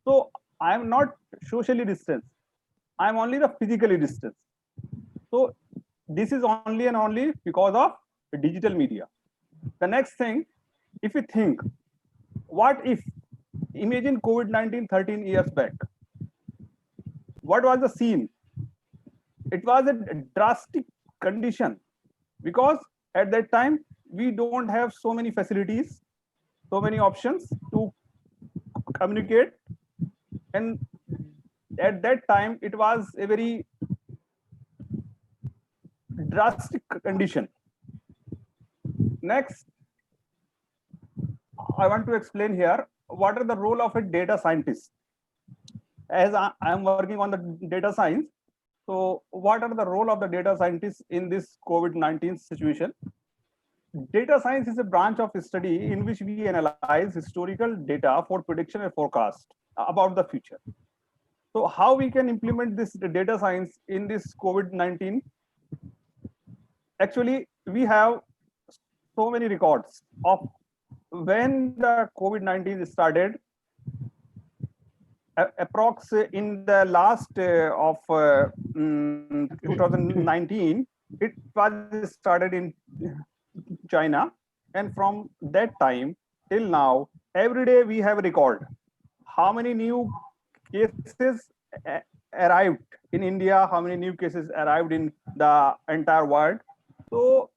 K: So I am not socially distanced. I am only the physically distanced. So this is only and only because of the digital media. The next thing, if you think, what if, imagine COVID-19 13 years back. What was the scene? It was a drastic condition because at that time, we don't have so many facilities, so many options to communicate. And at that time, it was a very drastic condition. Next, I want to explain here what are the role of a data scientist. As I am working on the data science, so what are the role of the data scientist in this COVID-19 situation? Data science is a branch of study in which we analyze historical data for prediction and forecast about the future. So how we can implement this data science in this COVID-19? Actually, we have so many records of when the COVID-19 started. Approx in the last of 2019, it was started in China, and from that time till now, every day we have a record how many new cases arrived in India, how many new cases arrived in the entire world. So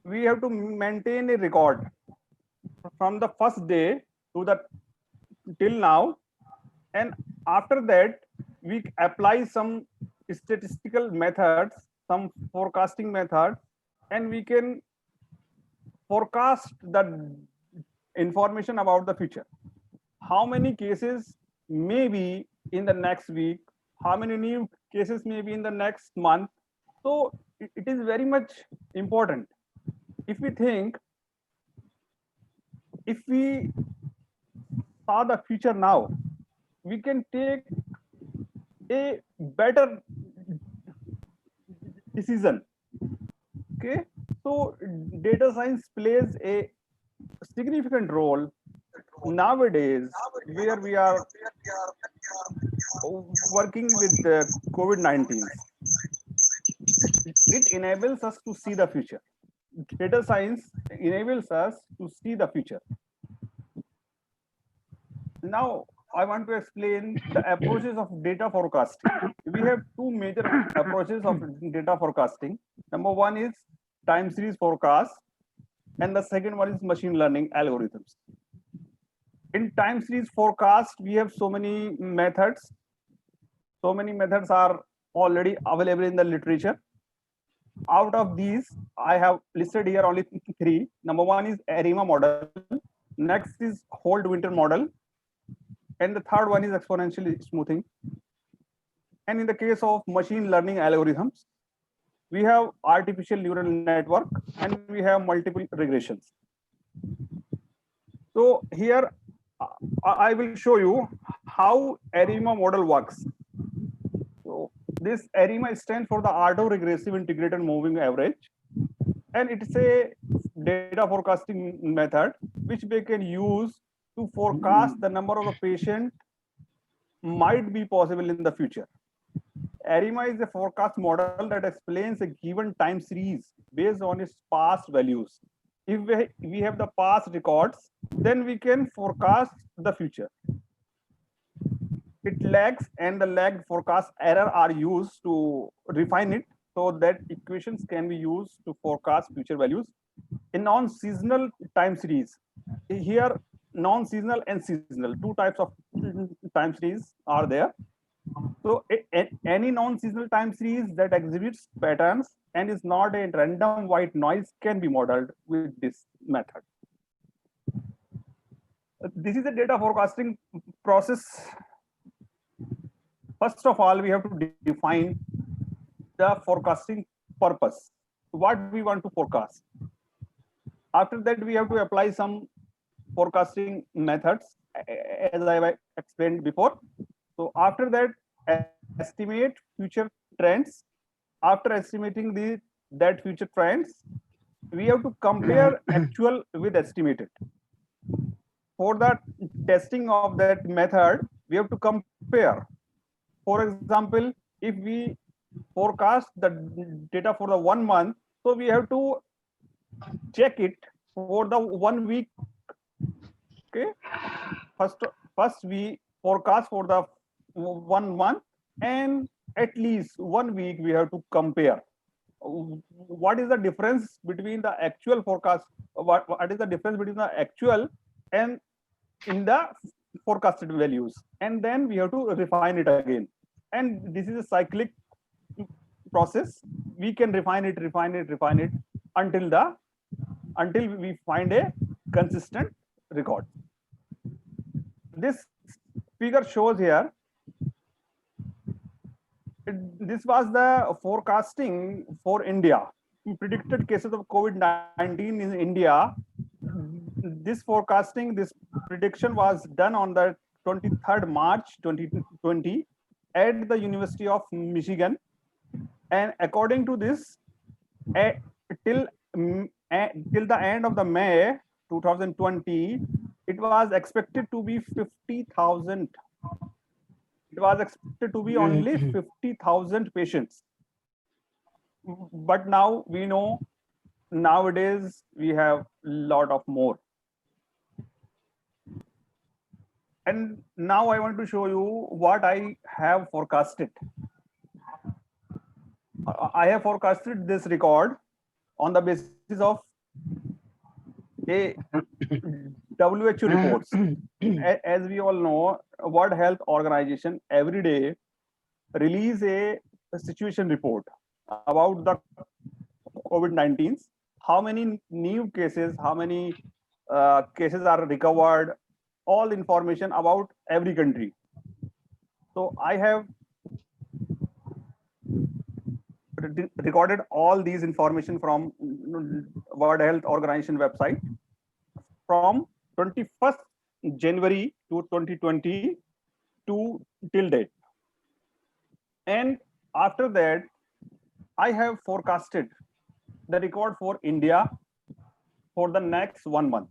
K: we have to maintain a record from the first day to the till now, and after that we apply some statistical methods, some forecasting methods, and we can forecast the information about the future. How many cases may be in the next week, how many new cases may be in the next month. So it is very much important. If we think, if we saw the future now, we can take a better decision. Okay, so data science plays a significant role nowadays, where we are working with COVID-19. It enables us to see the future. Data science enables us to see the future. Now, I want to explain the approaches of data forecasting. We have two major approaches of data forecasting. Number one is time series forecast, and the second one is machine learning algorithms. In time series forecast, we have so many methods. So many methods are already available in the literature. Out of these, I have listed here only three. Number one is ARIMA model. Next is Holt-Winter model. And the third one is exponential smoothing. And in the case of machine learning algorithms, we have artificial neural network and we have multiple regressions. So here I will show you how ARIMA model works. So this ARIMA stands for the auto-regressive integrated moving average, and it's a data forecasting method which we can use to forecast the number of the patient might be possible in the future. ARIMA is a forecast model that explains a given time series based on its past values. If we have the past records, then we can forecast the future. It lags, and the lagged forecast error are used to refine it so that equations can be used to forecast future values. In non-seasonal time series, here non-seasonal and seasonal, two types of time series are there. So any non-seasonal time series that exhibits patterns and is not a random white noise can be modeled with this method. This is a data forecasting process. First of all, we have to define the forecasting purpose, what we want to forecast. After that, we have to apply some forecasting methods, as I explained before. So after that, estimate future trends. After estimating that future trends, we have to compare actual with estimated. For the testing of that method, we have to compare. For example, if we forecast the data for the 1 month, so we have to check it for the 1 week. Okay, first we forecast for the 1 month, and at least 1 week we have to compare. What is the difference between the actual forecast? What is the difference between the actual and in the forecasted values? And then we have to refine it again. And this is a cyclic process. We can refine it until we find a consistent record. This figure shows here. This was the forecasting for India. Predicted cases of COVID-19 in India. This forecasting, this prediction was done on the 23rd March 2020 at the University of Michigan. And according to this, till till the end of the May 2020, it was expected to be 50,000. It was expected to be only 50,000 patients. But now we know nowadays we have a lot of more. And now I want to show you what I have forecasted. I have forecasted this record on the basis of a WHO reports. As we all know, World Health Organization every day release a situation report about the COVID-19, how many new cases, how many cases are recovered, all information about every country. So I have recorded all these information from World Health Organization website from 21st January to 2020 to till date. And after that, I have forecasted the record for India for the next 1 month.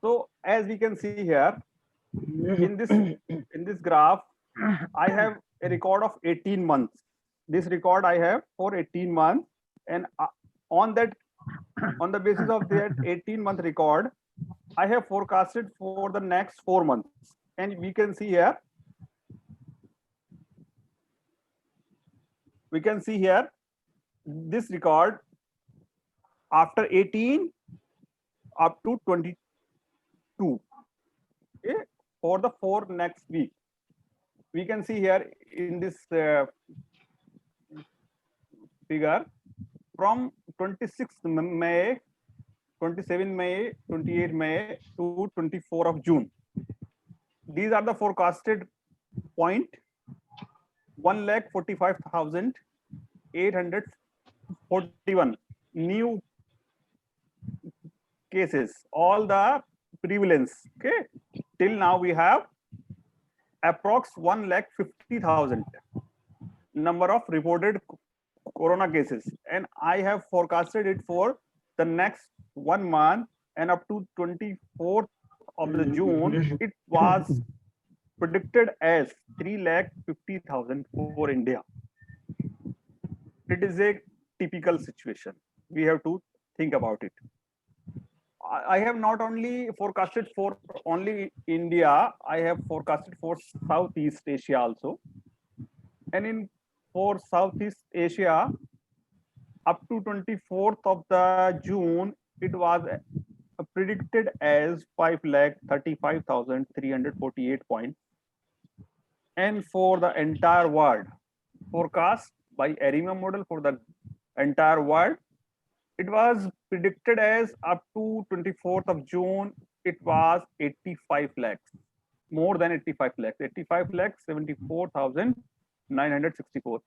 K: So as we can see here, in this graph, I have a record of 18 months. This record I have for 18 months, and on the basis of that 18-month record, I have forecasted for the next 4 months. And we can see here, this record after 18 up to 22, okay, for the 4 next week. We can see here in this figure from 26th May, 27 May, 28 May to 24 of June. These are the forecasted point, 1,45,841 new cases, all the prevalence. Okay, till now we have approx 1,50,000 number of reported corona cases, and I have forecasted it for the next 1 month, and up to 24th of the June, it was predicted as 3,50,000 for India. It is a typical situation. We have to think about it. I have not only forecasted for only India, I have forecasted for Southeast Asia also. And for Southeast Asia, up to 24th of the June, it was predicted as 5,35,348 points. And for the entire world, forecast by ARIMA model for the entire world, it was predicted as up to 24th of June, it was 85 lakhs, more than 85 lakhs, 85 lakhs, 74,964.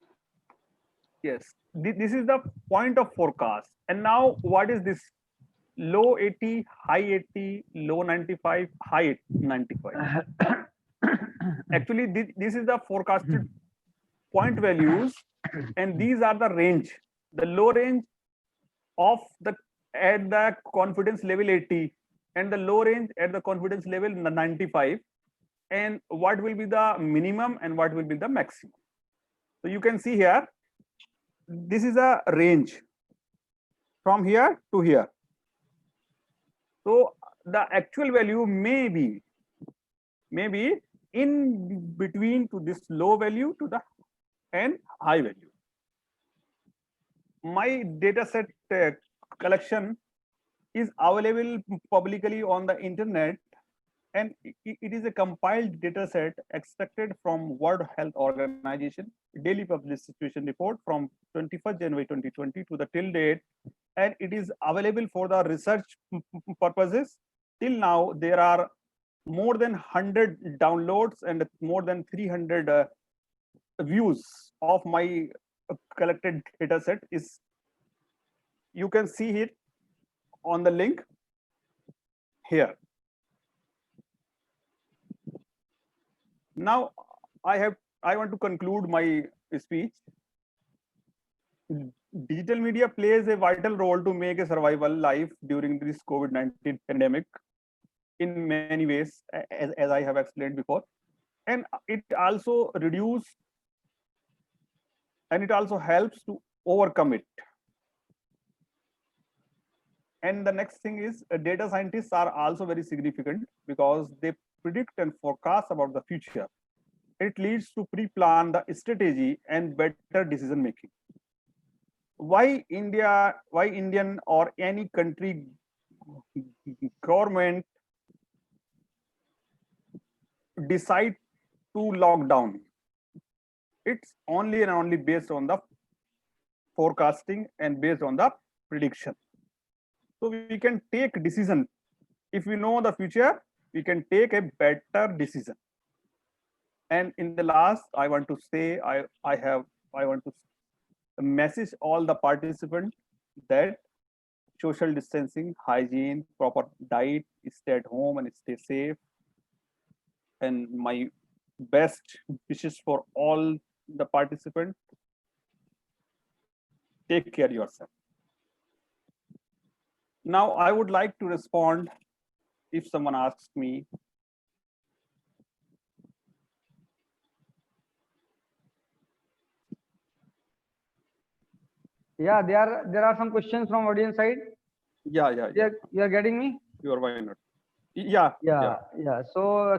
K: Yes, this is the point of forecast. And now what is this? Low 80, high 80, low 95, high 95. Actually, this is the forecasted point values, and these are the range. The low range of at the confidence level 80, and the low range at the confidence level 95, and what will be the minimum and what will be the maximum. So you can see here, this is a range from here to here. So the actual value may be in between to this low value to the and high value. My data set collection is available publicly on the internet, and it is a compiled data set extracted from World Health Organization daily published situation report from 21st January 2020 to the till date, and it is available for the research purposes. Till now, there are more than 100 downloads and more than 300 views of my collected data set. You can see it on the link here. Now I want to conclude my speech. digital media plays a vital role to make a survival life during this COVID-19 pandemic in many ways, as I have explained before. And it also helps to overcome it. And the next thing is data scientists are also very significant because they predict and forecast about the future. It leads to pre-plan the strategy and better decision making. Why Indian or any country government decide to lock down? It's only and only based on the forecasting and based on the prediction. So we can take decision. If we know the future, we can take a better decision. And in the last, I want to say, I want to message all the participants that social distancing, hygiene, proper diet, stay at home and stay safe. And my best wishes for all the participants. Take care of yourself. Now, I would like to respond if someone asks me.
B: Yeah, there are some questions from audience side.
K: Yeah.
B: You are getting me?
K: You are why not? Yeah.
B: So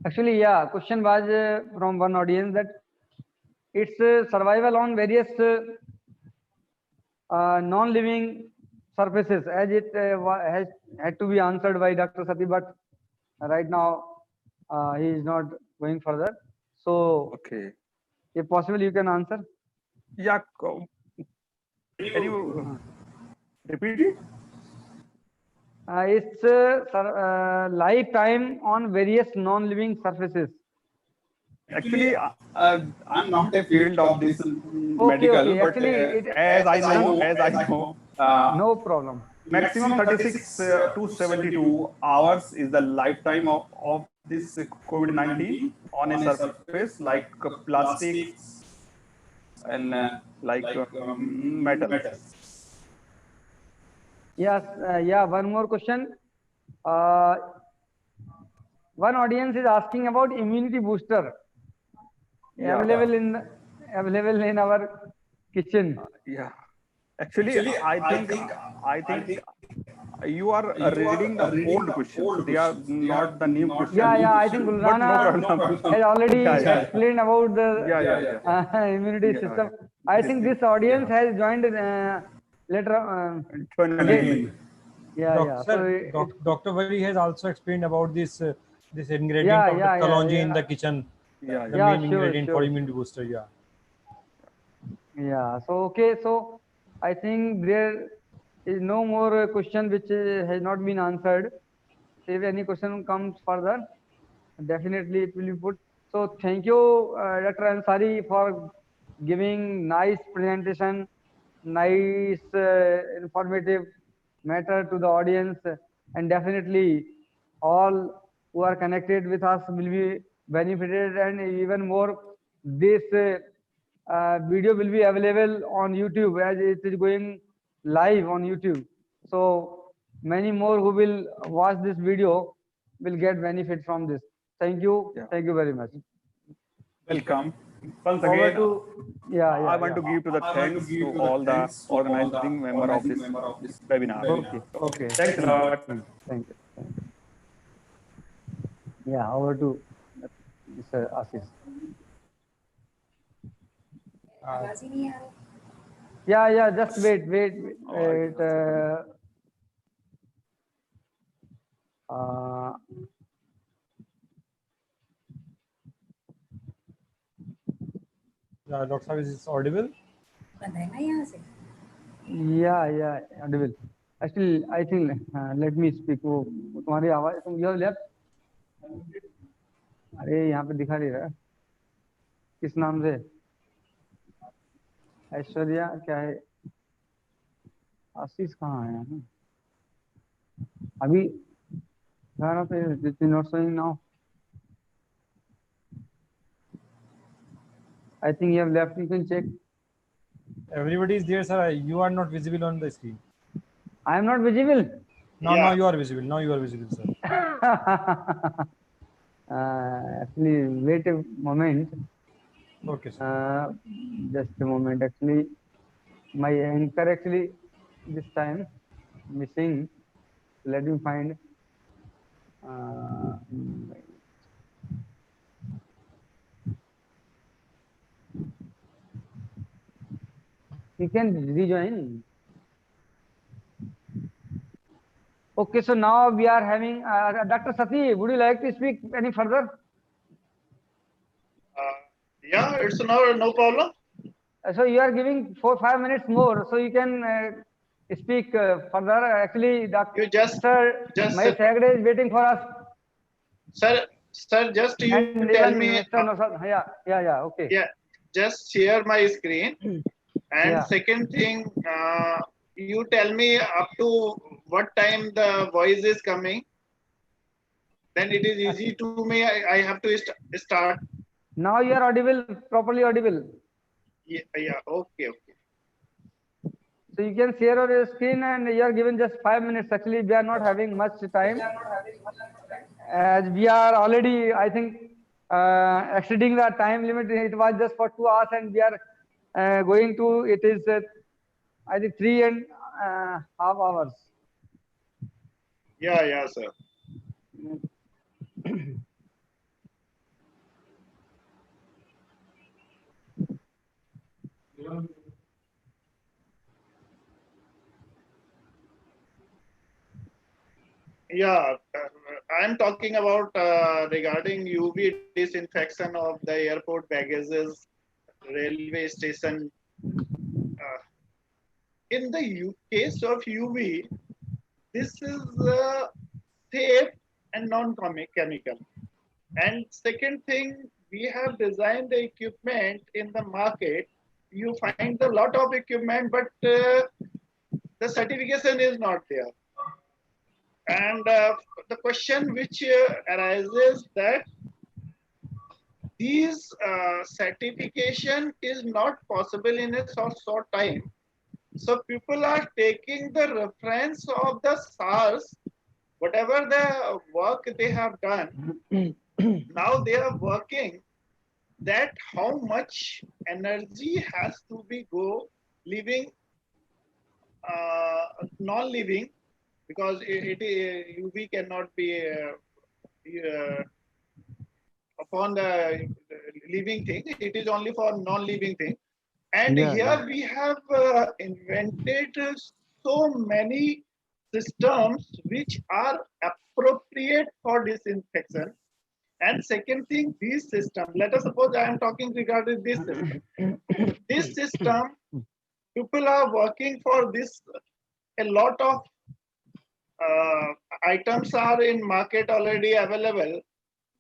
B: actually, question was from one audience that it's survival on various non-living surfaces, as it has had to be answered by Dr. Sati, but right now he is not going further. So,
K: okay,
B: if possible, you can answer.
K: Yeah, can you repeat it?
B: It's lifetime on various non-living surfaces.
K: Actually, I'm not a field of this medical,
B: okay.
K: but
B: Actually,
K: as I know,
B: no problem.
K: Maximum 36 to 72 hours is the lifetime of this COVID-19 on a surface like plastics and metal.
B: Yes, one more question. One audience is asking about immunity booster available in our kitchen.
K: Yeah, actually, I think you are reading the old questions. They are not the new questions.
B: Yeah, I think Gulrana has already explained about the immunity system. I think this audience has joined later.
F: Dr. Vari has also explained about this ingredient of the kalonji in the kitchen. The main ingredient for immunity booster.
B: Yeah. So okay. So I think there is no more question which has not been answered. If any question comes further, definitely it will be put. So thank you, Dr. Ansari, for giving nice presentation, nice informative matter to the audience, and definitely all who are connected with us will be benefited, and even more this video will be available on YouTube as it is going live on YouTube. So many more who will watch this video will get benefit from this. Thank you. Thank you very much.
K: Welcome. Once again, I want to give to the thanks to all the organizing member of this webinar.
B: Okay.
K: Thanks a lot.
B: Thank you. Yeah, over to Mr. Ashish. Yeah, just wait.
F: Dr. Saab, is this audible?
B: Yeah, audible. Actually, I think let me speak. You have left. अरे यहाँ पे दिखा नहीं रहा किस नाम से, ऐश्वर्या क्या है, आशीष कहाँ है यहाँ? अभी गाना पे not showing now, I think you have left, you can check.
F: Everybody is there, sir. You are not visible on the screen.
B: I am not visible.
F: Now,
I: Yeah.
F: now you are visible. Now you are visible, sir.
B: Actually, wait a moment.
F: Okay, sir.
B: Just a moment. Actually, my anchor actually this time missing. Let me find. You can rejoin. Okay, so now we are having Dr. Sati. Would you like to speak any further?
I: Yeah, it's no problem.
B: So you are giving 4-5 minutes more, so you can speak further. Actually, Dr. Mahesh Hegde is waiting for us.
I: Sir, just you
B: And
I: tell
B: even
I: me.
B: Mr. Nosal, yeah, okay.
I: Yeah, just share my screen. And
B: Yeah.
I: second thing, you tell me up to what time the voice is coming. Then it is easy to me. I have to start.
B: Now you are audible, properly audible.
I: Yeah, okay.
B: So you can share your screen, and you are given just 5 minutes. Actually, we are not having much time. As we are already, I think, exceeding the time limit. It was just for 2 hours, and we are going to, it is, I think, 3.5 hours.
I: Yeah, sir. Yeah, I'm talking about regarding UV disinfection of the airport baggages, railway station. In the case of UV, this is safe and non-chemical. And second thing, we have designed the equipment in the market. You find a lot of equipment, but the certification is not there. And the question which arises that these certification is not possible in a short time. So people are taking the reference of the SARS, whatever the work they have done. Now they are working that how much energy has to be living, non-living, because UV cannot be upon the living thing. It is only for non-living thing. And here we have invented so many systems which are appropriate for disinfection. And second thing, this system, let us suppose I am talking regarding this system. This system, people are working for this. A lot of items are in market already available,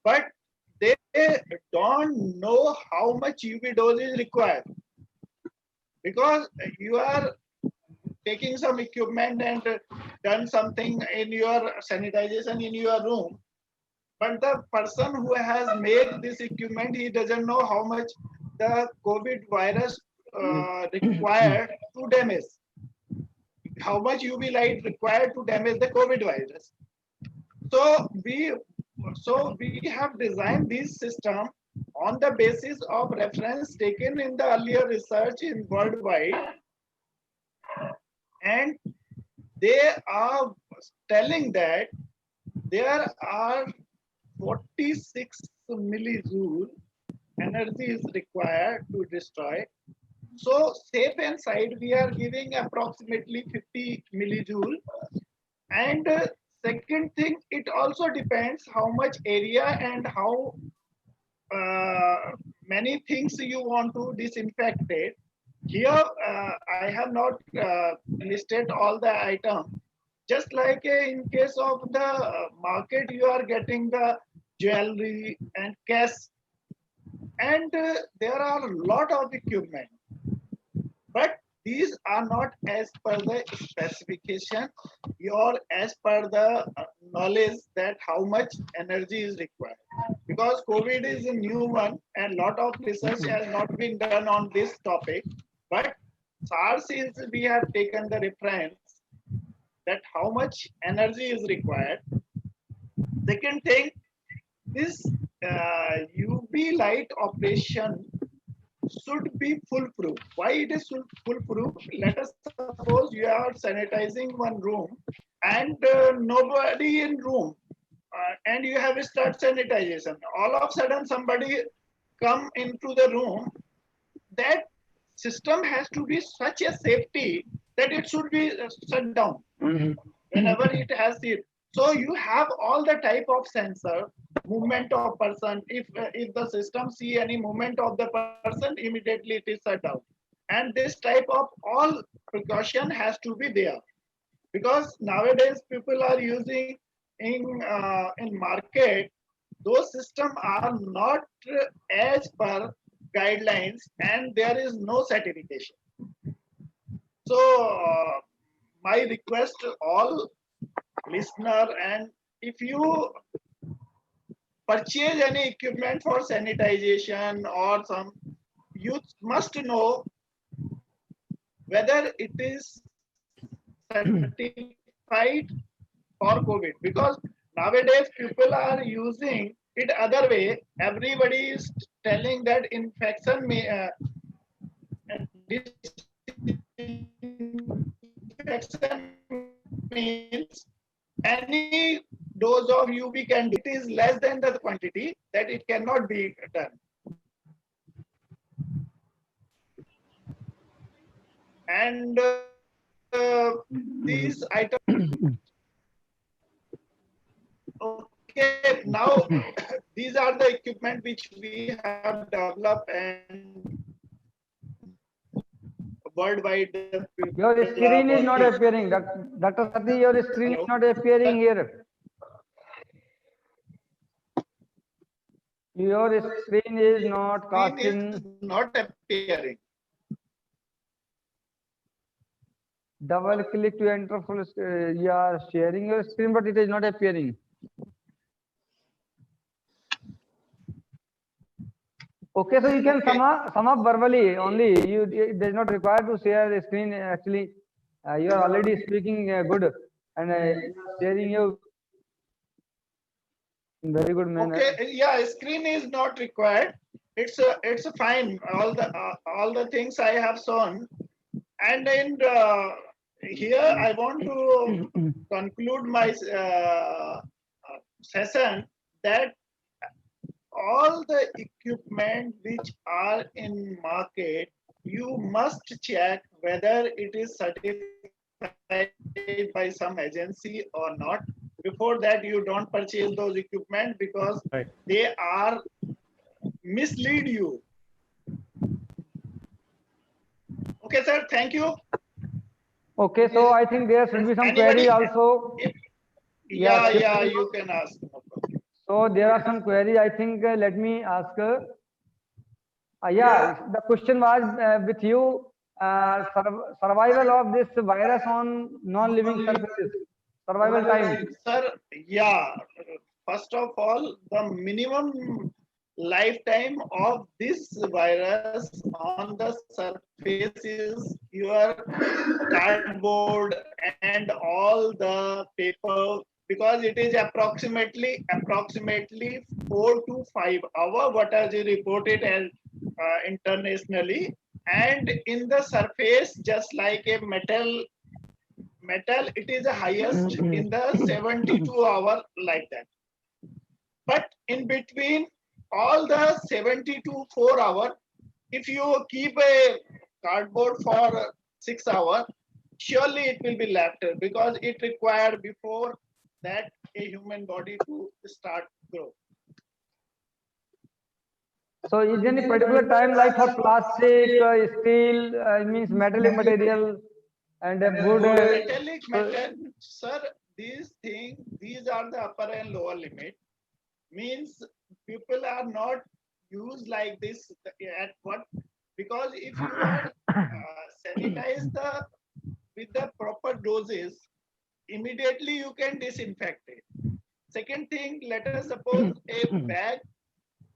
I: but they don't know how much UV dose is required. Because you are taking some equipment and done something in your sanitization in your room, but the person who has made this equipment, he doesn't know how much the COVID virus required to damage. How much UV light required to damage the COVID virus. So we have designed this system on the basis of reference taken in the earlier research in worldwide, and they are telling that there are 46 millijoule energy is required to destroy. So safe and side, we are giving approximately 50 millijoule. And second thing, it also depends how much area and how many things you want to disinfect it. Here, I have not listed all the items. Just like in case of the market, you are getting the jewelry and cash, and there are a lot of equipment, but these are not as per the specification or as per the knowledge that how much energy is required. Because COVID is a new one and lot of research has not been done on this topic, but SARS is we have taken the reference that how much energy is required. Second thing, this UV light operation should be foolproof. Why it is foolproof? Let us suppose you are sanitizing one room and nobody in room, and you have start sanitization. All of a sudden somebody come into the room. That system has to be such a safety that it should be shut down whenever it has it. So you have all the type of sensor, movement of person. If the system see any movement of the person, immediately it is shut down. And this type of all precaution has to be there, because nowadays people are using in market. Those systems are not as per guidelines, and there is no certification. So my request to all listener, and if you purchase any equipment for sanitization or some, you must know whether it is certified for COVID, because nowadays people are using it other way. Everybody is telling that infection may disinfection means any dose of UV can, it is less than the quantity that it cannot be done. And these items, okay, now these are the equipment which we have developed and worldwide.
B: Your screen is not appearing. Dr. Sati, your screen is not appearing here. Your screen is not casting.
I: Not appearing.
B: Double click to enter full. You are sharing your screen, but it is not appearing. Okay, so you can sum up verbally only. It does not require to share the screen. Actually, you are already speaking good and sharing your very good manner.
I: Okay, yeah, screen is not required. It's fine. All the things I have shown, and in here I want to conclude my session that all the equipment which are in market, you must check whether it is certified by some agency or not. Before that, you don't purchase those equipment, because they are mislead you. Okay, sir. Thank you.
B: Okay, so I think there should be some query also.
I: Yeah, you can ask.
B: So there are some queries. I think let me ask. Yeah, the question was with you. Survival of this virus on non-living surfaces. Survival time.
I: Sir, yeah. First of all, the minimum lifetime of this virus on the surface is your cardboard and all the paper, because it is approximately 4 to 5 hours what is reported as internationally. And in the surface, just like a metal, it is the highest in the 72 hour like that. But in between all the 72 4 hours, if you keep a cardboard for 6 hours, surely it will be left, because it required before that a human body to start grow.
B: So is there any particular time, like for plastic, steel, means metallic material and wood?
I: Metallic material, sir, these are the upper and lower limit. means people are not used like this at what, because if you are sanitize with the proper doses, immediately you can disinfect it. Second thing, let us suppose a bag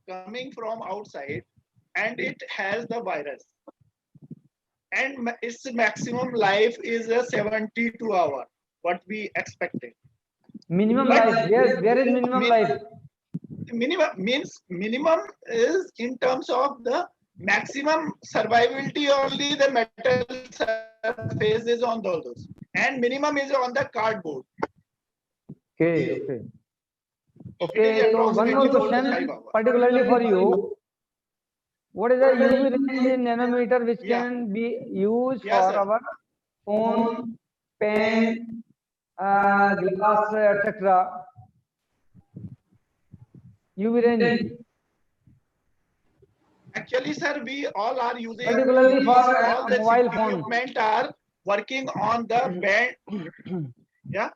I: coming from outside and it has the virus, and its maximum life is a 72 hour, what we expected.
B: Minimum
I: But
B: life, yes, there is minimum life.
I: minimum means minimum is in terms of the maximum survivability, only the metal surface is on those, and minimum is on the cardboard.
B: Okay, okay.
I: It
B: Okay,
I: is
B: so one more
I: approximately 4 to 5
B: question,
I: hours.
B: particularly for you. What is the UV range in nanometer which can be used
I: Yeah,
B: for
I: sir.
B: our phone, pen, glass, etc.? UV range,
I: Actually, sir, we all are using
B: particularly for
I: all the
B: mobile phone.
I: equipment are working on the band. Yeah.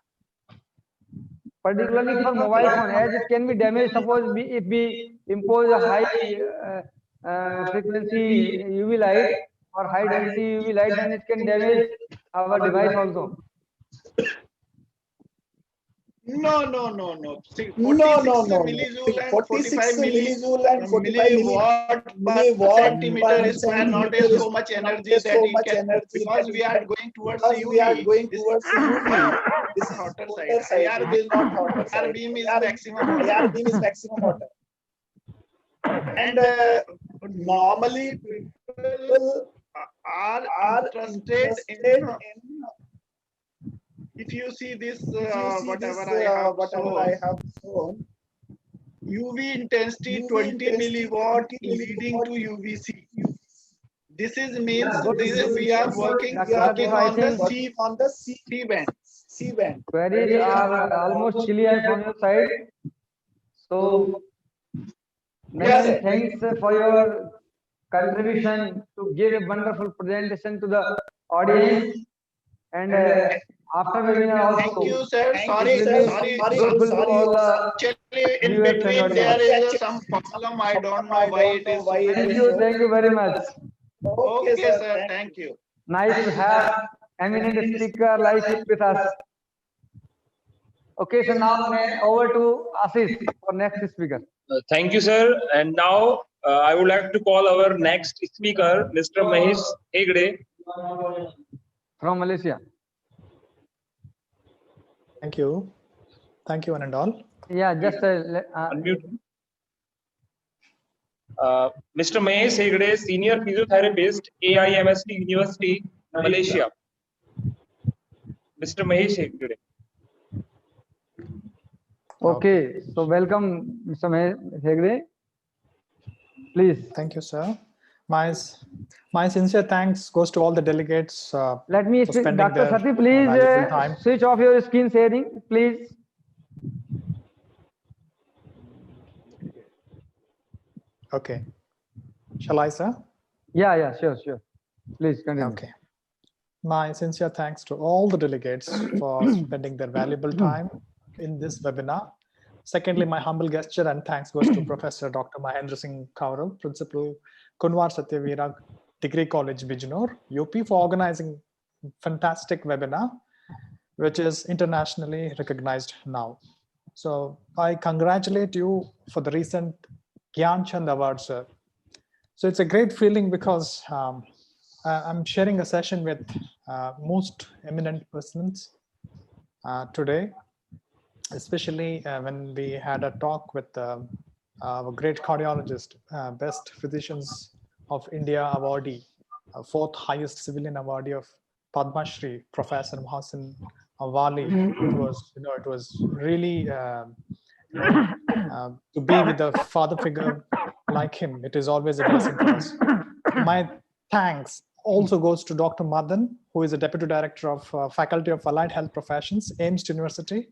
B: Particularly for mobile phone, as it can be damaged. Suppose if we impose a high frequency UV light or high density UV light, then it can damage our device also.
I: No.
G: No.
I: 46 millijoule and
G: 46
I: 45
G: millijoule and 45
I: milliwatt per
G: milliwatt
I: centimeter
G: per
I: square, not
G: centimeter
I: so
G: is
I: much
G: not
I: energy that
G: so
I: it
G: much
I: can,
G: energy
I: because
G: that
I: we are going towards the
G: because we are
I: UV.
G: going
I: This
G: towards the UV. This is
I: hotter side.
G: hotter side.
I: IR
G: This is not hotter
I: IR
G: side.
I: beam is
G: IR
I: maximum hotter.
G: IR beam is maximum hotter. And normally people
I: are
G: are
I: interested
G: interested
I: in,
G: in,
I: if you see this,
G: if you see
I: whatever
G: this,
I: I have
G: whatever
I: shown,
G: I have shown,
I: UV intensity
G: UV
I: 20
G: intensity
I: milliwatt
G: 20
I: leading to
G: milliwatt.
I: UVC. This is means
B: Yeah, good.
I: this is, we
G: This
I: are
G: is
I: working
G: we are
B: Dr. Asif, I
I: on the
B: think
G: working on the C
I: band.
G: band.
B: queries are almost clear from your side. So many,
G: Yes,
B: many
G: sir.
B: thanks for your contribution to give a wonderful presentation to the audience. And after webinar
I: Thank
B: also,
I: you, sir.
G: Thank
I: Sorry,
G: you, sir.
I: sorry.
B: grateful to all
I: Actually, in
B: viewers and
I: between there
B: audience.
I: is some problem. I don't know
G: I
I: why
G: don't
I: it
G: know
I: is
G: why
I: so.
G: it is so.
B: Thank you very much.
G: Okay,
I: Okay,
G: sir.
I: sir. Thank you.
B: Nice to have eminent speaker like you with us. Okay, so now over to Ashish for next speaker.
J: Thank you, sir. And now I would like to call our next speaker, Mr. Mahesh Hegde.
B: From Malaysia.
L: Thank you. Thank you, one and all.
B: Yeah, just
J: Unmute. Mr. Mahesh Hegde, Senior Physiotherapist, AIMST University, Malaysia. Mr. Mahesh Hegde.
B: Okay, so welcome, Mr. Hegde. Please.
L: Thank you, sir. My sincere thanks goes to all the delegates.
B: Let me
L: for
B: speak.
L: spending
B: Dr.
L: their
B: Sati, please
L: valuable time.
B: switch off your screen sharing, please.
L: Okay. Shall I, sir?
B: Yeah, sure. Please continue.
L: Okay. My sincere thanks to all the delegates for spending their valuable time in this webinar. Secondly, my humble gesture and thanks goes to Professor Dr. Mahendra Singh Kaurav, Principal, Kunwar Satyavirag Degree College, Bijnor, UP, for organizing fantastic webinar, which is internationally recognized now. So I congratulate you for the recent Gyan Chand Award, sir. So it's a great feeling because I'm sharing a session with most eminent persons today, especially when we had a talk with a great cardiologist, best physicians of India awardee, fourth highest civilian awardee of Padma Shri, Professor Mohsin Wali. It was really to be with a father figure like him. It is always a blessing for us. My thanks also goes to Dr. Madan, who is the Deputy Director of Faculty of Allied Health Professions, AIMS University,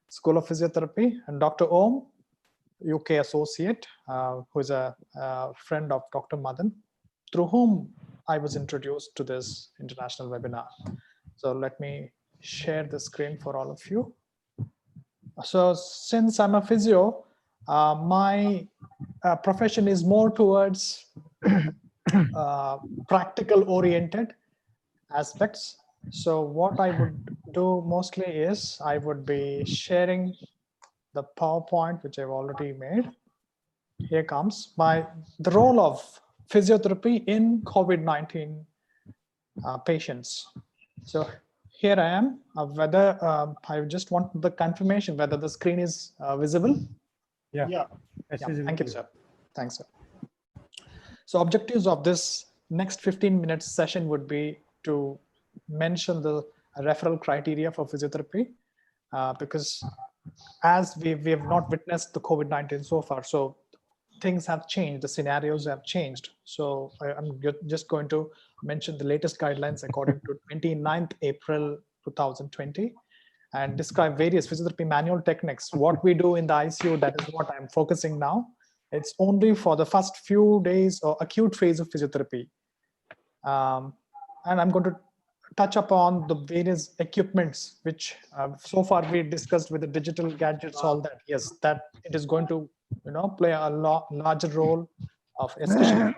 L: School of Physiotherapy, and Dr. Om, UK Associate, who is a friend of Dr. Madan, through whom I was introduced to this international webinar. So let me share the screen for all of you. So since I'm a physio, My profession is more towards practical oriented aspects. So what I would do mostly is I would be sharing the PowerPoint, which I've already made. Here comes the role of physiotherapy in COVID-19 patients. So here I am. Whether I just want the confirmation whether the screen is visible.
F: Yeah.
L: Thank you, sir. Thanks, sir. So objectives of this next 15 minutes session would be to mention the referral criteria for physiotherapy, because as we have not witnessed the COVID-19 so far, so things have changed, the scenarios have changed. So I'm just going to mention the latest guidelines according to 29th April 2020 and describe various physiotherapy manual techniques. What we do in the ICU, that is what I'm focusing now. It's only for the first few days or acute phase of physiotherapy. And I'm going to touch upon the various equipments, which so far we discussed with the digital gadgets, all that. Yes, that it is going to play a larger role of especially.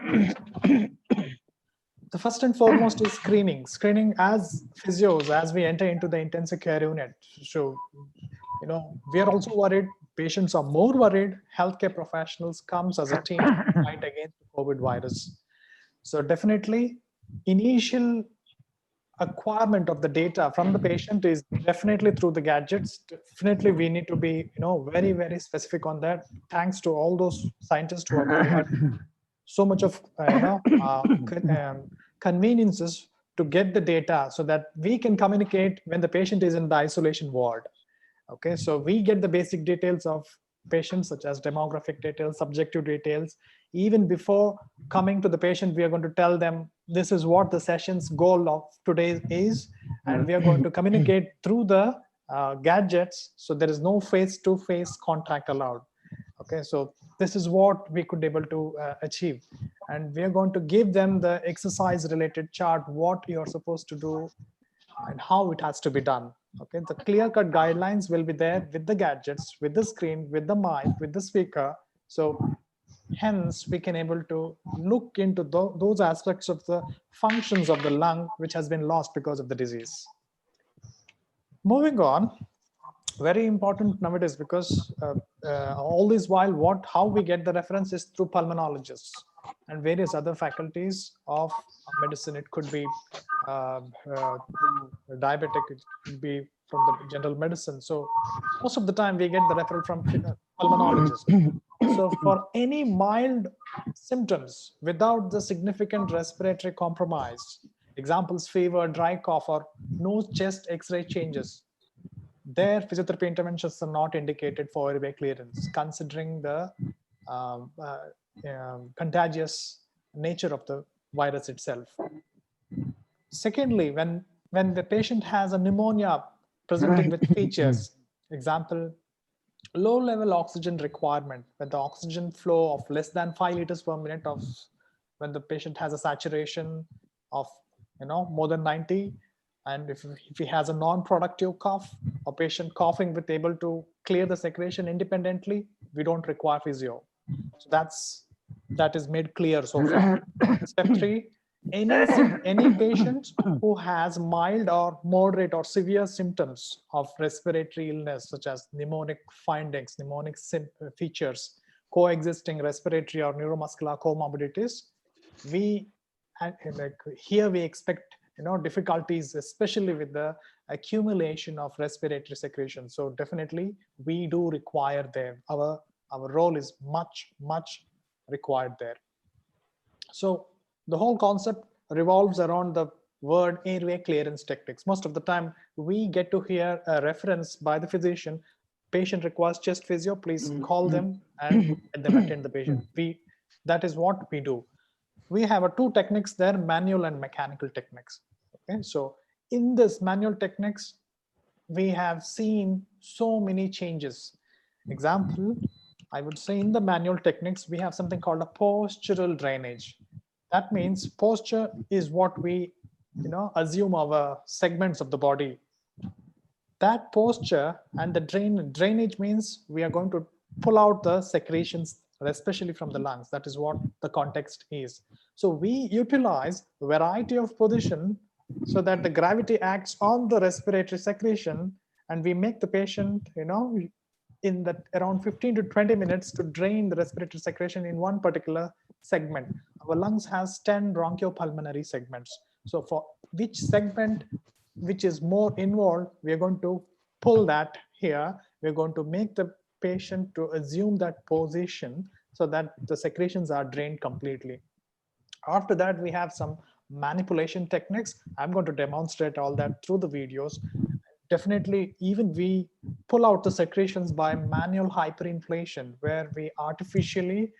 L: The first and foremost is screening. Screening as physios, as we enter into the intensive care unit. So, we are also worried. Patients are more worried. Healthcare professionals comes as a team to fight against the COVID virus. So definitely, initial acquirement of the data from the patient is definitely through the gadgets. Definitely, we need to be, very, very specific on that. Thanks to all those scientists who have so much of, conveniences to get the data so that we can communicate when the patient is in the isolation ward. Okay, so we get the basic details of patients, such as demographic details, subjective details. Even before coming to the patient, we are going to tell them this is what the session's goal of today is, and we are going to communicate through the gadgets, so there is no face-to-face contact allowed. Okay, so this is what we could able to achieve, and we are going to give them the exercise-related chart, what you are supposed to do, and how it has to be done. Okay, the clear-cut guidelines will be there with the gadgets, with the screen, with the mic, with the speaker. So hence we can able to look into those aspects of the functions of the lung which has been lost because of the disease. Moving on, very important nowadays, because all this while how we get the reference is through pulmonologists and various other faculties of medicine. It could be diabetic, it could be from the general medicine. So most of the time we get the referral from pulmonologists. So for any mild symptoms without the significant respiratory compromise, examples fever, dry cough, or no chest x-ray changes, their physiotherapy interventions are not indicated for airway clearance, considering the contagious nature of the virus itself. Secondly, when the patient has a pneumonia presenting with features, example, low level oxygen requirement, when the oxygen flow of less than 5 liters per minute, when the patient has a saturation of more than 90, and if he has a non-productive cough, a patient coughing with able to clear the secretion independently, we don't require physio. So that is made clear so far. Step 3, any patient who has mild or moderate or severe symptoms of respiratory illness, such as pneumonic findings, pneumonic features, coexisting respiratory or neuromuscular comorbidities, here we expect difficulties, especially with the accumulation of respiratory secretion. So definitely we do require them. Our role is much required there. So the whole concept revolves around the word airway clearance techniques. Most of the time we get to hear a reference by the physician, patient requires chest physio, please call them and let them attend the patient. That is what we do. We have 2 techniques there, manual and mechanical techniques. Okay, so in this manual techniques, we have seen so many changes. Example, I would say in the manual techniques, we have something called a postural drainage. That means posture is what we assume our segments of the body. That posture and the drainage means we are going to pull out the secretions, especially from the lungs. That is what the context is. So we utilize a variety of position so that the gravity acts on the respiratory secretion, and we make the patient, in that around 15 to 20 minutes to drain the respiratory secretion in one particular segment. Our lungs has 10 bronchopulmonary segments. So for which segment which is more involved, we are going to pull that here. We're going to make the patient to assume that position so that the secretions are drained completely. After that, we have some manipulation techniques. I'm going to demonstrate all that through the videos. Definitely, even we pull out the secretions by manual hyperinflation, where we artificially,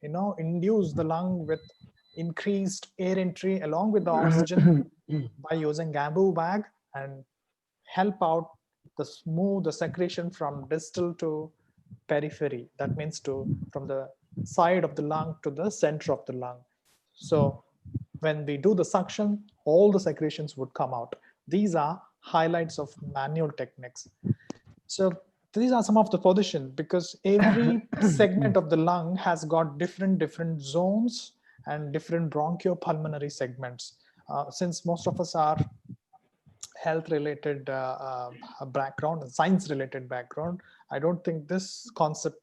L: induce the lung with increased air entry along with the oxygen by using bamboo bag, and help out move the secretion from distal to periphery. That means from the side of the lung to the center of the lung. So when we do the suction, all the secretions would come out. These are highlights of manual techniques. So these are some of the position, because every segment of the lung has got different zones and different bronchopulmonary segments. Since most of us are health related background, science related background, I don't think this concept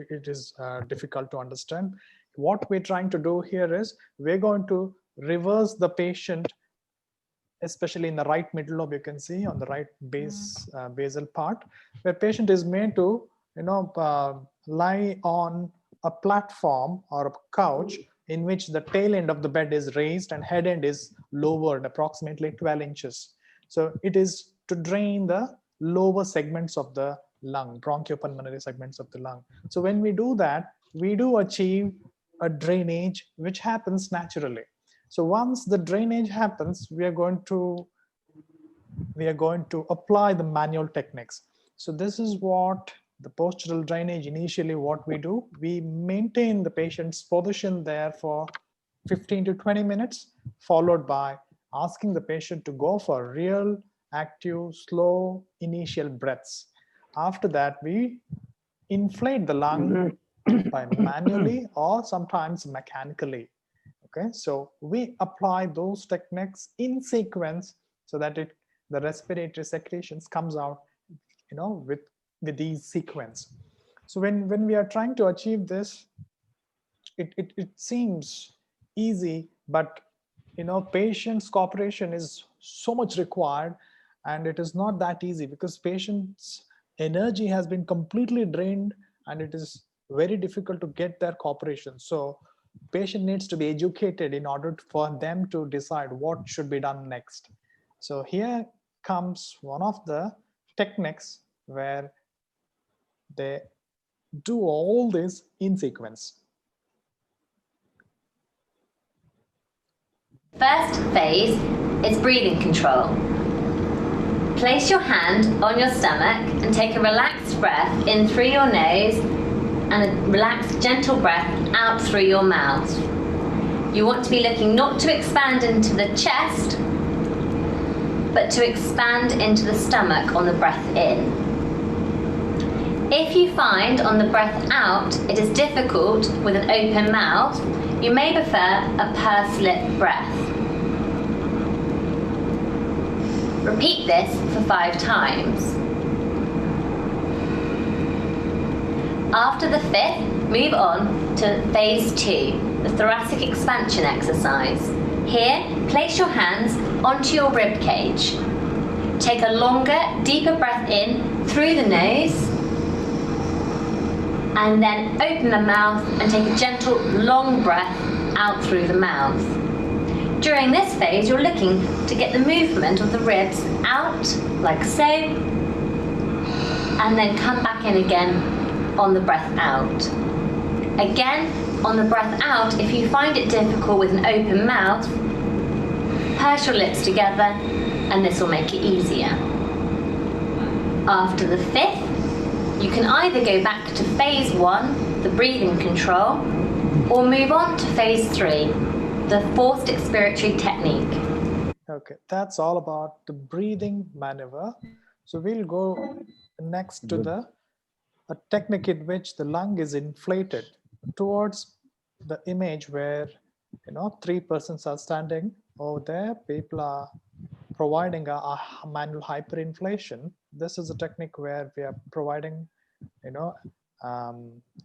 L: it is difficult to understand. What we're trying to do here is we're going to reverse the patient, especially in the right middle lobe. You can see on the right basal part, where patient is made to lie on a platform or a couch in which the tail end of the bed is raised and head end is lowered approximately 12 inches. So it is to drain the lower segments of the lung, bronchopulmonary segments of the lung. So when we do that, we do achieve a drainage which happens naturally. So once the drainage happens, we are going to apply the manual techniques. So this is what the postural drainage, initially what we do, we maintain the patient's position there for 15 to 20 minutes, followed by asking the patient to go for real, active, slow initial breaths. After that, we inflate the lung by manually or sometimes mechanically. Okay, so we apply those techniques in sequence so that the respiratory secretions comes out, with these sequence. So when we are trying to achieve this, it seems easy, but patient's cooperation is so much required, and it is not that easy because patient's energy has been completely drained, and it is very difficult to get their cooperation. So patient needs to be educated in order for them to decide what should be done next. So here comes one of the techniques where they do all this in sequence.
M: First phase is breathing control. Place your hand on your stomach and take a relaxed breath in through your nose and a relaxed, gentle breath out through your mouth. You want to be looking not to expand into the chest, but to expand into the stomach on the breath in. If you find on the breath out it is difficult with an open mouth, you may prefer a pursed lip breath. Repeat this for 5 times. After the 5th, move on to phase 2, the thoracic expansion exercise. Here, place your hands onto your rib cage. Take a longer, deeper breath in through the nose, and then open the mouth and take a gentle, long breath out through the mouth. During this phase, you're looking to get the movement of the ribs out, like so, and then come back in again on the breath out. Again, on the breath out, if you find it difficult with an open mouth, purse your lips together, and this will make it easier. After the 5th, you can either go back to phase 1, the breathing control, or move on to phase 3, the forced expiratory technique.
L: Okay, that's all about the breathing maneuver. So we'll go next to the a technique in which the lung is inflated towards the image where, you know, 3 persons are standing over there. People are providing a manual hyperinflation. This is a technique where we are providing, you know,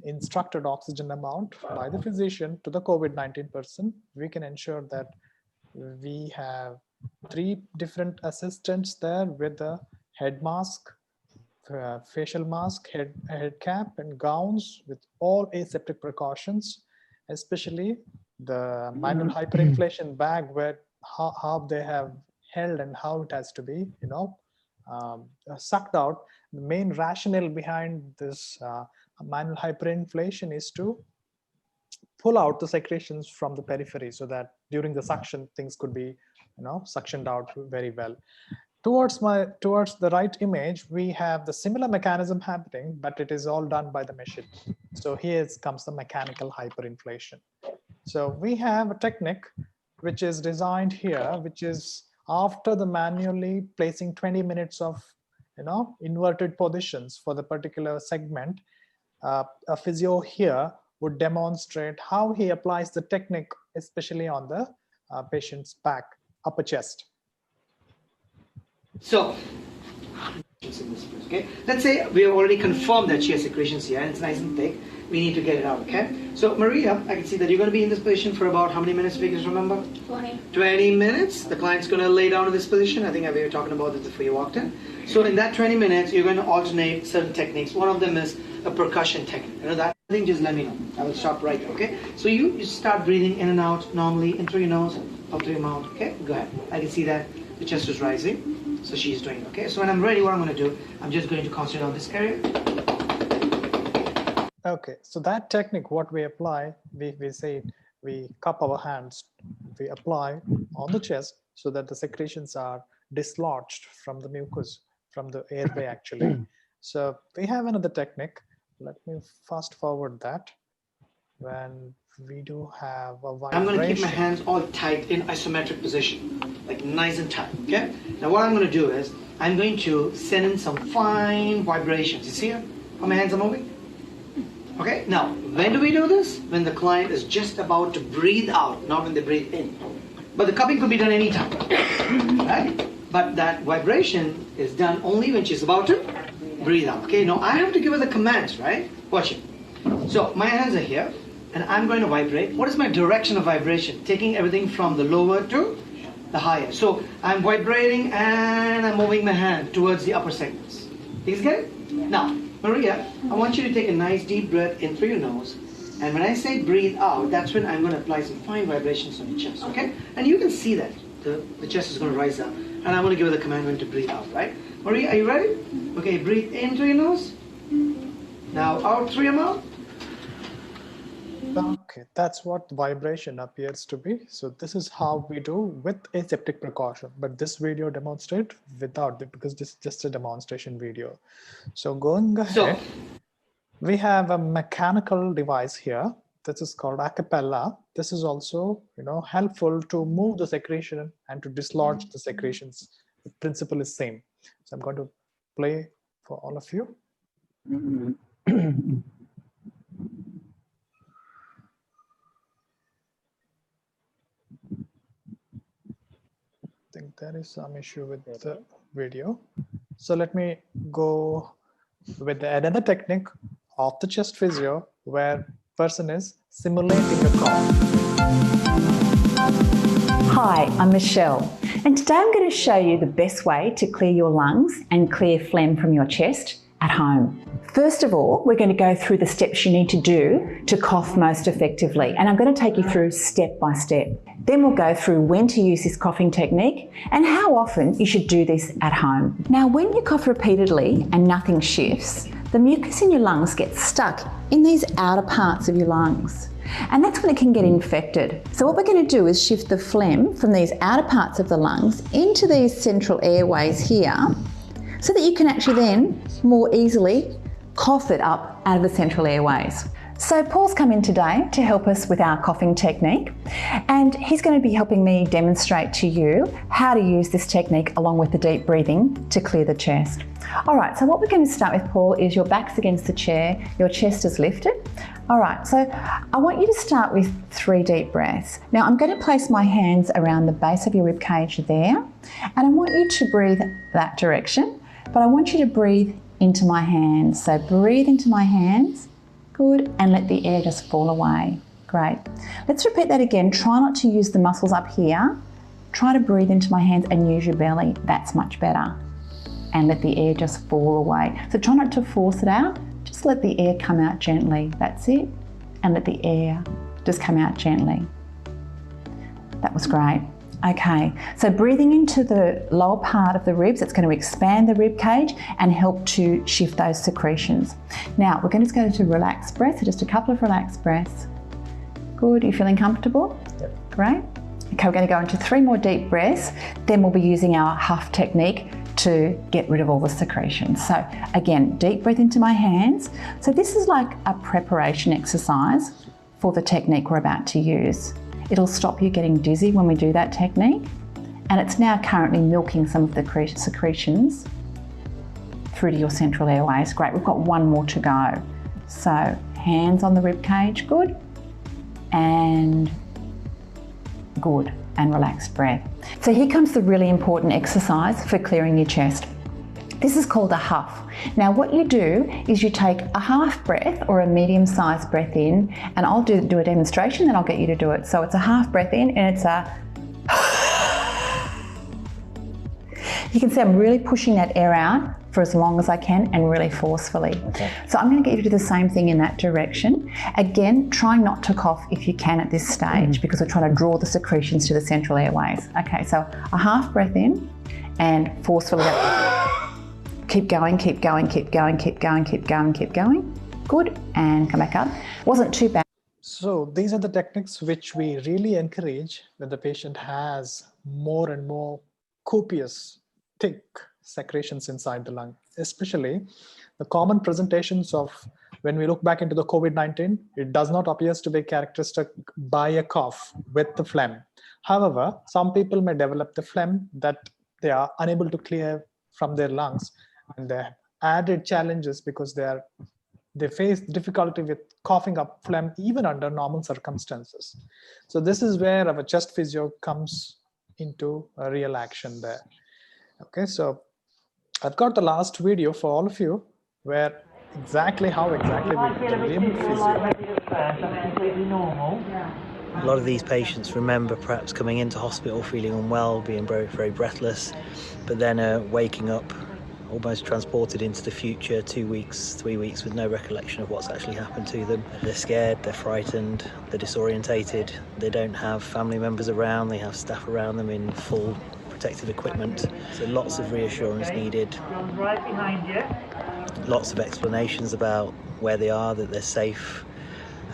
L: instructed oxygen amount by the physician to the COVID-19 person. We can ensure that we have 3 different assistants there with a head mask, facial mask, head cap, and gowns with all aseptic precautions, especially the manual hyperinflation bag, where how they have held and how it has to be, you know, sucked out. The main rationale behind this manual hyperinflation is to pull out the secretions from the periphery, so that during the suction things could be, you know, suctioned out very well. Towards the right image, we have the similar mechanism happening, but it is all done by the machine. So here comes the mechanical hyperinflation. So we have a technique which is designed here, which is after the manually placing 20 minutes of, you know, inverted positions for the particular segment, a physio here would demonstrate how he applies the technique, especially on the patient's back, upper chest.
N: So, okay, let's say we have already confirmed that she has secretions here and it's nice and thick. We need to get it out, okay? So, Maria, I can see that you're going to be in this position for about how many minutes, please remember?
O: 20.
N: 20 minutes. The client's going to lay down in this position. I think we were talking about this before you walked in. So, in that 20 minutes, you're going to alternate certain techniques. One of them is a percussion technique. You know that thing, just let me know. I will stop right there, okay? So, you start breathing in and out normally, in through your nose, out through your mouth, okay? Go ahead. I can see that the chest is rising. So she's doing it, okay? So when I'm ready, what I'm going to do, I'm just going to concentrate on this area.
L: Okay, so that technique, what we apply, we say we cup our hands, we apply on the chest so that the secretions are dislodged from the mucus, from the airway actually. So we have another technique. Let me fast forward that. When we do have a vibration.
N: I'm going to keep my hands all tight in isometric position, like nice and tight, okay? Now what I'm going to do is, I'm going to send in some fine vibrations. You see how my hands are moving? Okay, now, when do we do this? When the client is just about to breathe out, not when they breathe in. But the cupping could be done anytime, right? But that vibration is done only when she's about to breathe out, okay? Now I have to give her the commands, right? Watch it. So my hands are here, and I'm going to vibrate. What is my direction of vibration? Taking everything from the lower to the higher. So I'm vibrating and I'm moving my hand towards the upper segments. You get it? Now, Maria, I want you to take a nice deep breath in through your nose. And when I say breathe out, that's when I'm going to apply some fine vibrations on your chest, okay? And you can see that the chest is going to rise up. And I'm going to give her the command when to breathe out, right? Maria, are you ready? Okay, breathe in through your nose. Now out through your mouth.
L: Okay, that's what vibration appears to be. So this is how we do with aseptic precaution, but this video demonstrate without it, because this is just a demonstration video. So going ahead, we have a mechanical device here. This is called Acapella. This is also, you know, helpful to move the secretion and to dislodge the secretions. The principle is same. So I'm going to play for all of you. I think there is some issue with the video. So let me go with another technique of the chest physio, where person is simulating a cough.
P: Hi, I'm Michelle, and today I'm going to show you the best way to clear your lungs and clear phlegm from your chest at home. First of all, we're going to go through the steps you need to do to cough most effectively, and I'm going to take you through step by step. Then we'll go through when to use this coughing technique and how often you should do this at home. Now, when you cough repeatedly and nothing shifts, the mucus in your lungs gets stuck in these outer parts of your lungs. And that's when it can get infected. So what we're going to do is shift the phlegm from these outer parts of the lungs into these central airways here, so that you can actually then more easily cough it up out of the central airways. So Paul's come in today to help us with our coughing technique, and he's going to be helping me demonstrate to you how to use this technique along with the deep breathing to clear the chest. All right, so what we're going to start with, Paul, is your back's against the chair, your chest is lifted. All right, so I want you to start with 3 deep breaths. Now I'm going to place my hands around the base of your rib cage there, and I want you to breathe that direction, but I want you to breathe into my hands. So breathe into my hands. Good, and let the air just fall away. Great. Let's repeat that again. Try not to use the muscles up here. Try to breathe into my hands and use your belly. That's much better. And let the air just fall away. So try not to force it out. Just let the air come out gently. That's it. And let the air just come out gently. That was great. Okay, so breathing into the lower part of the ribs, it's going to expand the rib cage and help to shift those secretions. Now, we're going to go to relaxed breaths, so just a couple of relaxed breaths. Good, are you feeling comfortable? Yep. Great. Okay, we're going to go into 3 more deep breaths, then we'll be using our huff technique to get rid of all the secretions. So again, deep breath into my hands. So this is like a preparation exercise for the technique we're about to use. It'll stop you getting dizzy when we do that technique, and it's now currently milking some of the secretions through to your central airways. Great, we've got 1 more to go. So hands on the rib cage, good, and good, and relaxed breath. So here comes the really important exercise for clearing your chest. This is called a huff. Now what you do is you take a half breath or a medium-sized breath in, and I'll do a demonstration, then I'll get you to do it. So it's a half breath in and it's a... You can see I'm really pushing that air out for as long as I can and really forcefully. Okay. So I'm going to get you to do the same thing in that direction. Again, try not to cough if you can at this stage because we're trying to draw the secretions to the central airways. Okay, so a half breath in and forcefully keep going, keep going, keep going, keep going, keep going, keep going. Good, and come back up. Wasn't too bad.
L: So these are the techniques which we really encourage when the patient has more and more copious, thick secretions inside the lung, especially the common presentations of when we look back into the COVID-19, it does not appear to be characteristic by a cough with the phlegm. However, some people may develop the phlegm that they are unable to clear from their lungs, and they have added challenges because they face difficulty with coughing up phlegm even under normal circumstances. So this is where our chest physio comes into a real action there. Okay, so I've got the last video for all of you where exactly how exactly we do limb physio.
O: A lot of these patients remember perhaps coming into hospital feeling unwell, being very, very breathless, but then waking up almost transported into the future, 2 weeks, 3 weeks with no recollection of what's actually happened to them. They're scared, they're frightened, they're disorientated, they don't have family members around, they have staff around them in full protective equipment. So lots of reassurance needed.
Q: Right behind you.
O: Lots of explanations about where they are, that they're safe,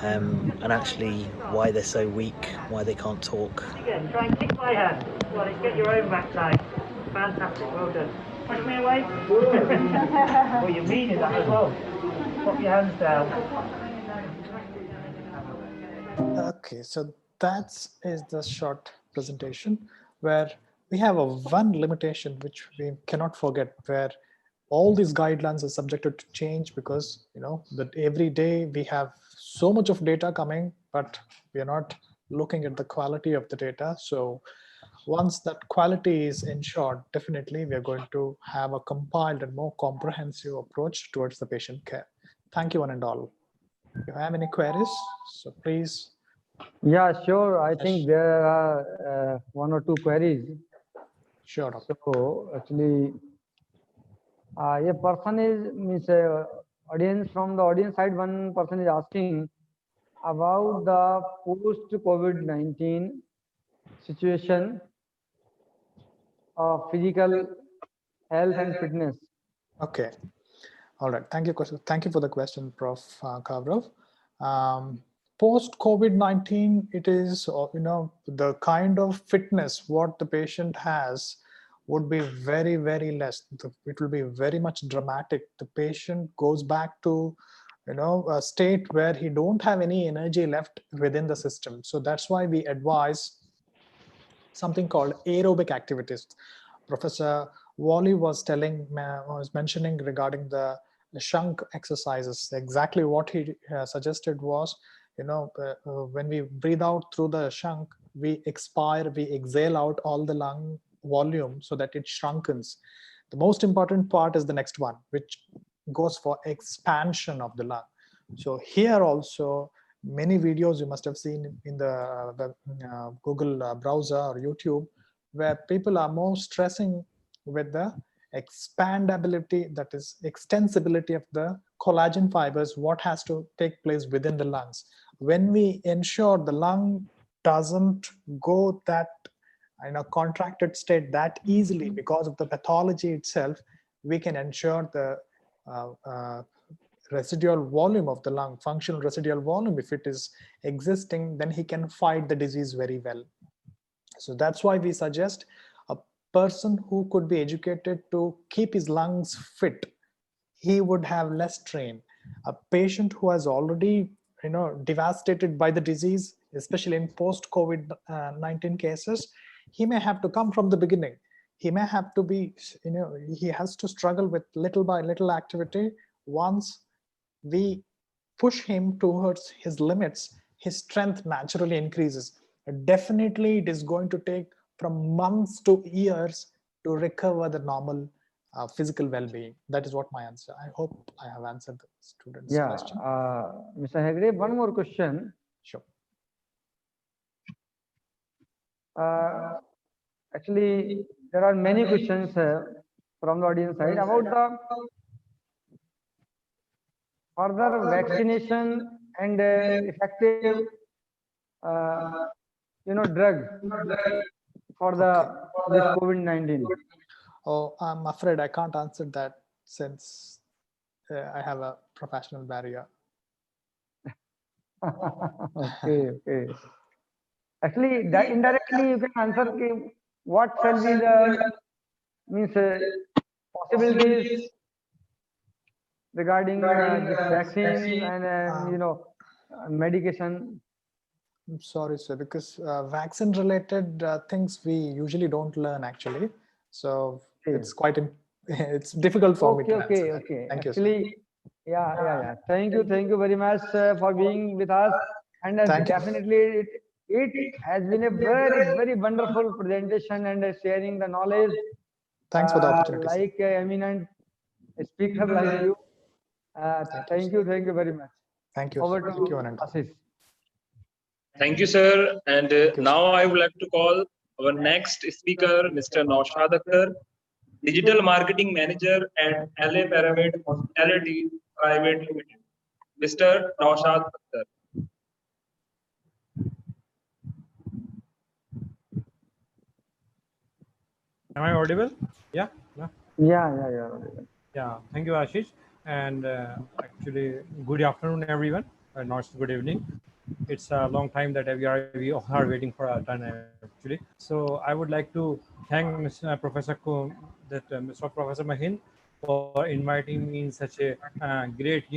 O: and actually why they're so weak, why they can't talk.
Q: Again, try and kick my hand. Well, get your own backside. Fantastic, well done. Push me away. Well, you mean that as well. Put your hands down.
L: Okay, so that is the short presentation where we have one limitation which we cannot forget, where all these guidelines are subjected to change because that every day we have so much of data coming, but we are not looking at the quality of the data. So once that quality is ensured, definitely we are going to have a compiled and more comprehensive approach towards the patient care. Thank you one and all. If you have any queries, so please.
B: Yeah, sure. I think there are 1 or 2 queries.
L: Sure.
B: So actually, a person is audience from the audience side. One person is asking about the post-COVID-19 situation of physical health and fitness.
L: Okay. All right. Thank you. Thank you for the question, Prof. Kaurav. Post COVID-19, it is the kind of fitness what the patient has would be very, very less. It will be very much dramatic. The patient goes back to state where he don't have any energy left within the system. So that's why we advise something called aerobic activities. Professor Wally was mentioning regarding the Shank exercises. Exactly what he suggested was, when we breathe out through the Shank, we exhale out all the lung volume so that it shrunkens. The most important part is the next one, which goes for expansion of the lung. So here also, many videos you must have seen in the Google browser or YouTube, where people are more stressing with the expandability, that is extensibility of the collagen fibers, what has to take place within the lungs. When we ensure the lung doesn't go that in a contracted state that easily because of the pathology itself, we can ensure the residual volume of the lung, functional residual volume. If it is existing, then he can fight the disease very well. So that's why we suggest a person who could be educated to keep his lungs fit, he would have less strain. A patient who has already devastated by the disease, especially in post-COVID-19 cases, he may have to come from the beginning. He may have to be, he has to struggle with little by little activity. Once we push him towards his limits, his strength naturally increases. Definitely, it is going to take from months to years to recover the normal physical well-being. That is what my answer. I hope I have answered the student's question.
B: Mr. Hegde, one more question.
L: Sure.
B: Actually, there are many questions from the audience side about the further vaccination and effective, drug for this COVID-19.
L: Oh, I'm afraid I can't answer that since I have a professional barrier.
B: Okay. Actually, that indirectly you can answer what shall be the possibilities regarding this vaccine and medication.
L: I'm sorry, sir, because vaccine-related things we usually don't learn actually, so it's quite it's difficult for me to answer.
B: Okay.
L: Thank you,
B: Actually,
L: sir.
B: Yeah. Thank you very much for being with us, and definitely it has been a very wonderful presentation and sharing the knowledge.
L: Thanks for the opportunity.
B: Like eminent speaker like you. Thank you very much.
L: Thank you.
B: Over
L: Thank
B: to
L: you, Anand.
B: Ashish.
J: Thank you, sir. And now I would like to call our next speaker, Mr. Naushad Akhtar, Digital Marketing Manager at LA Pyramid Hospitality Private Limited. Mr. Naushad Akhtar.
F: Am I audible? Yeah.
B: Yeah.
F: Thank you, Ashish. And actually, good afternoon, everyone. Not good evening. It's a long time that we all are waiting for our turn, actually. So I would like to thank Professor Mahin for inviting me in such a great,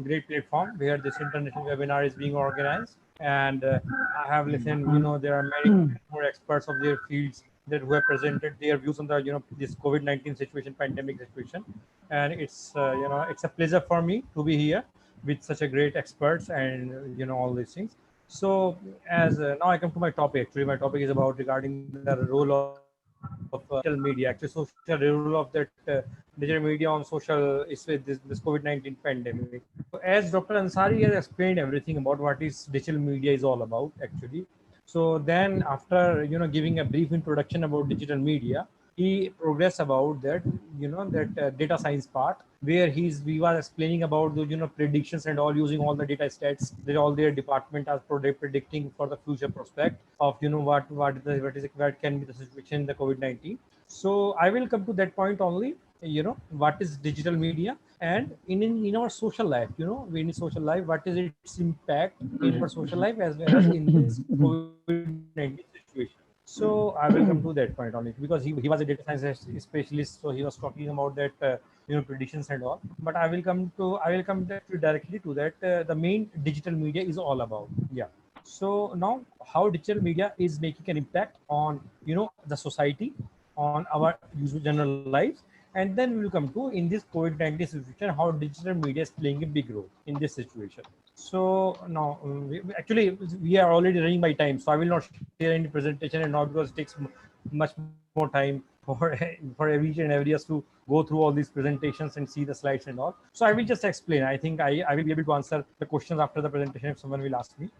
F: great platform where this international webinar is being organized. And I have listened. There are many more experts of their fields who have presented their views on the, this COVID-19 situation, pandemic situation. And it's, it's a pleasure for me to be here with such a great experts and all these things. So as now I come to my topic. Actually, my topic is about regarding the role of social media. Actually, social role of that digital media on social is with this COVID-19 pandemic. So as Dr. Ansari has explained everything about what is digital media is all about, actually. So then after giving a brief introduction about digital media, he progressed about that data science part where we were explaining about the predictions and all, using all the data stats that all their department are predicting for the future prospect of what can be the situation in the COVID-19. So I will come to that point only. What is digital media, and in our social life, in social life, what is its impact in our social life as well as in this COVID-19 situation. So I will come to that point only because he was a data science specialist, so he was talking about that predictions and all. But I will come directly to that. The main digital media is all about. Yeah. So now how digital media is making an impact on the society, on our usual general lives, and then we will come to in this COVID-19 situation how digital media is playing a big role in this situation. So now, actually, we are already running by time, so I will not share any presentation and not because it takes much more time for each and every us to go through all these presentations and see the slides and all. So I will just explain. I think I will be able to answer the questions after the presentation if someone will ask me.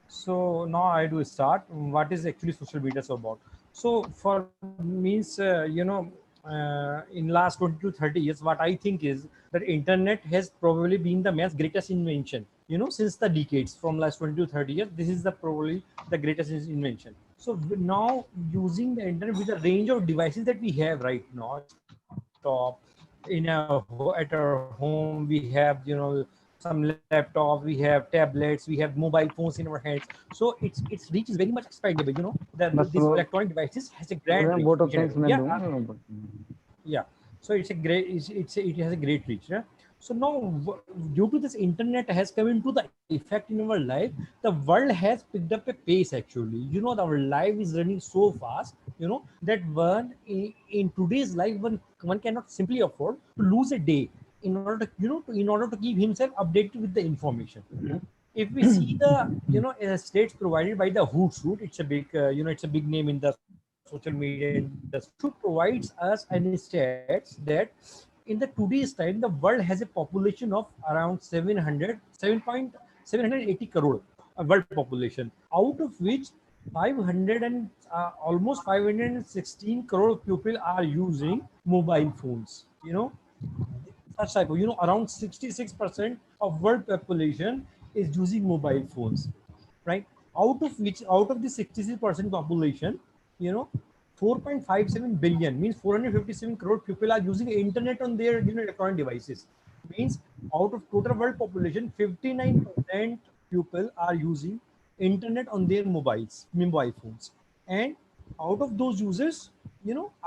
F: So now I do start. What is actually social media so about? So for means in last 20 to 30 years, what I think is that internet has probably been the man's greatest invention. Since the decades from last 20 to 30 years, this is probably the greatest invention. So now using the internet with the range of devices that we have right now, top at our home, we have some laptops, we have tablets, we have mobile phones in our hands. So its reach is very much expandable. That
B: बस
F: these
B: वो
F: electronic devices has a grand reach.
B: vote of thanks मैं
F: Yeah,
B: दूंगा
F: yeah. So it's a great it has a great reach. Yeah? So now due to this internet has come into the effect in our life, the world has picked up a pace actually. Our life is running so fast that one in today's life one cannot simply afford to lose a day in order to in order to keep himself updated with the information. If we see the states provided by the Hootsuite, it's a big it's a big name in the social media industry. Hootsuite provides us an stats that in the today's time the world has a population of around 780 crore world population, out of which 500 and almost 516 crore people are using mobile phones. Such type of, around 66% of world population is using mobile phones, right? Out of the 66% population, 4.57 billion means 457 crore people are using internet on their electronic devices. Means out of total world population, 59% people are using internet on their mobile phones, and out of those users,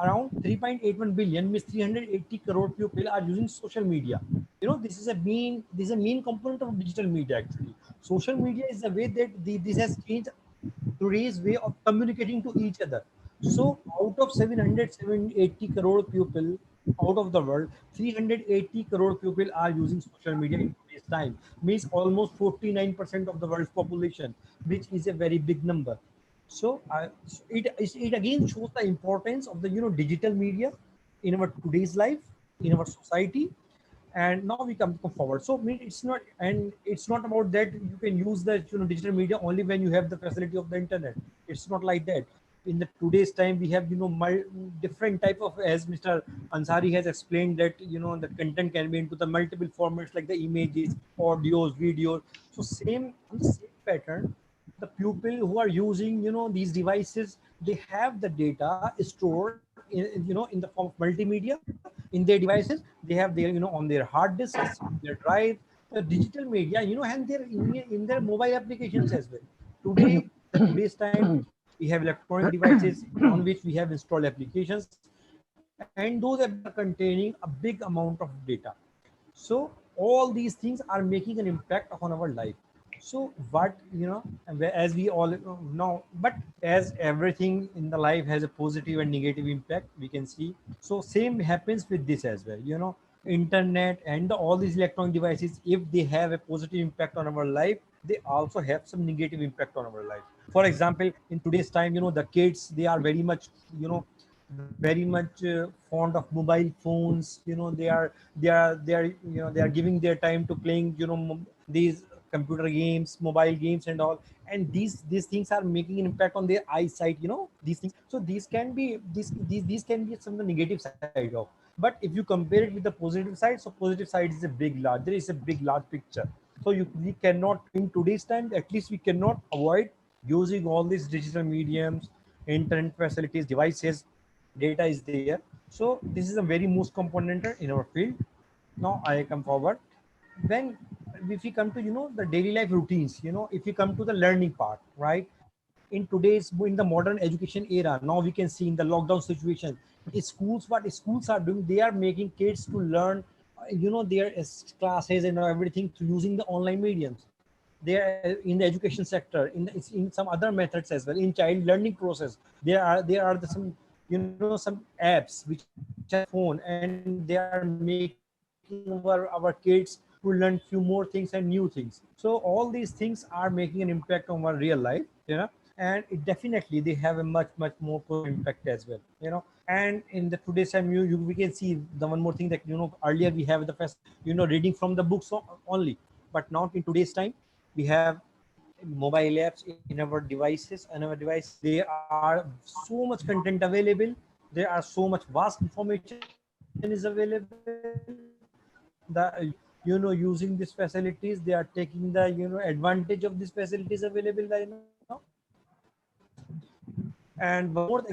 F: around 3.81 billion means 380 crore people are using social media. This is a main component of digital media actually. Social media is the way that this has changed today's way of communicating to each other. So out of 780 crore people out of the world, 380 crore people are using social media in today's time, means almost 49% of the world's population, which is a very big number. So it again shows the importance of the digital media in our today's life, in our society. And now we come forward. So it's not about that you can use the digital media only when you have the facility of the internet. It's not like that. In the today's time we have different type of, as Mr. Ansari has explained, that the content can be into the multiple formats like the images, audios, videos. So same pattern, the people who are using these devices, they have the data stored in the form of multimedia in their devices. They have their on their hard disks, their drive, the digital media and their in their mobile applications as well. Today's time we have electronic devices on which we have installed applications, and those are containing a big amount of data. So all these things are making an impact on our life. So what as we all know, but as everything in the life has a positive and negative impact, we can see. So same happens with this as well. Internet and all these electronic devices, if they have a positive impact on our life, they also have some negative impact on our life. For example, in today's time, the kids, they are very much fond of mobile phones. They are giving their time to playing these computer games, mobile games and all, and these things are making an impact on their eyesight, these things. So these can be some of the negative side of. But if you compare it with the positive side, so positive side is there is a big large picture. So we cannot, in today's time at least, we cannot avoid using all these digital mediums, internet facilities, devices. Data is there. So this is a very most component in our field. Now I come forward. When if we come to the daily life routines, if you come to the learning part, right? in the modern education era, now we can see in the lockdown situation, what schools are doing, they are making kids to learn, their classes and everything through using the online mediums. They are in the education sector, in some other methods as well, in child learning process. There are some apps which are phone, and they are making our kids to learn few more things and new things. So all these things are making an impact on our real life, and it definitely they have a much more impact as well, and in the today's time, we can see the one more thing that earlier we have the first reading from the books only, but now in today's time we have mobile apps in our devices, there are so much content available, there are so much vast information is available. The using these facilities, they are taking the advantage of these facilities available and one more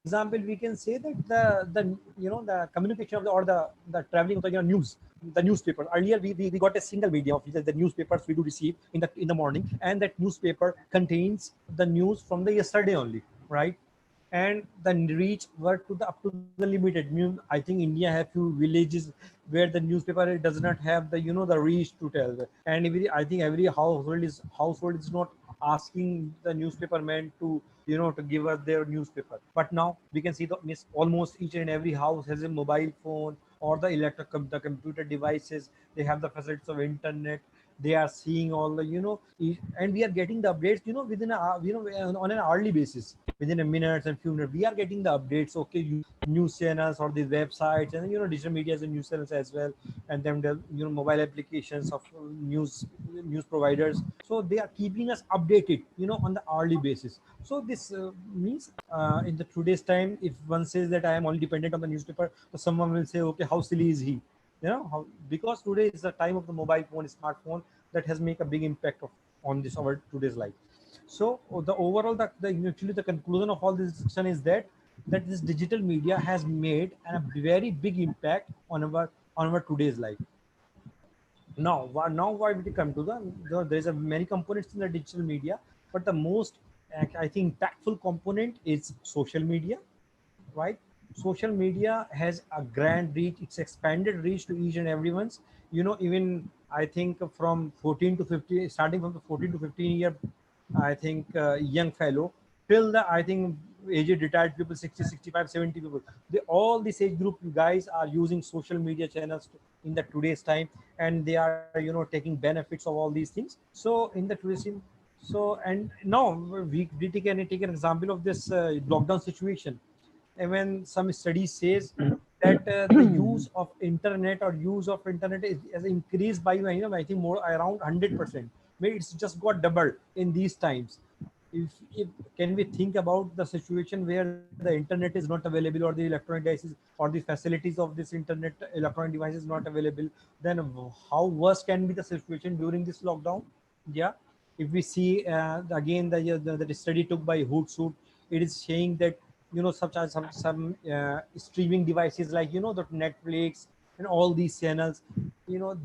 F: example, we can say that the communication of the traveling of the news, the newspaper. Earlier we got a single medium of the newspapers we do receive in the morning, and that newspaper contains the news from the yesterday only, right? And the reach were up to the limited. I think India have few villages where the newspaper does not have the the reach to tell. And I think every household is not asking the newspaper man to to give us their newspaper. But now we can see almost each and every house has a mobile phone or the the computer devices. They have the facilities of internet. They are seeing all the and we are getting the updates within on an hourly basis, within a minute and few minutes we are getting the updates. Okay, news channels or these websites and digital media and news channels as well, and then the mobile applications of news providers. So they are keeping us updated on the hourly basis. So this means in the today's time, if one says that I am only dependent on the newspaper, so someone will say, okay, how silly is he? Because today is the time of the mobile phone, smartphone, that has make a big impact on this our today's life. So the overall actually the conclusion of all this discussion is that this digital media has made a very big impact on our today's life. Now why we come to there is a many components in the digital media, but the most I think impactful component is social media, right? Social media has a grand reach, it's expanded reach to each and everyone's, even I think from 14 to 15, starting from the 14 to 15 year, I think young fellow till the I think aged retired people, 60, 65, 70 people, all this age group guys are using social media channels in the today's time, and they are taking benefits of all these things. So in the today's time, so and now we take an example of this lockdown situation. And when some study says that the use of internet has increased by I think more around 100%. Maybe it's just got doubled in these times. If can we think about the situation where the internet is not available, or the electronic devices or the facilities of this internet electronic device is not available, then how worse can be the situation during this lockdown? Yeah, if we see again the study took by Hootsuite, it is saying that such as some streaming devices like the Netflix and all these channels,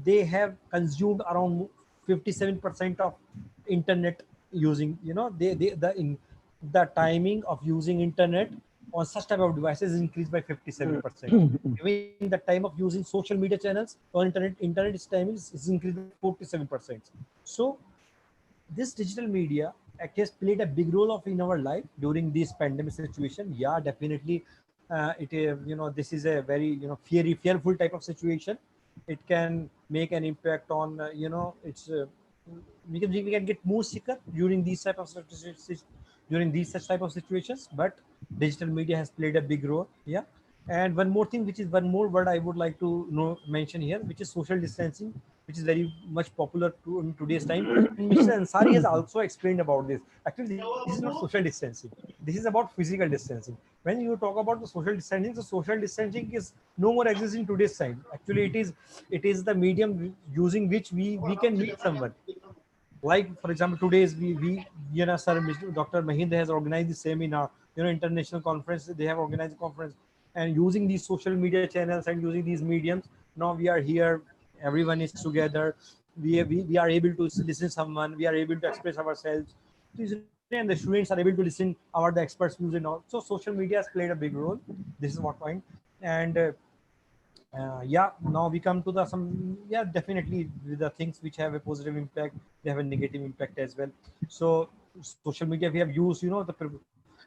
F: they have consumed around 57% of internet using. The timing of using internet on such type of devices is increased by 57%. Even the time of using social media channels on internet timing is increased by 47%. So this digital media has played a big role in our life during this pandemic situation. Yeah, definitely this is a very fearful type of situation. It can make an impact on it's we can get more sicker during these type of such type of situations, but digital media has played a big role. Yeah. And one more thing, which is one more word I would like to mention here, which is social distancing, which is very much popular in today's time. And Mr. Ansari has also explained about this. Actually, this is not social distancing. This is about physical distancing. When you talk about the social distancing is no more existing in today's time. Actually, it is the medium using which we can meet someone. Like for example, today's sir, Mr. Dr. Mahindra has organized the seminar, international conference. They have organized a conference, and using these social media channels and using these mediums, now we are here. Everyone is together. We are able to listen to someone. We are able to express ourselves. and the students are able to listen about the experts' views and all. So social media has played a big role. This is what point. And yeah, now we come to the definitely the things which have a positive impact, they have a negative impact as well. So social media we have used,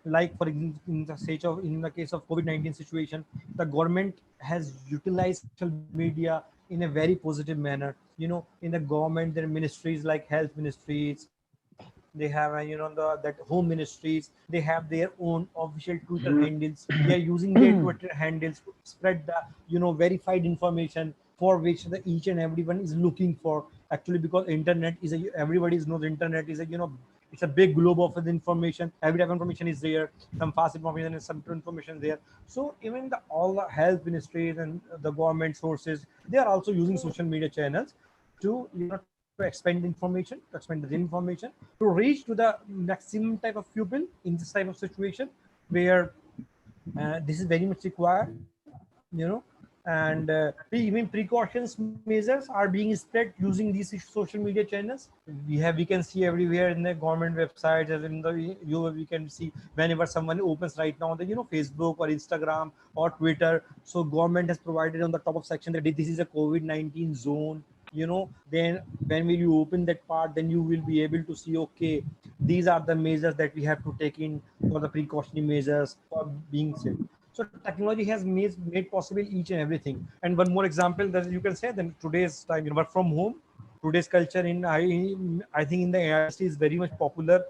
F: like for in the case of COVID-19 situation, the government has utilized social media in a very positive manner. In the government, there are ministries like health ministries, they have that home ministries, they have their own official Twitter handles. They are using their Twitter handles to spread the verified information for which the each and everyone is looking for, actually, because internet is everybody knows internet is it's a big globe of information. Every type of information is there, some fast information and some true information there. So even all the health ministries and the government sources, they are also using social media channels to to expand information, to expand the real information, to reach to the maximum type of people in this type of situation where this is very much required, and even precautions measures are being spread using these social media channels. We can see everywhere in the government websites, as in we can see whenever someone opens right now the Facebook or Instagram or Twitter. So government has provided on the top of section that this is a COVID-19 zone. Then when will you open that part, then you will be able to see, okay, these are the measures that we have to take in for the precautionary measures for being safe. So technology has made possible each and everything. And one more example that you can say, then today's time, work from home, today's culture in I think in the industry is very much popular.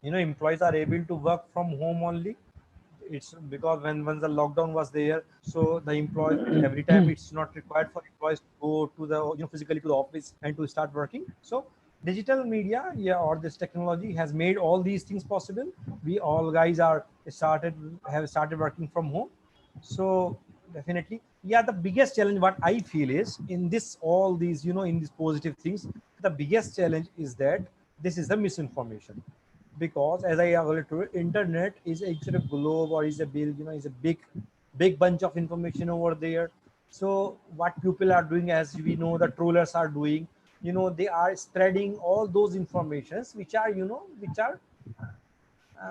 F: Employees are able to work from home only. It's because once the lockdown was there, so the employees every time it's not required for employees to go to the physically to the office and to start working. So digital media, or this technology has made all these things possible. We all guys have started working from home. So definitely, the biggest challenge what I feel is in this all these in these positive things, the biggest challenge is that this is the misinformation. Because as I already told, internet is actually a globe, or is a big bunch of information over there. So what people are doing, as we know, the trollers are doing, they are spreading all those informations which are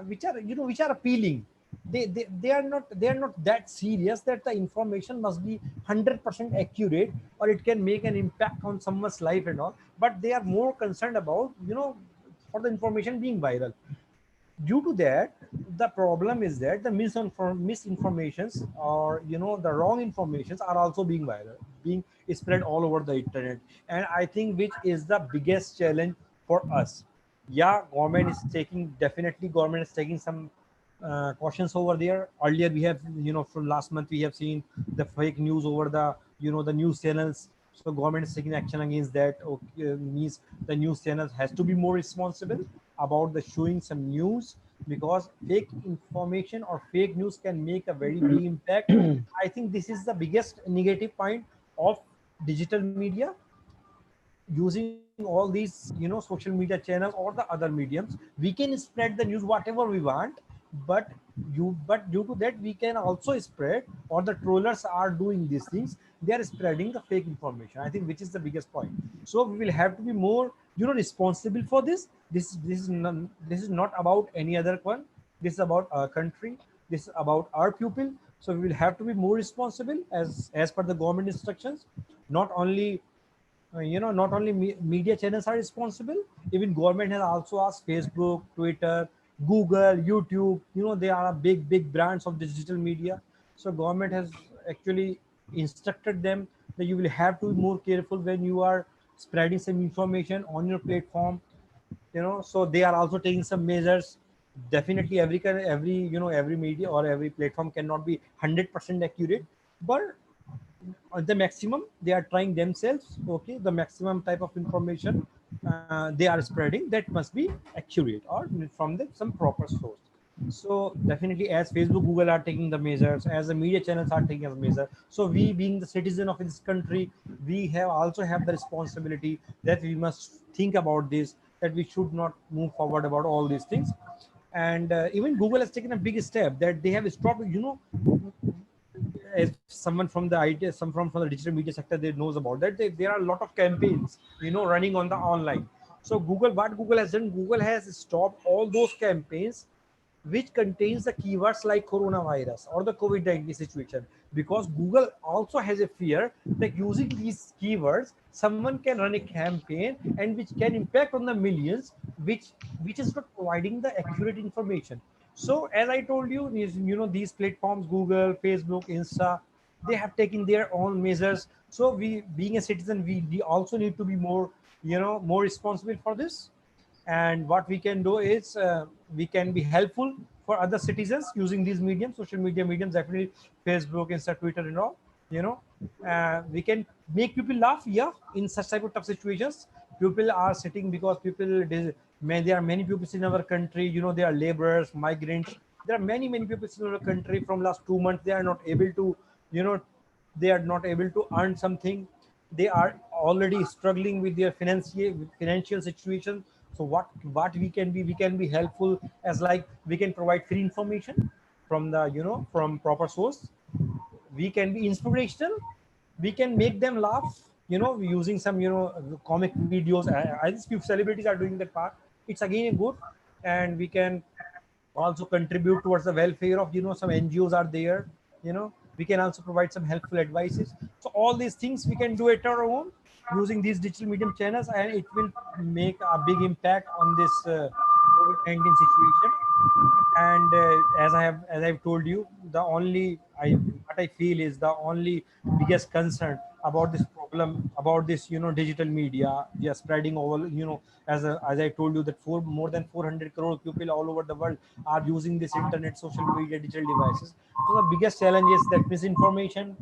F: which are appealing. They are not that serious that the information must be 100% accurate, or it can make an impact on someone's life and all, but they are more concerned about for the information being viral. Due to that, the problem is that the misinformations, or the wrong informations are also being viral, being spread all over the internet. And I think which is the biggest challenge for us. Government is taking some cautions over there. Earlier we have from last month we have seen the fake news over the the news channels. So government is taking action against that. Means the news channels has to be more responsible about the showing some news, because fake information or fake news can make a very big impact. I think this is the biggest negative point of digital media. Using all these social media channels or the other mediums, we can spread the news whatever we want, but due to that we can also spread, or the trollers are doing these things, they are spreading the fake information, I think, which is the biggest point. So we will have to be more responsible for this. This is not about any other one. This is about our country, this is about our people. So we will have to be more responsible as per the government instructions. Not only media channels are responsible, even government has also asked Facebook, Twitter, Google, YouTube, they are big brands of digital media. So government has actually instructed them that you will have to be more careful when you are spreading some information on your platform. So they are also taking some measures. Definitely every media or every platform cannot be 100% accurate, but the maximum they are trying themselves. Okay, the maximum type of information they are spreading, that must be accurate or from some proper source. So definitely, as Facebook, Google are taking the measures, as the media channels are taking the measure, so we being the citizen of this country, we also have the responsibility that we must think about this, that we should not move forward about all these things. And even Google has taken a big step that they have stopped, as someone from the IT, from the digital media sector, they knows about that. There are a lot of campaigns, running on the online. So what Google has done, Google has stopped all those campaigns which contains the keywords like coronavirus or the COVID-19 situation, because Google also has a fear that using these keywords, someone can run a campaign and which can impact on the millions, which is not providing the accurate information. So as I told you, these platforms, Google, Facebook, Insta, they have taken their own measures. So we, being a citizen, we also need to be more, more responsible for this. And what we can do is we can be helpful for other citizens using these mediums, social media mediums, definitely Facebook, Insta, Twitter, and all. We can make people laugh. Yeah, in such type of tough situations, people are sitting because there are many people in our country. They are laborers, migrants. There are many people in our country from last 2 months. They are not able to, they are not able to earn something. They are already struggling with their financial situation. So what we can be helpful, as like we can provide free information from the from proper source. We can be inspirational. We can make them laugh, using some comic videos. I think few celebrities are doing that part. It's again good. And we can also contribute towards the welfare of some NGOs are there. We can also provide some helpful advices. So all these things we can do at our own using these digital medium channels, and it will make a big impact on this COVID-19 situation. And as I've told you, what I feel is the only biggest concern about this problem, about this digital media, they are spreading all, as I told you, that more than 400 crore people all over the world are using this internet, social media, digital devices. So the biggest challenge is that misinformation,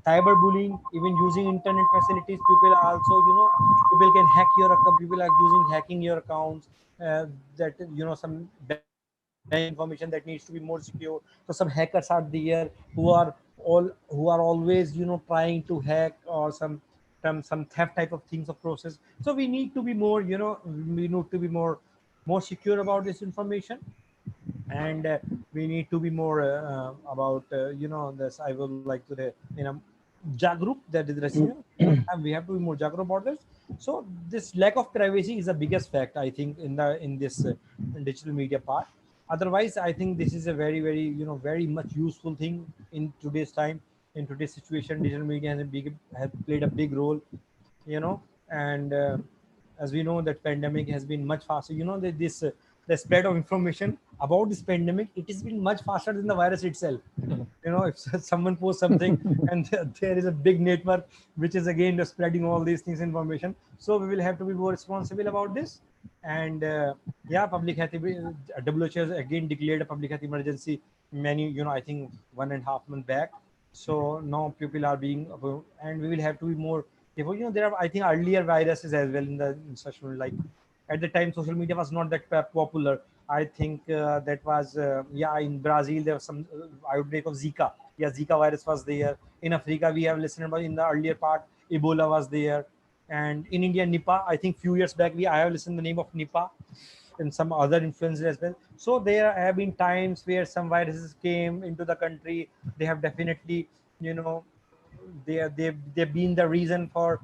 F: cyberbullying, even using internet facilities. People are also, people can hack your account. People are using hacking your accounts. That some bank information that needs to be more secure. So some hackers are there who are always trying to hack, or some theft type of things of process. So we need to be more, we need to be more secure about this information. And we need to be more about this. I would like to say jagrup, that is and we have to be more jagrup about this. So this lack of privacy is the biggest fact, I think, in this digital media part. Otherwise, I think this is a very very much useful thing in today's time, in today's situation. Digital media has played a big role, and as we know, that pandemic has been much faster. That this the spread of information about this pandemic, it has been much faster than the virus itself. If someone posts something and there is a big network which is again just spreading all these things, information. So we will have to be more responsible about this. And yeah, public health, WHO has again declared a public health emergency many, I think 1.5 months back. So now people are being, and we will have to be more, there are, I think, earlier viruses as well in such, like at the time social media was not that popular. I think that was in Brazil there was some outbreak of Zika. Yeah, Zika virus was there. In Africa we have listened about, in the earlier part, Ebola was there. And in India, Nipah, I think few years back I have listened the name of Nipah, and some other influences as well. So there have been times where some viruses came into the country. They have definitely, they've been the reason for,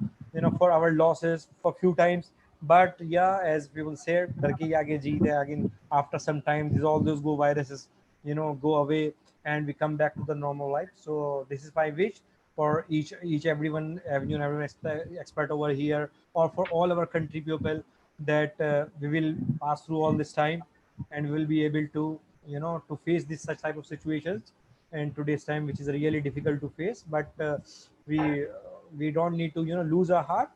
F: for our losses for few times. But yeah, as people said, again, after some time, all those viruses, go away, and we come back to the normal life. So this is my wish for everyone expert over here, or for all our country people, that we will pass through all this time, and we will be able to, to face this such type of situations in today's time, which is really difficult to face. But we don't need to lose our heart.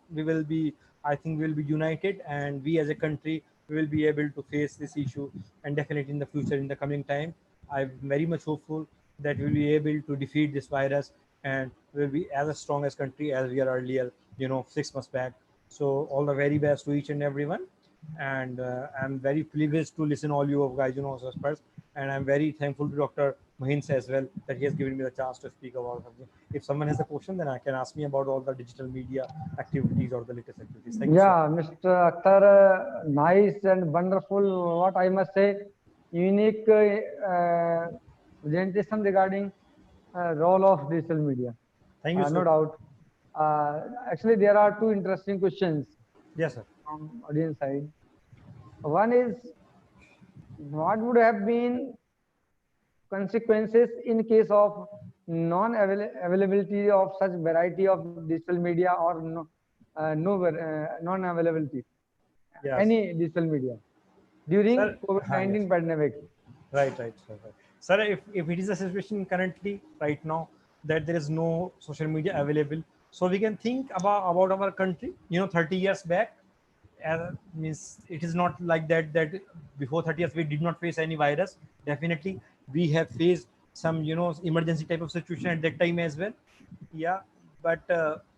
F: I think we'll be united, and we as a country, we will be able to face this issue. And definitely in the future, in the coming time, I'm very much hopeful that we'll be able to defeat this virus, and we'll be as a strong as country as we are earlier, 6 months back. So all the very best to each and everyone. And I'm very privileged to listen all you guys, experts. And I'm very thankful to Dr. Mahins as well, that he has given me the chance to speak about something. If someone has a question, then I can ask me about all the digital media activities or the latest activities. Thank you.
B: Yeah, Mr. Akhtar, nice and wonderful, what I must say, unique presentation regarding role of digital media.
F: Thank you,
B: no doubt. Actually, there are two interesting questions.
F: Yes, sir.
B: from audience side. One is, what would have been consequences in case of non-availability of such variety of digital media, or non-availability,
F: Yes.
B: any digital media during
F: Sir,
B: COVID-19
F: yes.
B: pandemic?
F: Right. Sir, if it is a situation currently right now that there is no social media available, so we can think about our country, 30 years back. Means it is not like that before 30 years we did not face any virus. Definitely we have faced some emergency type of situation at that time as well. Yeah, but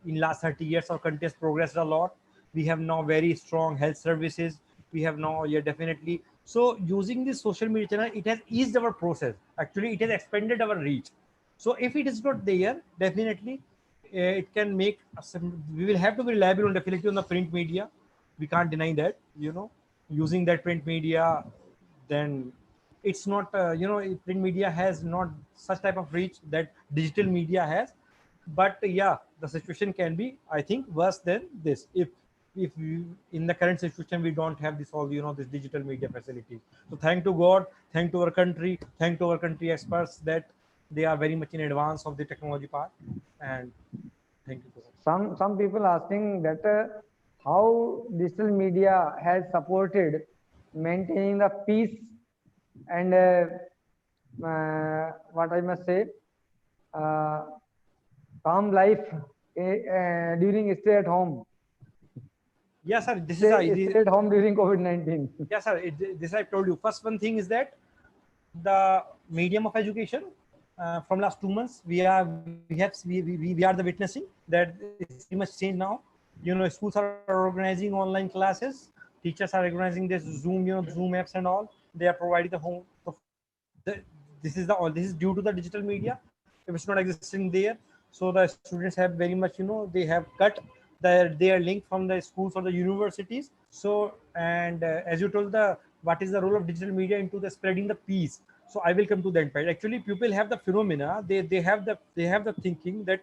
F: in last 30 years our country has progressed a lot. We have now very strong health services. We have now, yeah, definitely. So using this social media channel, it has eased our process. Actually, it has expanded our reach. So if it is not there, definitely it can make we will have to be reliable on definitely on the print media. We can't deny that, using that print media, then it's not print media has not such type of reach that digital media has. But yeah, the situation can be, I think, worse than this if we, in the current situation, we don't have this all this digital media facility. So thank to God, thank to our country, thank to our country experts that they are very much in advance of the technology part. And thank you.
B: Some people asking that how digital media has supported maintaining the peace and what I must say, calm life during stay at home.
F: Yes, sir. This
B: stay at home during COVID-19.
F: Yes, sir. This I told you. First one thing is that the medium of education from last 2 months we are the witnessing that it's pretty much changed now. Schools are organizing online classes. Teachers are organizing this Zoom, Zoom apps and all. They are providing the home. This is due to the digital media. If it's not existing there, so the students have very much, they have cut their link from the schools or the universities. So, and as you told, what is the role of digital media into the spreading the peace? So I will come to that part. Actually, people have the phenomena. They have the thinking that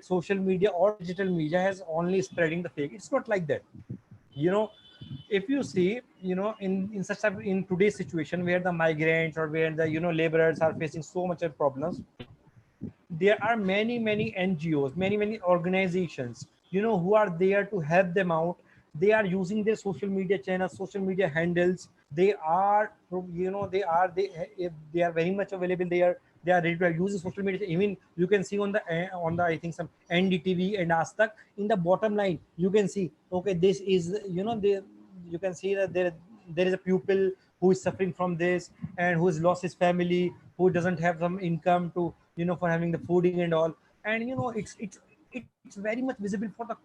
F: social media or digital media has only spreading the fake. It's not like that. If you see, in such in today's situation where the migrants or where the laborers are facing so much of problems, there are many NGOs, many organizations, who are there to help them out. They are using their social media channels, social media handles. They are very much available. They are ready to use social media. Even you can see on the I think some NDTV and Aaj Tak, in the bottom line you can see, okay, this is you can see that there is a pupil who is suffering from this and who has lost his family, who doesn't have some income to for having the fooding and all. And it's very much visible for the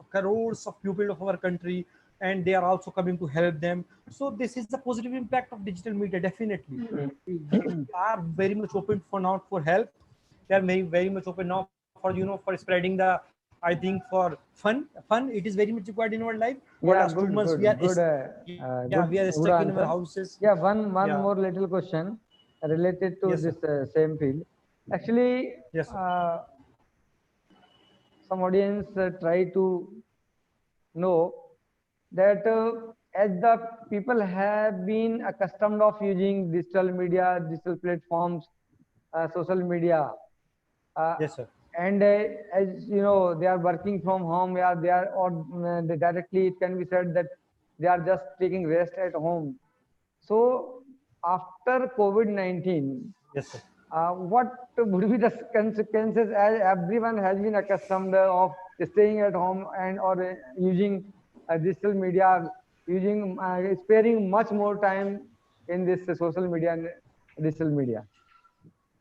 F: crores of people of our country, and they are also coming to help them. So this is the positive impact of digital media. Definitely we are very much open for now for help. They are very much open now for for spreading the, I think, for fun. It is very much required in our life. For last 2 months we are stuck in our houses.
B: Yeah, one more little question related to this same field. Actually,
F: yes,
B: some audience try to know that as the people have been accustomed of using digital media, digital platforms, social media.
F: Yes, sir.
B: And as you know, they are working from home. They are or directly it can be said that they are just taking rest at home. So after COVID-19,
F: yes, sir.
B: What would be the consequences, as everyone has been accustomed of staying at home and or using digital media, using sparing much more time in this social media and digital media?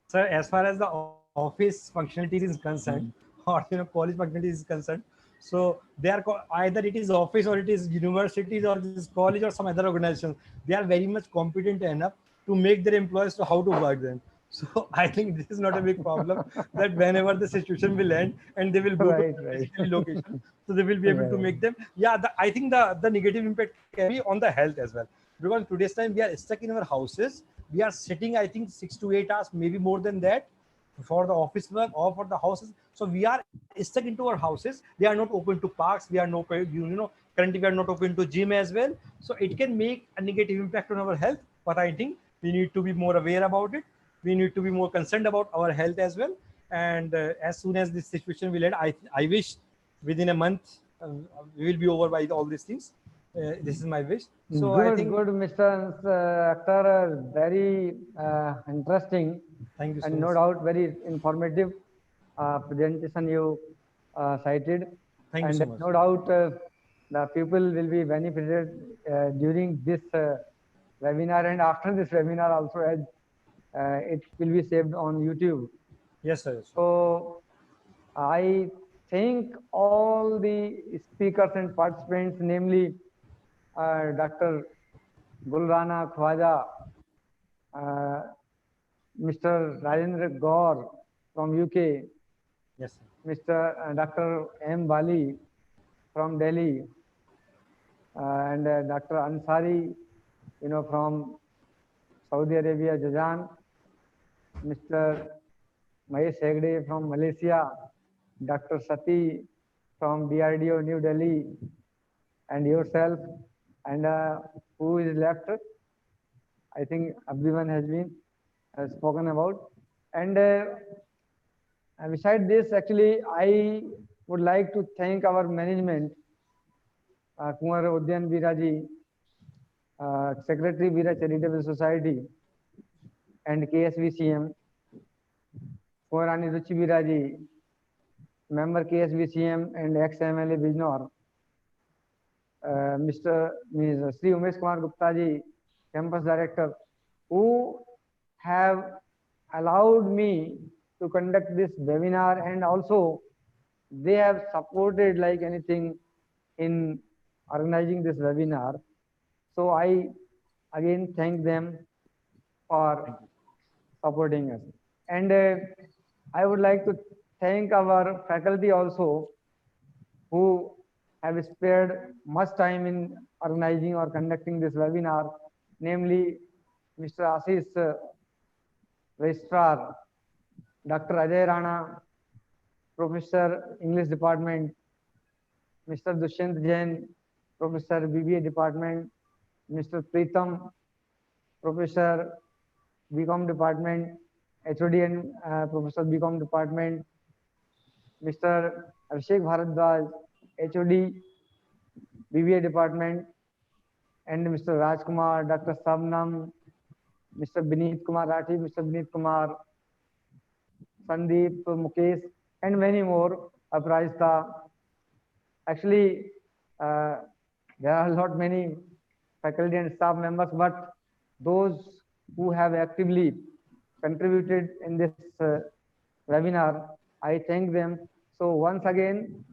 F: Sir, as far as the office functionalities is concerned, or college functionalities is concerned, so they are either it is office or it is universities or this college or some other organizations. They are very much competent enough to make their employees to how to work them. So I think this is not a big problem. That whenever the situation will end and they will go to digital location, so they will be able to make them. Yeah, I think the negative impact can be on the health as well, because today's time we are stuck in our houses. We are sitting, I think, 6 to 8 hours, maybe more than that, for the office work or for the houses. So we are stuck into our houses. We are not open to parks. We are no Currently, we are not open to gym as well. So it can make a negative impact on our health. But I think we need to be more aware about it. We need to be more concerned about our health as well. And as soon as this situation will end, I wish within a month we will be over by all these things. This is my wish. So
B: good,
F: I think
B: good, Mr. Akhtar, very interesting.
F: Thank you so
B: and no
F: much.
B: doubt very informative presentation you cited.
F: Thank you
B: and
F: so much.
B: no doubt the people will be benefited during this webinar and after this webinar also, as it will be saved on YouTube.
F: Yes, sir.
B: So I thank all the speakers and participants, namely Dr. Gulrana Khwaja, Mr. Rajendra Gaur from UK,
F: Yes, sir.
B: Mr. Dr. M. Bali from Delhi, and Dr. Ansari, from Saudi Arabia, Jazan, Mr. Mahesh Hegde from Malaysia, Dr. Sati from DRDO New Delhi, and yourself, and who is left? I think everyone has been spoken about. And beside this, actually, I would like to thank our management, Kumar Udyan Biraji, Secretary Bira Charitable Society, and KSVCM, Kumarani Ruchi Biraji, member KSVCM and ex-MLA Bijnor, Ms. Sri Umesh Kumar Gupta ji, campus director, who have allowed me to conduct this webinar, and also they have supported like anything in organizing this webinar. So I again thank them for supporting us. And I would like to thank our faculty also, who have spared much time in organizing or conducting this webinar, namely Mr. Ashish Registrar, Dr. Ajay Rana, Professor English Department, Mr. Dushyant Jain, Professor BBA Department, Mr. Pritam, Professor BCom Department, HOD and Professor BCom Department, Mr. Abhishek Bharadwaj, HOD, BBA Department, and Mr. Rajkumar, Dr. Sabnam, Mr. Bineet Kumar Rathi, Mr. Bineet Kumar, Sandeep, Mukesh, and many more, Aparajita. Actually, there are not many faculty and staff members, but those who have actively contributed in this webinar, I thank them. So once again,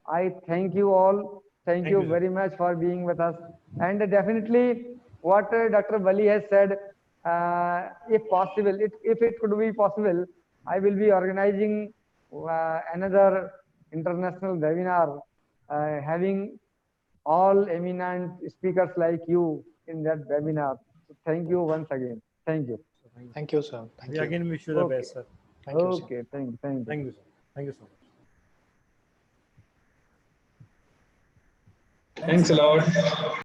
B: I thank you all. Thank you very much for being with us. And definitely what Dr. Bali has said, if possible, if it could be possible, I will be organizing another international webinar having all eminent speakers like you in that webinar. So thank you once again. Thank you.
L: Thank you, sir. Thank
F: We
L: you.
F: again wish you the best, sir.
L: Thank you, sir.
B: Okay, thank you.
F: Thank you, sir. Thank you so much.
J: Thanks a lot.